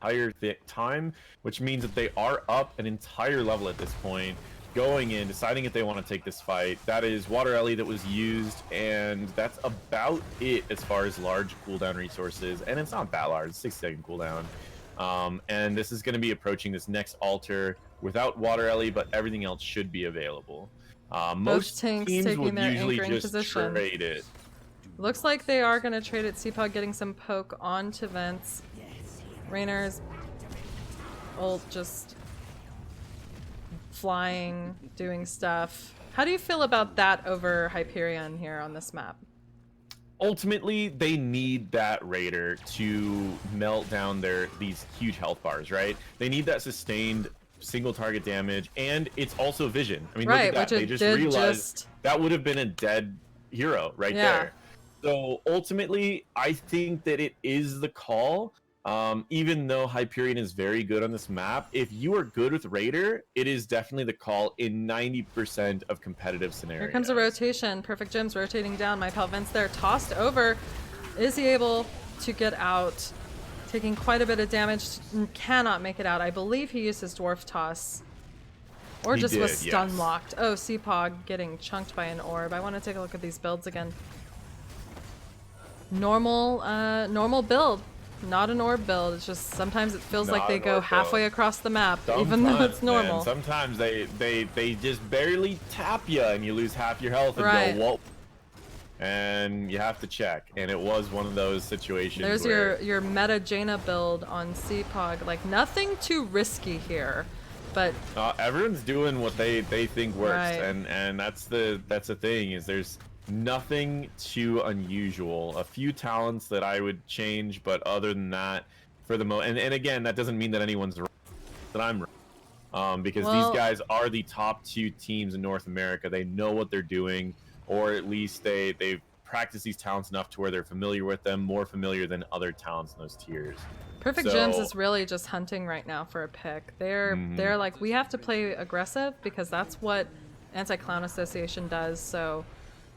entire time, which means that they are up an entire level at this point, going in, deciding if they want to take this fight. That is Water Ellie that was used, and that's about it as far as large cooldown resources. And it's not that large, 6-second cooldown. And this is going to be approaching this next altar without Water Ellie, but everything else should be available. Most tanks teams taking would their usually anchoring just position. trade it. Looks like they are going to trade it. CPOG getting some poke onto Vince. Raynor's ult just flying, doing stuff. How do you feel about that over Hyperion here on this map? Ultimately, they need that Raider to melt down these huge health bars, right? They need that sustained single target damage, and it's also vision. I mean, right, look at that. They just realized that would have been a dead hero right there. So ultimately, I think that it is the call. Even though Hyperion is very good on this map, if you are good with Raider, it is definitely the call in 90% of competitive scenarios. Here comes a rotation. Perfect Gems rotating down. My pal Vince there, tossed over. Is he able to get out? Taking quite a bit of damage, cannot make it out. I believe he used his dwarf toss. Or just was stun locked. Oh, CPOG getting chunked by an orb. I want to take a look at these builds again. Normal build. Not an orb build. It's just sometimes it feels like they go halfway across the map, even though it's normal. Man, sometimes they just barely tap you and you lose half your health and go, whoa. and you have to check. And it was one of those situations. There's where your meta Jaina build on CPOG. Like, nothing too risky here, but everyone's doing what they think works, right. and that's the thing, is there's nothing too unusual. A few talents that I would change, but other than that, for the and again, that doesn't mean that anyone's wrong, that I'm wrong. Because these guys are the top 2 teams in North America. They know what they're doing, or at least they've practiced these talents enough to where they're familiar with them, more familiar than other talents in those tiers. Perfect Gems is really just hunting right now for a pick. They're like, we have to play aggressive because that's what Anti-Clown Association does. So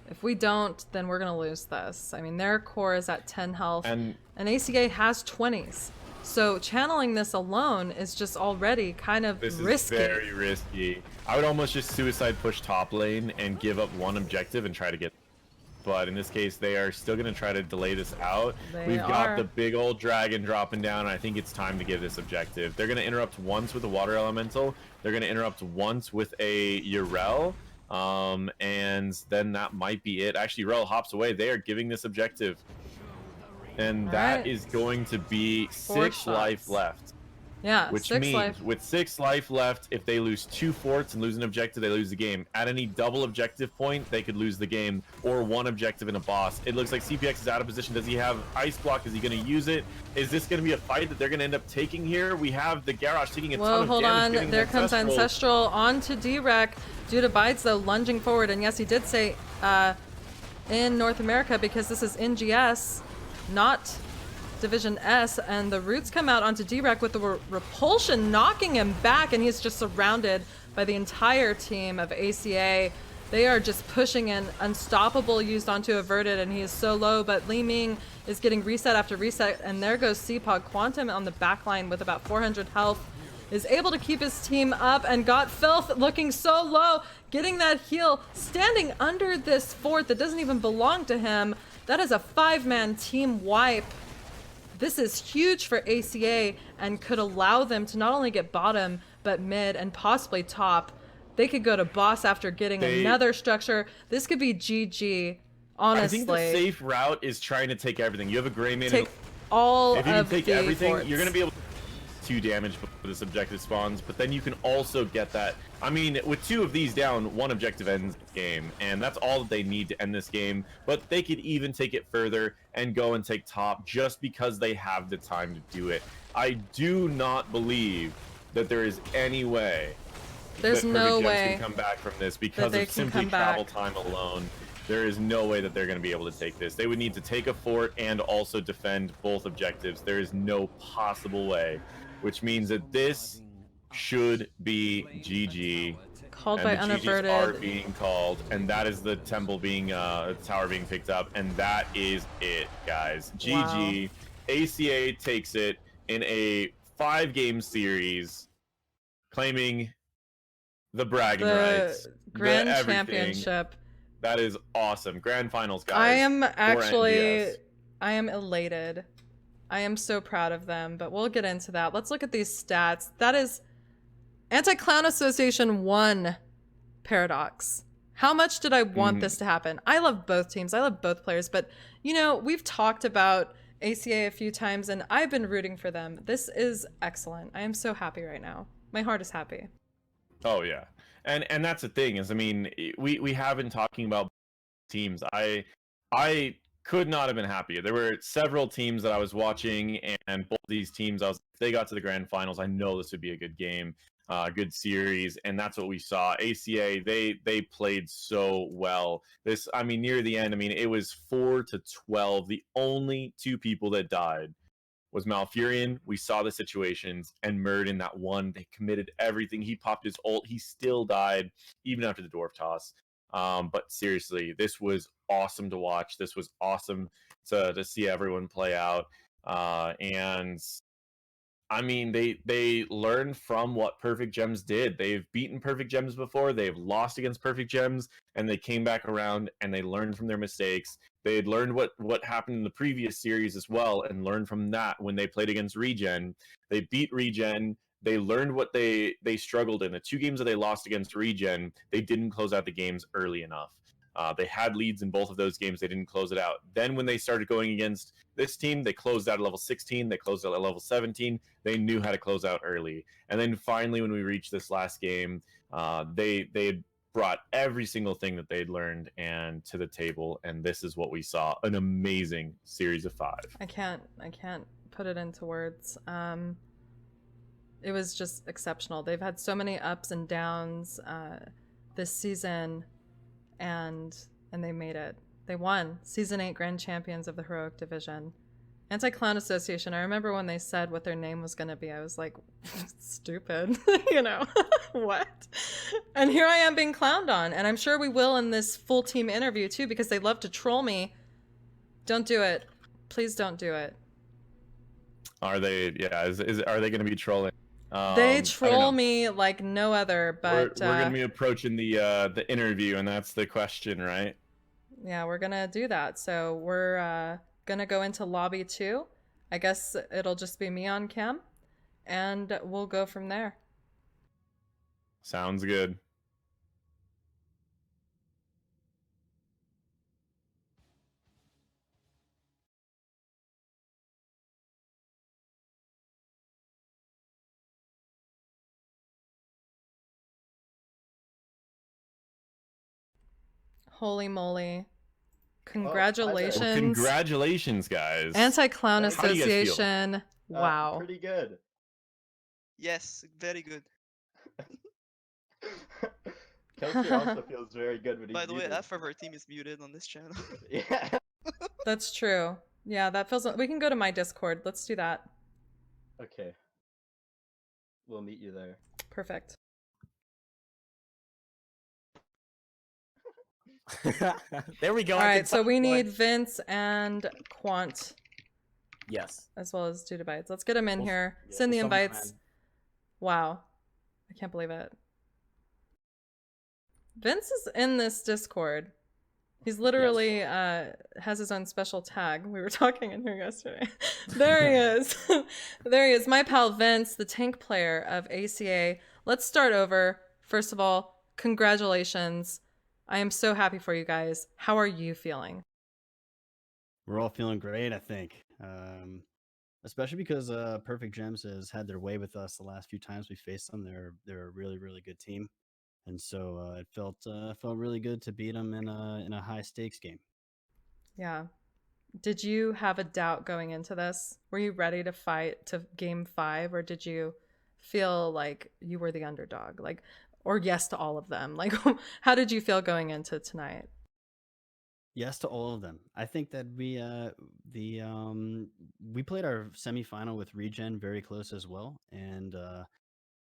if we don't, then we're gonna lose this. I mean, their core is at 10 health, and ACA has 20s. So channeling this alone is just already kind of risky. This is very risky. I would almost just suicide push top lane and give up one objective and try to get. But in this case, they are still going to try to delay this out. We've got the big old dragon dropping down, and I think it's time to give this objective. They're going to interrupt once with a water elemental. They're going to interrupt once with a Urel. And then that might be it. Actually, Urel hops away. They are giving this objective. And that is going to be 6 life left. Yeah, which means with 6 life left, if they lose 2 forts and lose an objective, they lose the game. At any double objective point, they could lose the game, or 1 objective in a boss. It looks like CPX is out of position. Does he have Ice Block? Is he going to use it? Is this going to be a fight that they're going to end up taking here? We have the Garrosh taking a ton of damage. Hold on. There comes Ancestral onto D-Rec due to Bides, though, lunging forward. And yes, he did say in North America, because this is NGS, not Division S, and the roots come out onto D-Rec with the repulsion knocking him back, and he's just surrounded by the entire team of ACA. They are just pushing in. Unstoppable used onto Averted, and he is so low, but Li Ming is getting reset after reset, and there goes CPOG. Quantum on the back line with about 400 health is able to keep his team up, and got Filth looking so low, getting that heal, standing under this fort that doesn't even belong to him. That is a 5-man team wipe. This is huge for ACA and could allow them to not only get bottom, but mid and possibly top. They could go to boss after getting another structure. This could be GG, honestly. I think the safe route is trying to take everything. You have a Gray Man. Take all of the If you can take everything, forts. You're going to be able to 2 damage before this objective spawns, but then you can also get that. I mean, with 2 of these down, 1 objective ends the game, and that's all that they need to end this game. But they could even take it further and go and take top just because they have the time to do it. I do not believe that there is any way There's that no Perfect Gems way can come back from this because of simply travel time alone. There is no way that they're going to be able to take this. They would need to take a fort and also defend both objectives. There is no possible way, which means that this should be GG. Called and by the Unaverted. GGs are being called, and that is the temple being, tower being picked up, and that is it, guys. GG. ACA takes it in a 5-game series, claiming the bragging rights, Grand Championship. That is awesome. Grand finals, guys. I am actually, I am elated. I am so proud of them, but we'll get into that. Let's look at these stats. That is Anti-Clown Association 1 Paradox. How much did I want this to happen? I love both teams. I love both players, but you know, we've talked about ACA a few times and I've been rooting for them. This is excellent. I am so happy right now. My heart is happy. Oh yeah. And that's the thing is, I mean, we have been talking about teams. I could not have been happier. There were several teams that I was watching, and both these teams, if they got to the grand finals, I know this would be a good game, good series, and that's what we saw. ACA, they played so well. This, I mean, near the end, I mean, it was 4-12. The only 2 people that died was Malfurion. We saw the situations, and Murd in that one. They committed everything. He popped his ult. He still died, even after the dwarf toss. But seriously, this was awesome to watch. This was awesome to see everyone play out. And I mean, they learned from what Perfect Gems did. They've beaten Perfect Gems before. They've lost against Perfect Gems, and they came back around and they learned from their mistakes. They had learned what happened in the previous series as well, and learned from that when they played against Regen. They beat Regen. They learned what they struggled in. The 2 games that they lost against Regen, they didn't close out the games early enough. They had leads in both of those games. They didn't close it out. Then when they started going against this team, they closed out at level 16. They closed out at level 17. They knew how to close out early. And then finally, when we reached this last game, they had brought every single thing that they'd learned and to the table, and this is what we saw: an amazing series of 5. I can't put it into words. It was just exceptional. They've had so many ups and downs this season, and they made it. They won Season 8 Grand Champions of the Heroic Division. Anti-Clown Association, I remember when they said what their name was going to be, I was like, stupid, you know, what? And here I am being clowned on, and I'm sure we will in this full team interview too, because they love to troll me. Don't do it. Please don't do it. Are they, are they going to be trolling? They troll me like no other, but we're going to be approaching the interview, and that's the question, right? Yeah, we're going to do that. So we're going to go into lobby 2. I guess it'll just be me on cam, and we'll go from there. Sounds good. Holy moly. Congratulations. Well, congratulations, guys. Anti-Clown Association. Wow. Pretty good. Yes, very good. CoCaster also feels very good when he's By the way, muted. half of our team is muted on this channel. Yeah. That's true. Yeah, that feels... We can go to my Discord. Let's do that. Okay. We'll meet you there. Perfect. There we go. All right, so we need Vince and Quant. Yes. As well as Dudabytes. Let's get them in here. Yeah, Send the we'll summon invites. Wow. I can't believe it. Vince is in this Discord. He's literally has his own special tag. We were talking in here yesterday. There he is. There he is. My pal Vince, the tank player of ACA. Let's start over. First of all, congratulations. I am so happy for you guys. How are you feeling? We're all feeling great, I think. Especially because Perfect Gems has had their way with us the last few times we faced them. They're a really, really good team. And so it felt really good to beat them in a high stakes game. Yeah. Did you have a doubt going into this? Were you ready to fight to game 5, or did you feel like you were the underdog? Like, or yes to all of them? Like, how did you feel going into tonight? Yes to all of them. I think that we played our semifinal with Regen very close as well, and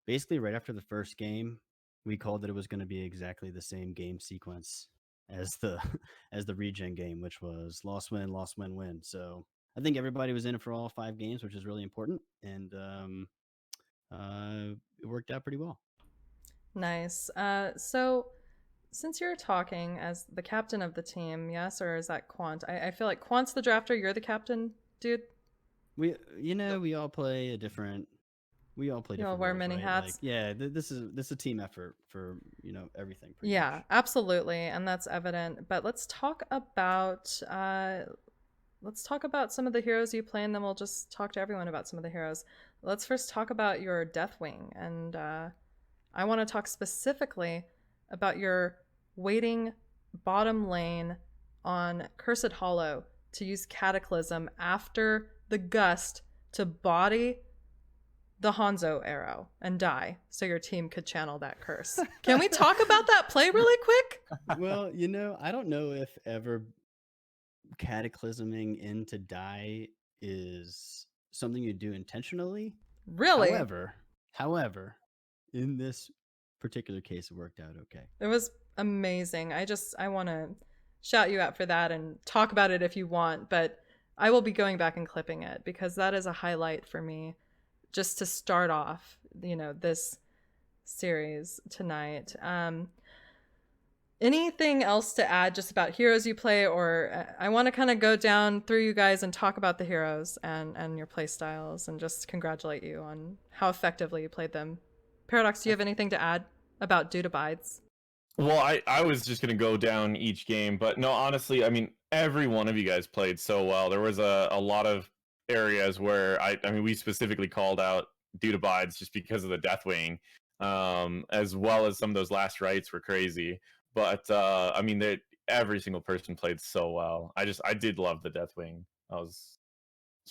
basically right after the first game, we called that it was going to be exactly the same game sequence as the Regen game, which was loss win win. So I think everybody was in it for all 5 games, which is really important, and it worked out pretty well. Nice. So since you're talking as the captain of the team, yes, or is that Quant? I feel like Quant's the drafter, you're the captain, dude. We all play different roles, wear many right? hats. Like, yeah, this is a team effort for everything. Yeah, much. absolutely, and that's evident. But let's talk about some of the heroes you play, and then we'll just talk to everyone about some of the heroes. Let's first talk about your Deathwing, and I want to talk specifically about your waiting bottom lane on Cursed Hollow to use Cataclysm after the Gust to body the Hanzo arrow and die so your team could channel that curse. Can we talk about that play really quick? Well, I don't know if ever cataclysming in to die is something you do intentionally. Really? However, in this particular case, it worked out okay. It was amazing. I want to shout you out for that and talk about it if you want, but I will be going back and clipping it because that is a highlight for me just to start off, this series tonight. Anything else to add just about heroes you play, or I want to kind of go down through you guys and talk about the heroes and your play styles and just congratulate you on how effectively you played them. Paradox, do you have anything to add about Dudabytes? Well, I was just gonna go down each game, but no, honestly, I mean, every one of you guys played so well. There was a lot of areas where I mean, we specifically called out due to bides just because of the Deathwing, as well as some of those last rites were crazy. But I mean, every single person played so well. I did love the Deathwing. It's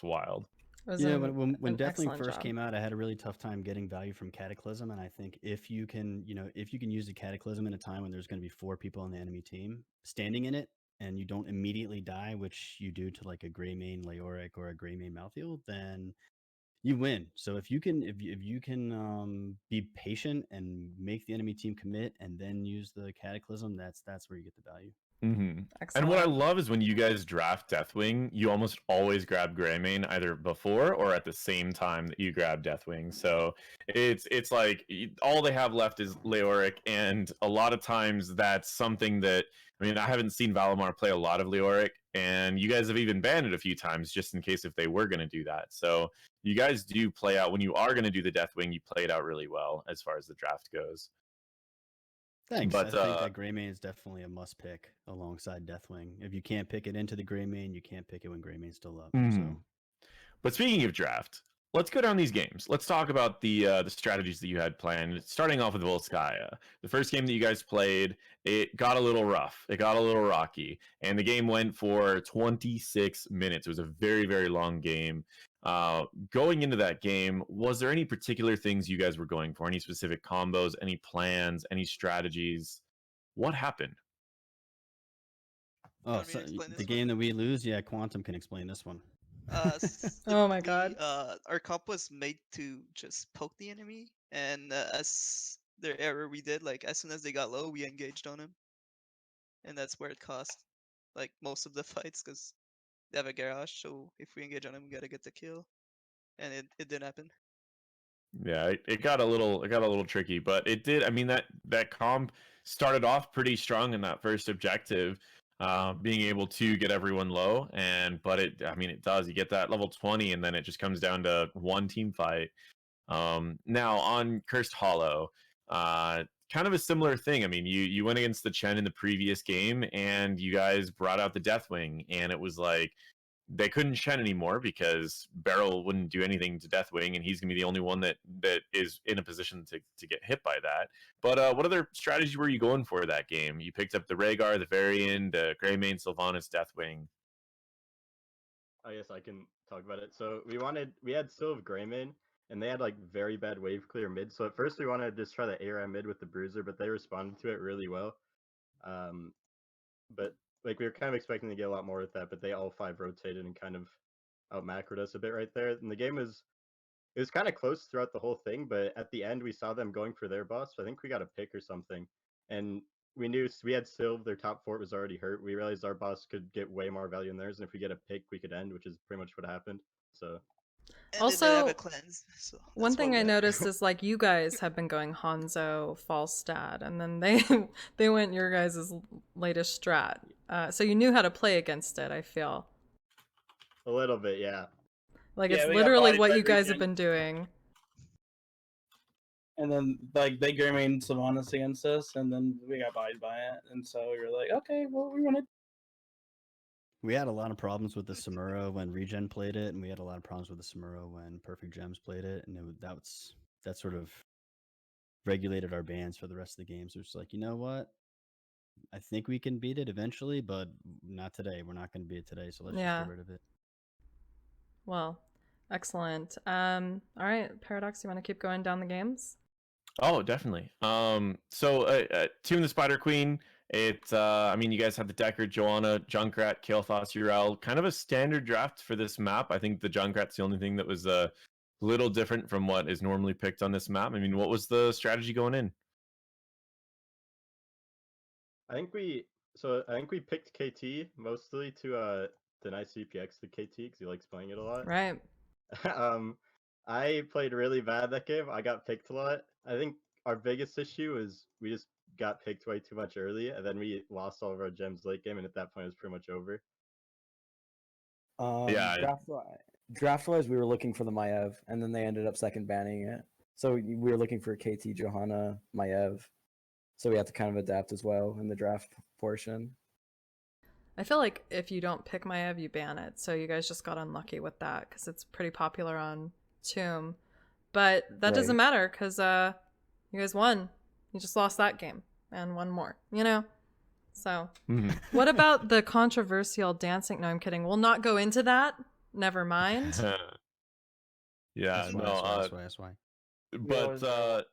wild. It was Yeah, when an Deathwing excellent first job. came out, I had a really tough time getting value from Cataclysm, and I think if you can, if you can use a Cataclysm in a time when there's going to be 4 people on the enemy team standing in it, and you don't immediately die, which you do to like a Greymane Leoric or a Greymane Malthael, then you win. So if you can, if you can be patient and make the enemy team commit, and then use the Cataclysm, that's where you get the value. Mm-hmm. Excellent. And what I love is when you guys draft Deathwing, you almost always grab Greymane either before or at the same time that you grab Deathwing. So it's like all they have left is Leoric, and a lot of times that's something that I mean I haven't seen Valimar play a lot of Leoric, and you guys have even banned it a few times just in case if they were going to do that. So you guys do play out when you are going to do the Deathwing, you play it out really well as far as the draft goes. Thanks. But I think that Greymane is definitely a must pick alongside Deathwing. If you can't pick it into the Greymane, you can't pick it when Greymane's still up. So, But speaking of draft, let's go down these games. Let's talk about the strategies that you had planned. Starting off with Volskaya, the first game that you guys played, it got a little rough. It got a little rocky, and the game went for 26 minutes. It was a very, very long game. Going into that game, was there any particular things you guys were going for? Any specific combos? Any plans? Any strategies? What happened? You oh, want me so to explain the this game one? that we lose, yeah, Quantum can explain this one. Oh my God. Our comp was made to just poke the enemy, and as their error we did, like as soon as they got low, we engaged on him, and that's where it cost like most of the fights because they have a garage. So if we engage on him, we gotta get the kill, and it didn't happen. Yeah, it got a little tricky, but it did. I mean that comp started off pretty strong in that first objective, being able to get everyone low, but I mean it does. You get that level 20, and then it just comes down to one team fight. Now on Cursed Hollow, kind of a similar thing. I mean, you went against the Chen in the previous game, and you guys brought out the Deathwing, and it was like they couldn't Shen anymore because Beryl wouldn't do anything to Deathwing, and he's gonna be the only one that is in a position to get hit by that. But what other strategy were you going for that game? You picked up the Rhaegar, the Varian, the Greymane, Sylvanas, Deathwing. I guess I can talk about it. So we had Sylv Greymane, and they had like very bad wave clear mid. So at first we wanted to just try the ARAM mid with the Bruiser, but they responded to it really well. But like we were kind of expecting to get a lot more with that, but they all 5 rotated and kind of out macroed us a bit right there. And the game it was kind of close throughout the whole thing, but at the end we saw them going for their boss. So I think we got a pick or something, and we knew we had Sylv. Their top fort was already hurt. We realized our boss could get way more value in theirs, and if we get a pick, we could end, which is pretty much what happened. So And they did have Also, a cleanse, so one that's what thing we I had. noticed is like you guys have been going Hanzo, Falstad, and then they went your guys' latest strat. So you knew how to play against it, I feel. a little bit, yeah. Like Yeah, it's we got literally bodied what by you guys have Regen. been doing. And then like they Greymane Sylvanas against us, and then we got bodied by it, and so we were like, okay, well we want to. We had a lot of problems with the Samuro when Regen played it, and we had a lot of problems with the Samuro when Perfect Gems played it, and that sort of regulated our bans for the rest of the games. It was like, you know what? I think we can beat it eventually, but not today. We're not going to beat it today, so let's just Yeah. get rid of it. Well, excellent. All right, Paradox, you want to keep going down the games? Oh, definitely. So Tomb the Spider Queen. I mean, you guys have the Decker, Joanna, Junkrat, Kael'thas, Uriel. Kind of a standard draft for this map. I think the Junkrat's the only thing that was a little different from what is normally picked on this map. I mean, what was the strategy going in? I think we picked KT mostly to deny CPX to KT because he likes playing it a lot. Right. I played really bad that game. I got picked a lot. I think our biggest issue is we just got picked way too much early, and then we lost all of our gems late game, and at that point it was pretty much over. Yeah. Draft-wise, we were looking for the Maiev, and then they ended up second banning it. So we were looking for KT, Johanna, Maiev. so we have to kind of adapt as well in the draft portion. I feel like if you don't pick Maev, you ban it. So you guys just got unlucky with that because it's pretty popular on Tomb. But that doesn't Right. matter because you guys won. You just lost that game and one more, you know? So what about the controversial dancing? No, I'm kidding. We'll not go into that. Never mind. Yeah, That's why, no, that's why. but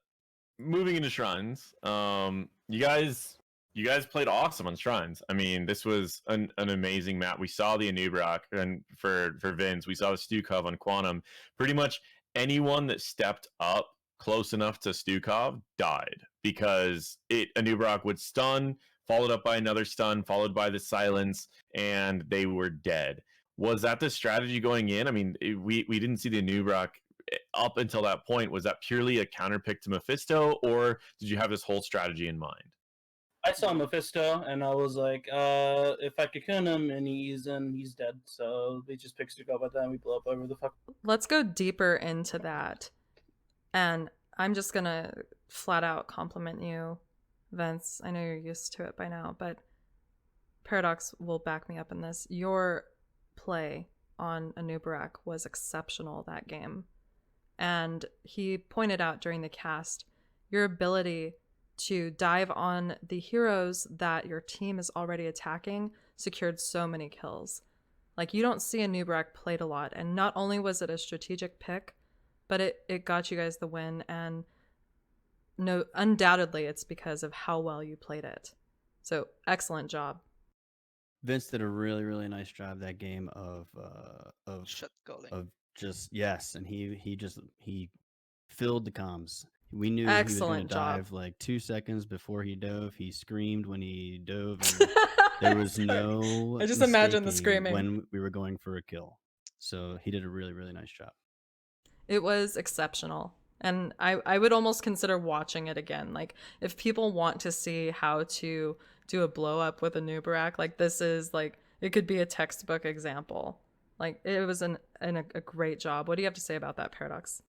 moving into shrines, you guys played awesome on shrines. I mean, this was an amazing map. We saw the Anubrak, and for Vince, we saw the Stukov on Quantum. Pretty much anyone that stepped up close enough to Stukov died because Anubrak would stun, followed up by another stun, followed by the silence, and they were dead. Was that the strategy going in? I mean, we didn't see the Anubrak up until that point. Was that purely a counter pick to Mephisto, or did you have this whole strategy in mind? I saw Mephisto, and I was like, if I cocoon him and he's dead. So they just pick Stuko, but then we blow up over the fuck. Let's go deeper into that. And I'm just going to flat out compliment you, Vince. I know you're used to it by now, but Paradox will back me up in this. Your play on Anub'arak was exceptional that game. And he pointed out during the cast your ability to dive on the heroes that your team is already attacking secured so many kills. Like, you don't see Anub'arak played a lot, and not only was it a strategic pick, but it got you guys the win, and no, undoubtedly it's because of how well you played it. So excellent job. Vince did a really, really nice job that game of Shut calling. just yes, and he filled the comms. We knew Excellent he was job. going to dive like 2 seconds before he dove. He screamed when he dove. And there was no. I just imagine the mistaking screaming when we were going for a kill. So he did a really, really nice job. It was exceptional. And I would almost consider watching it again. Like, if people want to see how to do a blow up with Anub'arak, like, this is like, it could be a textbook example. Like, it was a great job. What do you have to say about that, Paradox?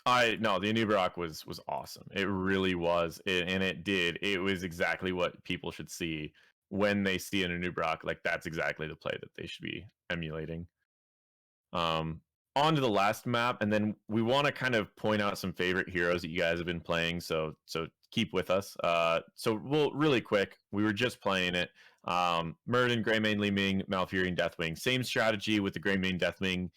No, the Anub'arak was awesome. It really was, it was exactly what people should see when they see an Anub'arak. Like, that's exactly the play that they should be emulating. On to the last map, and then we want to kind of point out some favorite heroes that you guys have been playing. So keep with us. So we'll really quick. We were just playing it. Murden, Greymane, Li Ming, Malfurion, Deathwing. Same strategy with the Greymane, Deathwing.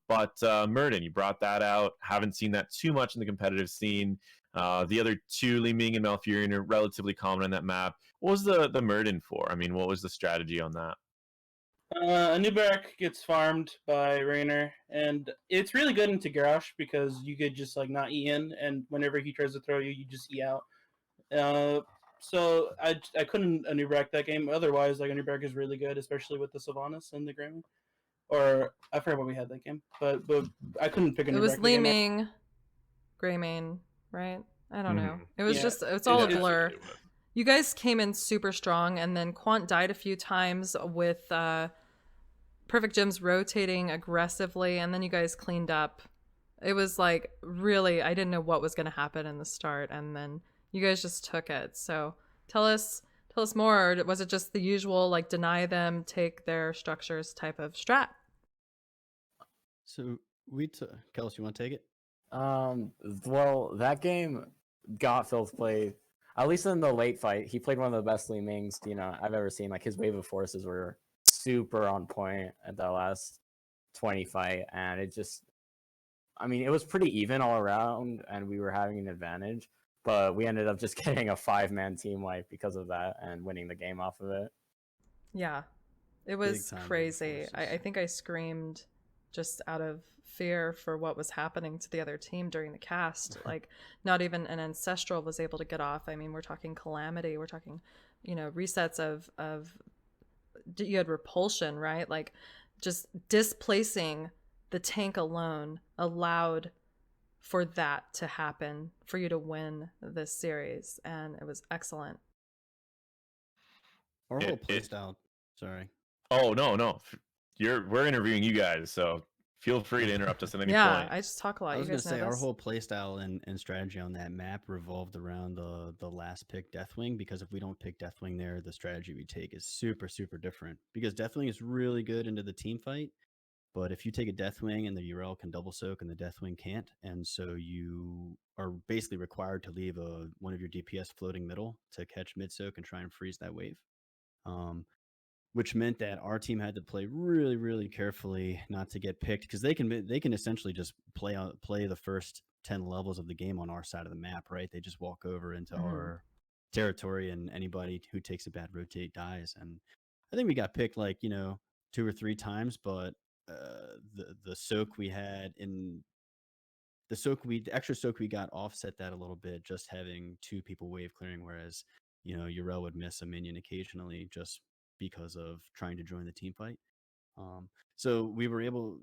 But Murden, you brought that out. Haven't seen that too much in the competitive scene. The other two, Li Ming and Malfurion, are relatively common on that map. What was the Murden for? I mean, what was the strategy on that? Anub'arak gets farmed by Raynor, and it's really good into Garrosh because you could just like not E in, and whenever he tries to throw you, you just E out. So I couldn't Anub'arak that game. Otherwise, like Anub'arak is really good, especially with the Sylvanas and the Greymane. Or I forgot what we had that game, but I couldn't pick Anub'arak. It was that Li game. Ming, Greymane, right? I don't know. It was Yeah. just, it's all a It- blur. You guys came in super strong, and then Quant died a few times with Perfect Gems rotating aggressively, and then you guys cleaned up. It was like, really, I didn't know what was going to happen in the start, and then you guys just took it. So tell us more. Or was it just the usual, like, deny them, take their structures type of strat? So Kels, you want to take it? Well, that game got Phil's play, at least in the late fight. He played one of the best Li Mings, I've ever seen. Like, his wave of forces were super on point at that last 20 fight, and it was pretty even all around, and we were having an advantage, but we ended up just getting a 5-man team wipe because of that and winning the game off of it. Yeah, it was time wave of crazy. I forces. think I screamed just out of fear for what was happening to the other team during the cast. Like, not even an Ancestral was able to get off. I mean, we're talking Calamity, we're talking, resets of you had Repulsion, right? Like, just displacing the tank alone allowed for that to happen, for you to win this series, and it was excellent. Our whole playstyle. Sorry. Oh no, we're interviewing you guys, so Feel free to interrupt us at any Yeah, point. I just talk a lot. I You was gonna guys know say our this. whole playstyle and strategy on that map revolved around the last pick Deathwing, because if we don't pick Deathwing there, the strategy we take is super different. Because Deathwing is really good into the team fight, but if you take a Deathwing and the Urel can double soak and the Deathwing can't, and so you are basically required to leave one of your DPS floating middle to catch mid soak and try and freeze that wave. Which meant that our team had to play really carefully not to get picked, because they can essentially just play the first 10 levels of the game on our side of the map, right? They just walk over into our territory, and anybody who takes a bad rotate dies. And I think we got picked like 2 or 3 times, but the soak we had in the extra soak we got offset that a little bit, just having 2 people wave clearing, whereas Urel would miss a minion occasionally just because of trying to join the team fight. So we were able,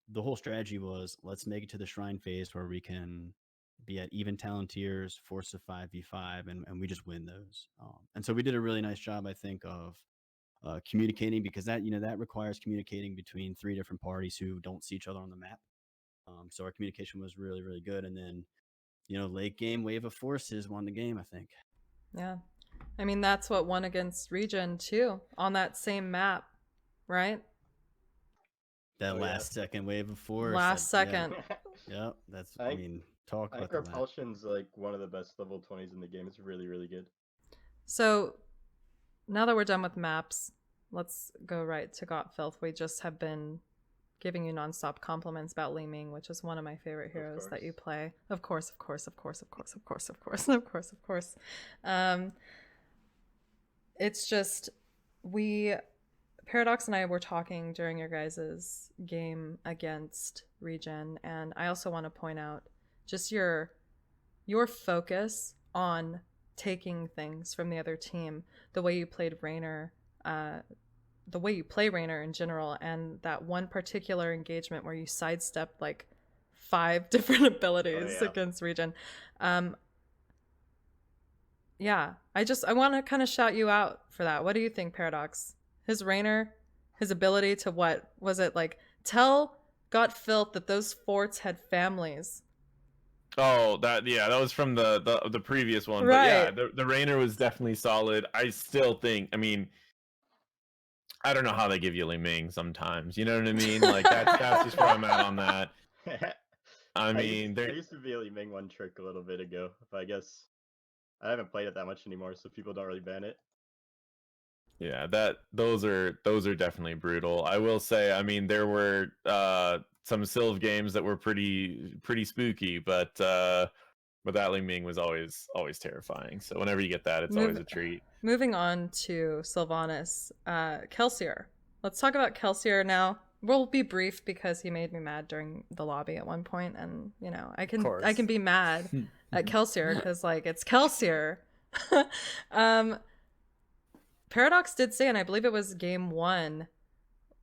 the whole strategy was, let's make it to the shrine phase where we can be at even talent tiers, force a 5v5, and we just win those. And so we did a really nice job, I think, of communicating, because that that requires communicating between 3 different parties who don't see each other on the map. So our communication was really good. And then late game wave of forces won the game, I think. Yeah. I mean, that's what won against Regen too, on that same map, right? That last second wave of force. Last second. Yeah, that's, I I mean, talk I about think the Repulsion's like one of the best level 20s in the game. It's really good. So now that we're done with maps, let's go right to Got Filth. We just have been giving you nonstop compliments about Li Ming, which is one of my favorite heroes that you play. Of course. It's just, Paradox and I were talking during your guys' game against Regen, and I also want to point out just your focus on taking things from the other team, the way you played Raynor, the way you play Raynor in general, and that one particular engagement where you sidestepped like 5 different abilities against Regen. Yeah, I want to kind of shout you out for that. What do you think, Paradox? His Raynor, his ability to what was it like? Tell Got Filth that those forts had families. Oh, that was from the previous one. Right. But yeah, the Raynor was definitely solid. I still think, I mean, I don't know how they give you Li Ming sometimes. You know what I mean? Like that's just where I'm at on that. I mean, there used to be a Li Ming one trick a little bit ago, but I guess I haven't played it that much anymore, so people don't really ban it. Yeah, those are definitely brutal. I will say, I mean, there were some Sylve games that were pretty spooky, but that Li Ming was always terrifying. So whenever you get that, it's always a treat. Moving on to Sylvanas, Kelsier. Let's talk about Kelsier now. We'll be brief because he made me mad during the lobby at one point, and I can be mad at Kelsier because like it's Kelsier. Paradox did say, and I believe it was game 1,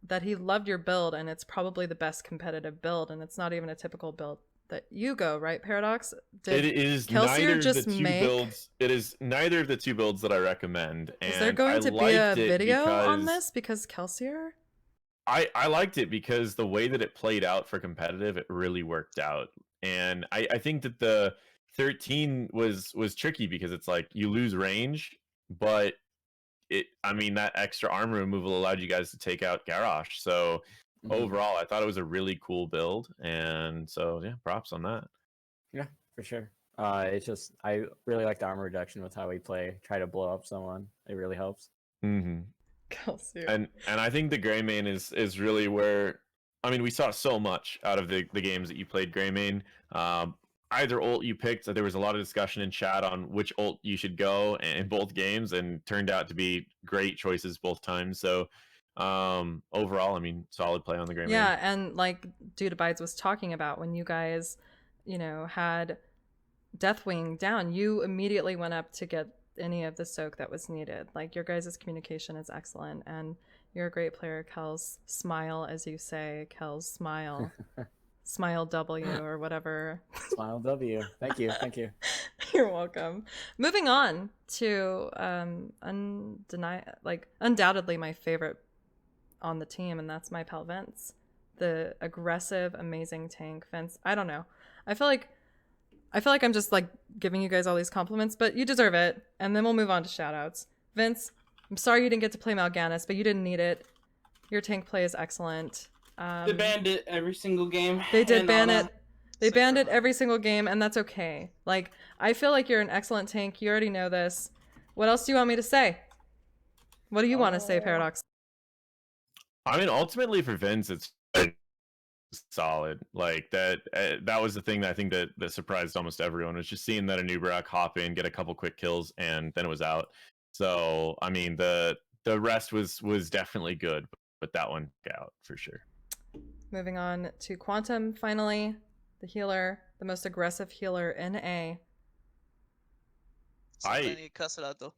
that he loved your build, and it's probably the best competitive build, and it's not even a typical build that you go, right, Paradox? It is Kelsier just builds. It is neither of the 2 builds that I recommend. And is there going to be a video on this because Kelsier? I liked it because the way that it played out for competitive, it really worked out. And I think that the 13 was tricky because it's like you lose range, but that extra armor removal allowed you guys to take out Garrosh. So overall, I thought it was a really cool build, and so yeah, props on that. Yeah, for sure. It's just I really like the armor reduction with how we play. Try to blow up someone. It really helps. Mm-hmm. Kelsier. And I think the Greymane is really where, I mean, we saw so much out of the games that you played Greymane. Either ult you picked, there was a lot of discussion in chat on which ult you should go in both games, and turned out to be great choices both times. So overall, I mean, solid play on the Greymane. Yeah, and like Dude Abides was talking about, when you guys, had Deathwing down, you immediately went up to get any of the soak that was needed. Like, your guys' communication is excellent, and you're a great player, Kels. Smile, as you say, Kels, smile. Smile W or whatever. Smile W. Thank you. You're welcome. Moving on to undoubtedly my favorite on the team, and that's my pal Vince. the aggressive, amazing tank. Vince, I don't know. I feel like I'm just like giving you guys all these compliments, but you deserve it. And then we'll move on to shoutouts. Vince, I'm sorry you didn't get to play Mal'Ganis, but you didn't need it. Your tank play is excellent. They banned it every single game. They did and ban Ana- it. They Except banned for it Ana. every single game, and that's okay. Like, I feel like you're an excellent tank. You already know this. What else do you want me to say? What do you want to say, Paradox? I mean, ultimately for Vince, it's solid. Like that. That was the thing that I think that surprised almost everyone, was just seeing that Anubarak hop in, get a couple quick kills, and then it was out. So I mean, the rest was definitely good, but that one got out for sure. Moving on to Quantum, finally. The healer, the most aggressive healer in A. Cancelato.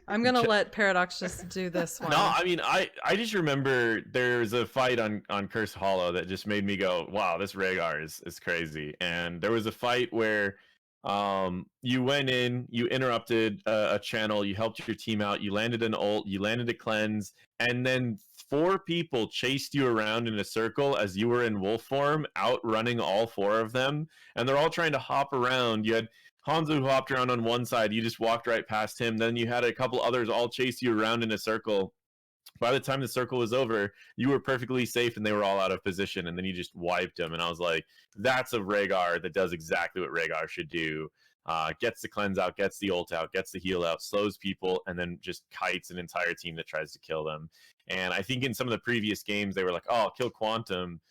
I'm gonna let Paradox just do this one. No, I mean, I just remember there's a fight on Curse Hollow that just made me go, wow, this Rhaegar is crazy. And there was a fight where you went in, you interrupted a channel, you helped your team out, you landed an ult, you landed a cleanse, and then 4 people chased you around in a circle as you were in wolf form, outrunning all 4 of them, and they're all trying to hop around. You had Hanzo who hopped around on one side, you just walked right past him, then you had a couple others all chase you around in a circle. By the time the circle was over, you were perfectly safe and they were all out of position, and then you just wiped them. And I was like, that's a Rhaegar that does exactly what Rhaegar should do. Gets the cleanse out, gets the ult out, gets the heal out, slows people, and then just kites an entire team that tries to kill them. And I think in some of the previous games, they were like, oh, kill Quantum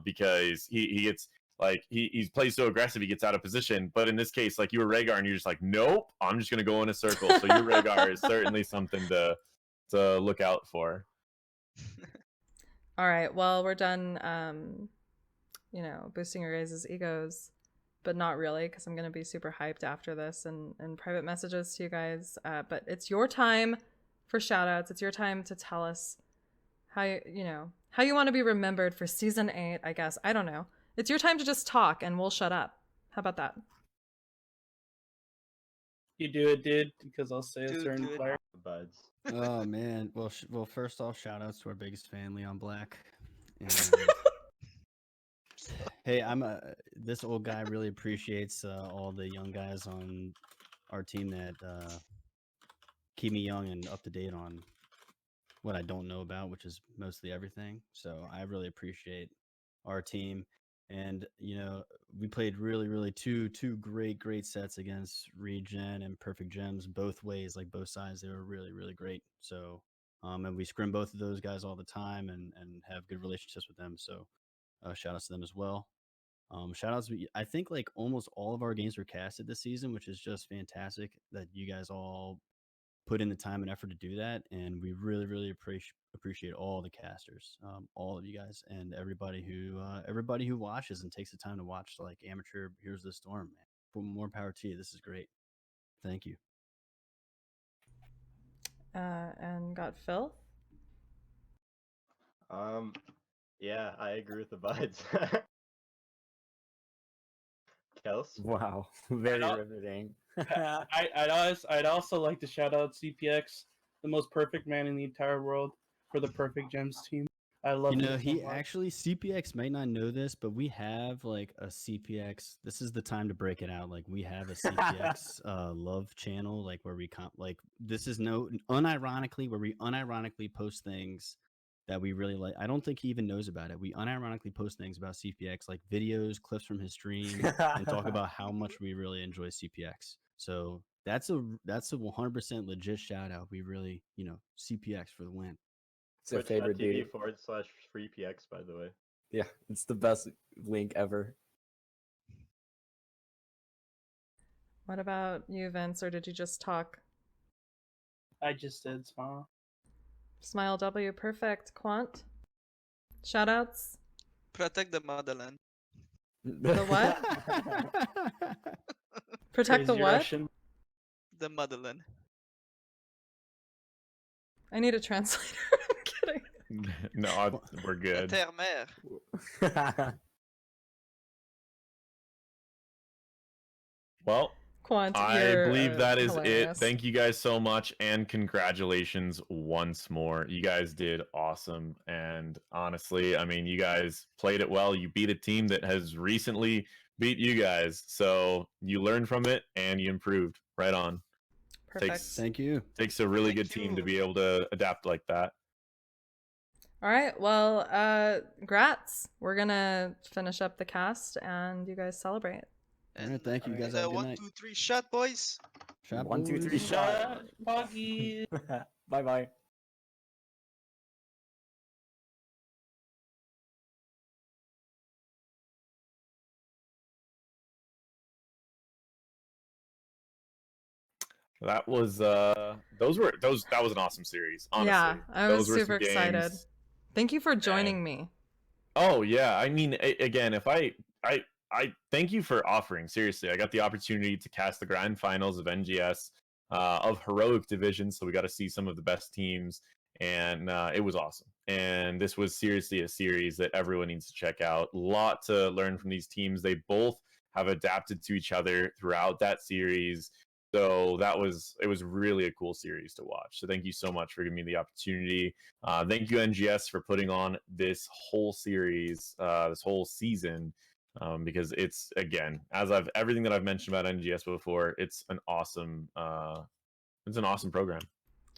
because he gets... like he plays so aggressive, he gets out of position. But in this case, like, you were Rhaegar and you're just like, nope, I'm just gonna go in a circle. So your Rhaegar is certainly something to look out for. All right, well, we're done, boosting your guys' egos, but not really, because I'm gonna be super hyped after this and private messages to you guys. But it's your time for shoutouts. It's your time to tell us how you want to be remembered for season 8. I guess, I don't know. It's your time to just talk, and we'll shut up. How about that? You do it, dude, because I'll say a Dude, certain do it. player. Buds. Oh man. Well, first off, shout outs to our biggest fan, Leon Black. And hey, this old guy really appreciates all the young guys on our team that keep me young and up to date on what I don't know about, which is mostly everything. So I really appreciate our team. And we played really two great sets against Regen and Perfect Gems, both ways, like both sides. They were really great. So and we scrim both of those guys all the time and have good relationships with them. So shout outs to them as well. Shout outs, I think like almost all of our games were casted this season, which is just fantastic that you guys all put in the time and effort to do that, and we really appreciate all the casters, all of you guys, and everybody who watches and takes the time to watch like amateur Heroes of the Storm. Man, more power to you. This is great. Thank you. And got Phil. Yeah, I agree with the buds. Kels? Wow, very not- riveting. I'd also like to shout out CPX, the most perfect man in the entire world, for the Perfect Gems team. I love him so He much. actually, CPX might not know this, but we have like a CPX. This is the time to break it out. Like we have a CPX love channel, like where we this is unironically, where we unironically post things that we really like. I don't think he even knows about it. We unironically post things about CPX, like videos, clips from his stream, and talk about how much we really enjoy CPX. So that's a 100% legit shout out. We really, CPX for the win. It's a favorite dude. Twitch.tv/freepx, by the way. Yeah, it's the best link ever. What about you, Vince, or did you just talk? I just did smile. Smile W, perfect. Quant. Shoutouts. Protect the motherland. The what? Protect the Crazy what? Russian. The motherland. I need a translator. I'm kidding. No, we're La good. terre-mère. Well, Quant, I you're, believe that is hilarious. it. Thank you guys so much, and congratulations once more. You guys did awesome, and honestly, I mean, you guys played it well. You beat a team that has recently beat you guys, so you learned from it and you improved. Right on. Perfect. Thank you. Takes a really Thank good team to you. be able to adapt like that. All right. Well, grats. We're gonna finish up the cast, and you guys celebrate. All right, thank you. You guys And, have a good 1, night. 2, 3, shot, boys. Shot 1, 2, 3, boys. shot. Boggy. Bye bye. That was that was an awesome series. Honestly, Yeah, I was those were super some excited. games. Thank you for And- joining me. Oh yeah, I mean, again, if I thank you for offering. Seriously, I got the opportunity to cast the grand finals of NGS of heroic division, so we got to see some of the best teams, and it was awesome. And this was seriously a series that everyone needs to check out. A lot to learn from these teams. They both have adapted to each other throughout that series. So it was really a cool series to watch. So thank you so much for giving me the opportunity. Thank you NGS for putting on this whole series, this whole season, because it's, again, everything that I've mentioned about NGS before, it's an awesome program.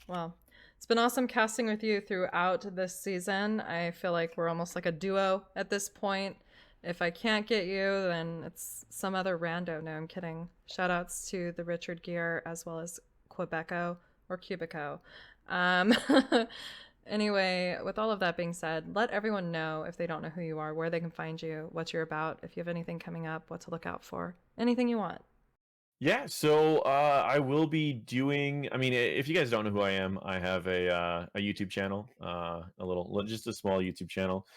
Well, it's been awesome casting with you throughout this season. I feel like we're almost like a duo at this point. If I can't get you, then it's some other rando. No, I'm kidding. Shoutouts to the Richard Gere as well as Quebeco or Cubico. Anyway, with all of that being said, let everyone know, if they don't know who you are, where they can find you, what you're about, if you have anything coming up, what to look out for, anything you want. Yeah, so I will be doing. I mean, if you guys don't know who I am, I have a YouTube channel, just a small YouTube channel.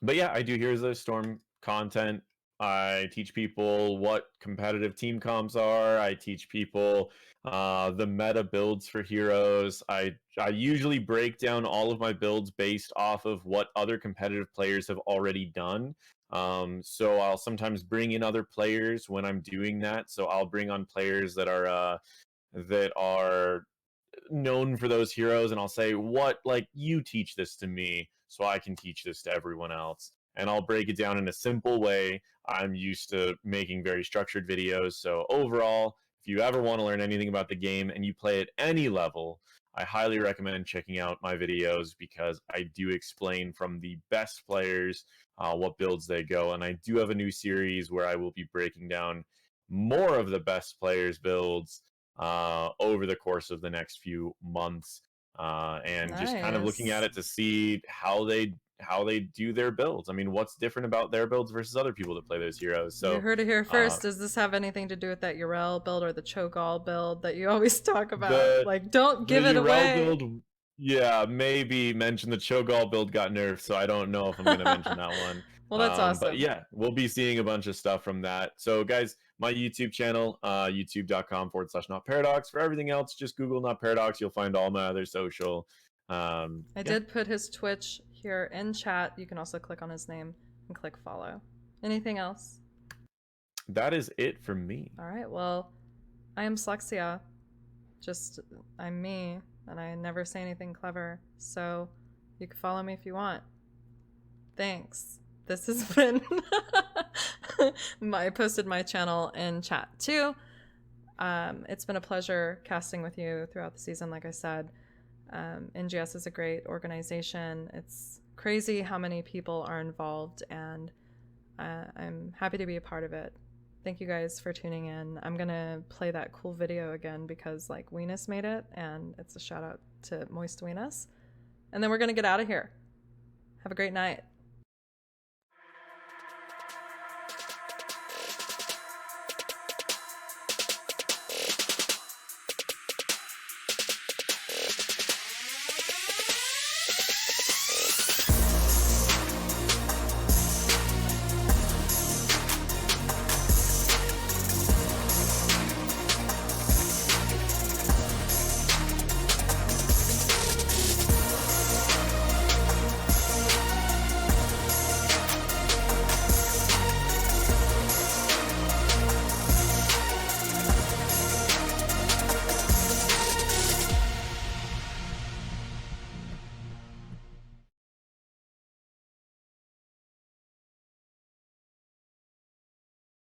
But yeah, I do Heroes of the Storm content. I teach people what competitive team comps are. I teach people the meta builds for heroes. I usually break down all of my builds based off of what other competitive players have already done. So I'll sometimes bring in other players when I'm doing that. So I'll bring on players that are known for those heroes, and I'll say, what, like, you teach this to me so I can teach this to everyone else, and I'll break it down in a simple way. I'm used to making very structured videos, so overall, if you ever want to learn anything about the game and you play at any level, I highly recommend checking out my videos, because I do explain from the best players what builds they go, and I do have a new series where I will be breaking down more of the best players' builds over the course of the next few months, and just kind of looking at Nice. it to see how they do their builds. I mean, what's different about their builds versus other people that play those heroes? So You heard it here first. Does this have anything to do with that Urel build or the Cho'Gall build that you always talk about? Like, don't give it Urel away. build, yeah, maybe mention the Cho'Gall build got nerfed, so I don't know if I'm going to mention that one. Well, that's awesome. But yeah, we'll be seeing a bunch of stuff from that. So guys, my YouTube channel, youtube.com/NotParadox. For everything else, just Google NotParadox. You'll find all my other social. I did put his Twitch here in chat. You can also click on his name and click follow. Anything else? That is it for me. All right. Well, I am Slexia. I'm me, and I never say anything clever. So you can follow me if you want. Thanks. This has been I posted my channel in chat too. It's been a pleasure casting with you throughout the season. Like I said, NGS is a great organization. It's crazy how many people are involved, and I'm happy to be a part of it. Thank you guys for tuning in. I'm gonna play that cool video again because, like, Weenus made it, and it's a shout out to Moist Weenus. And then we're gonna get out of here. Have a great night.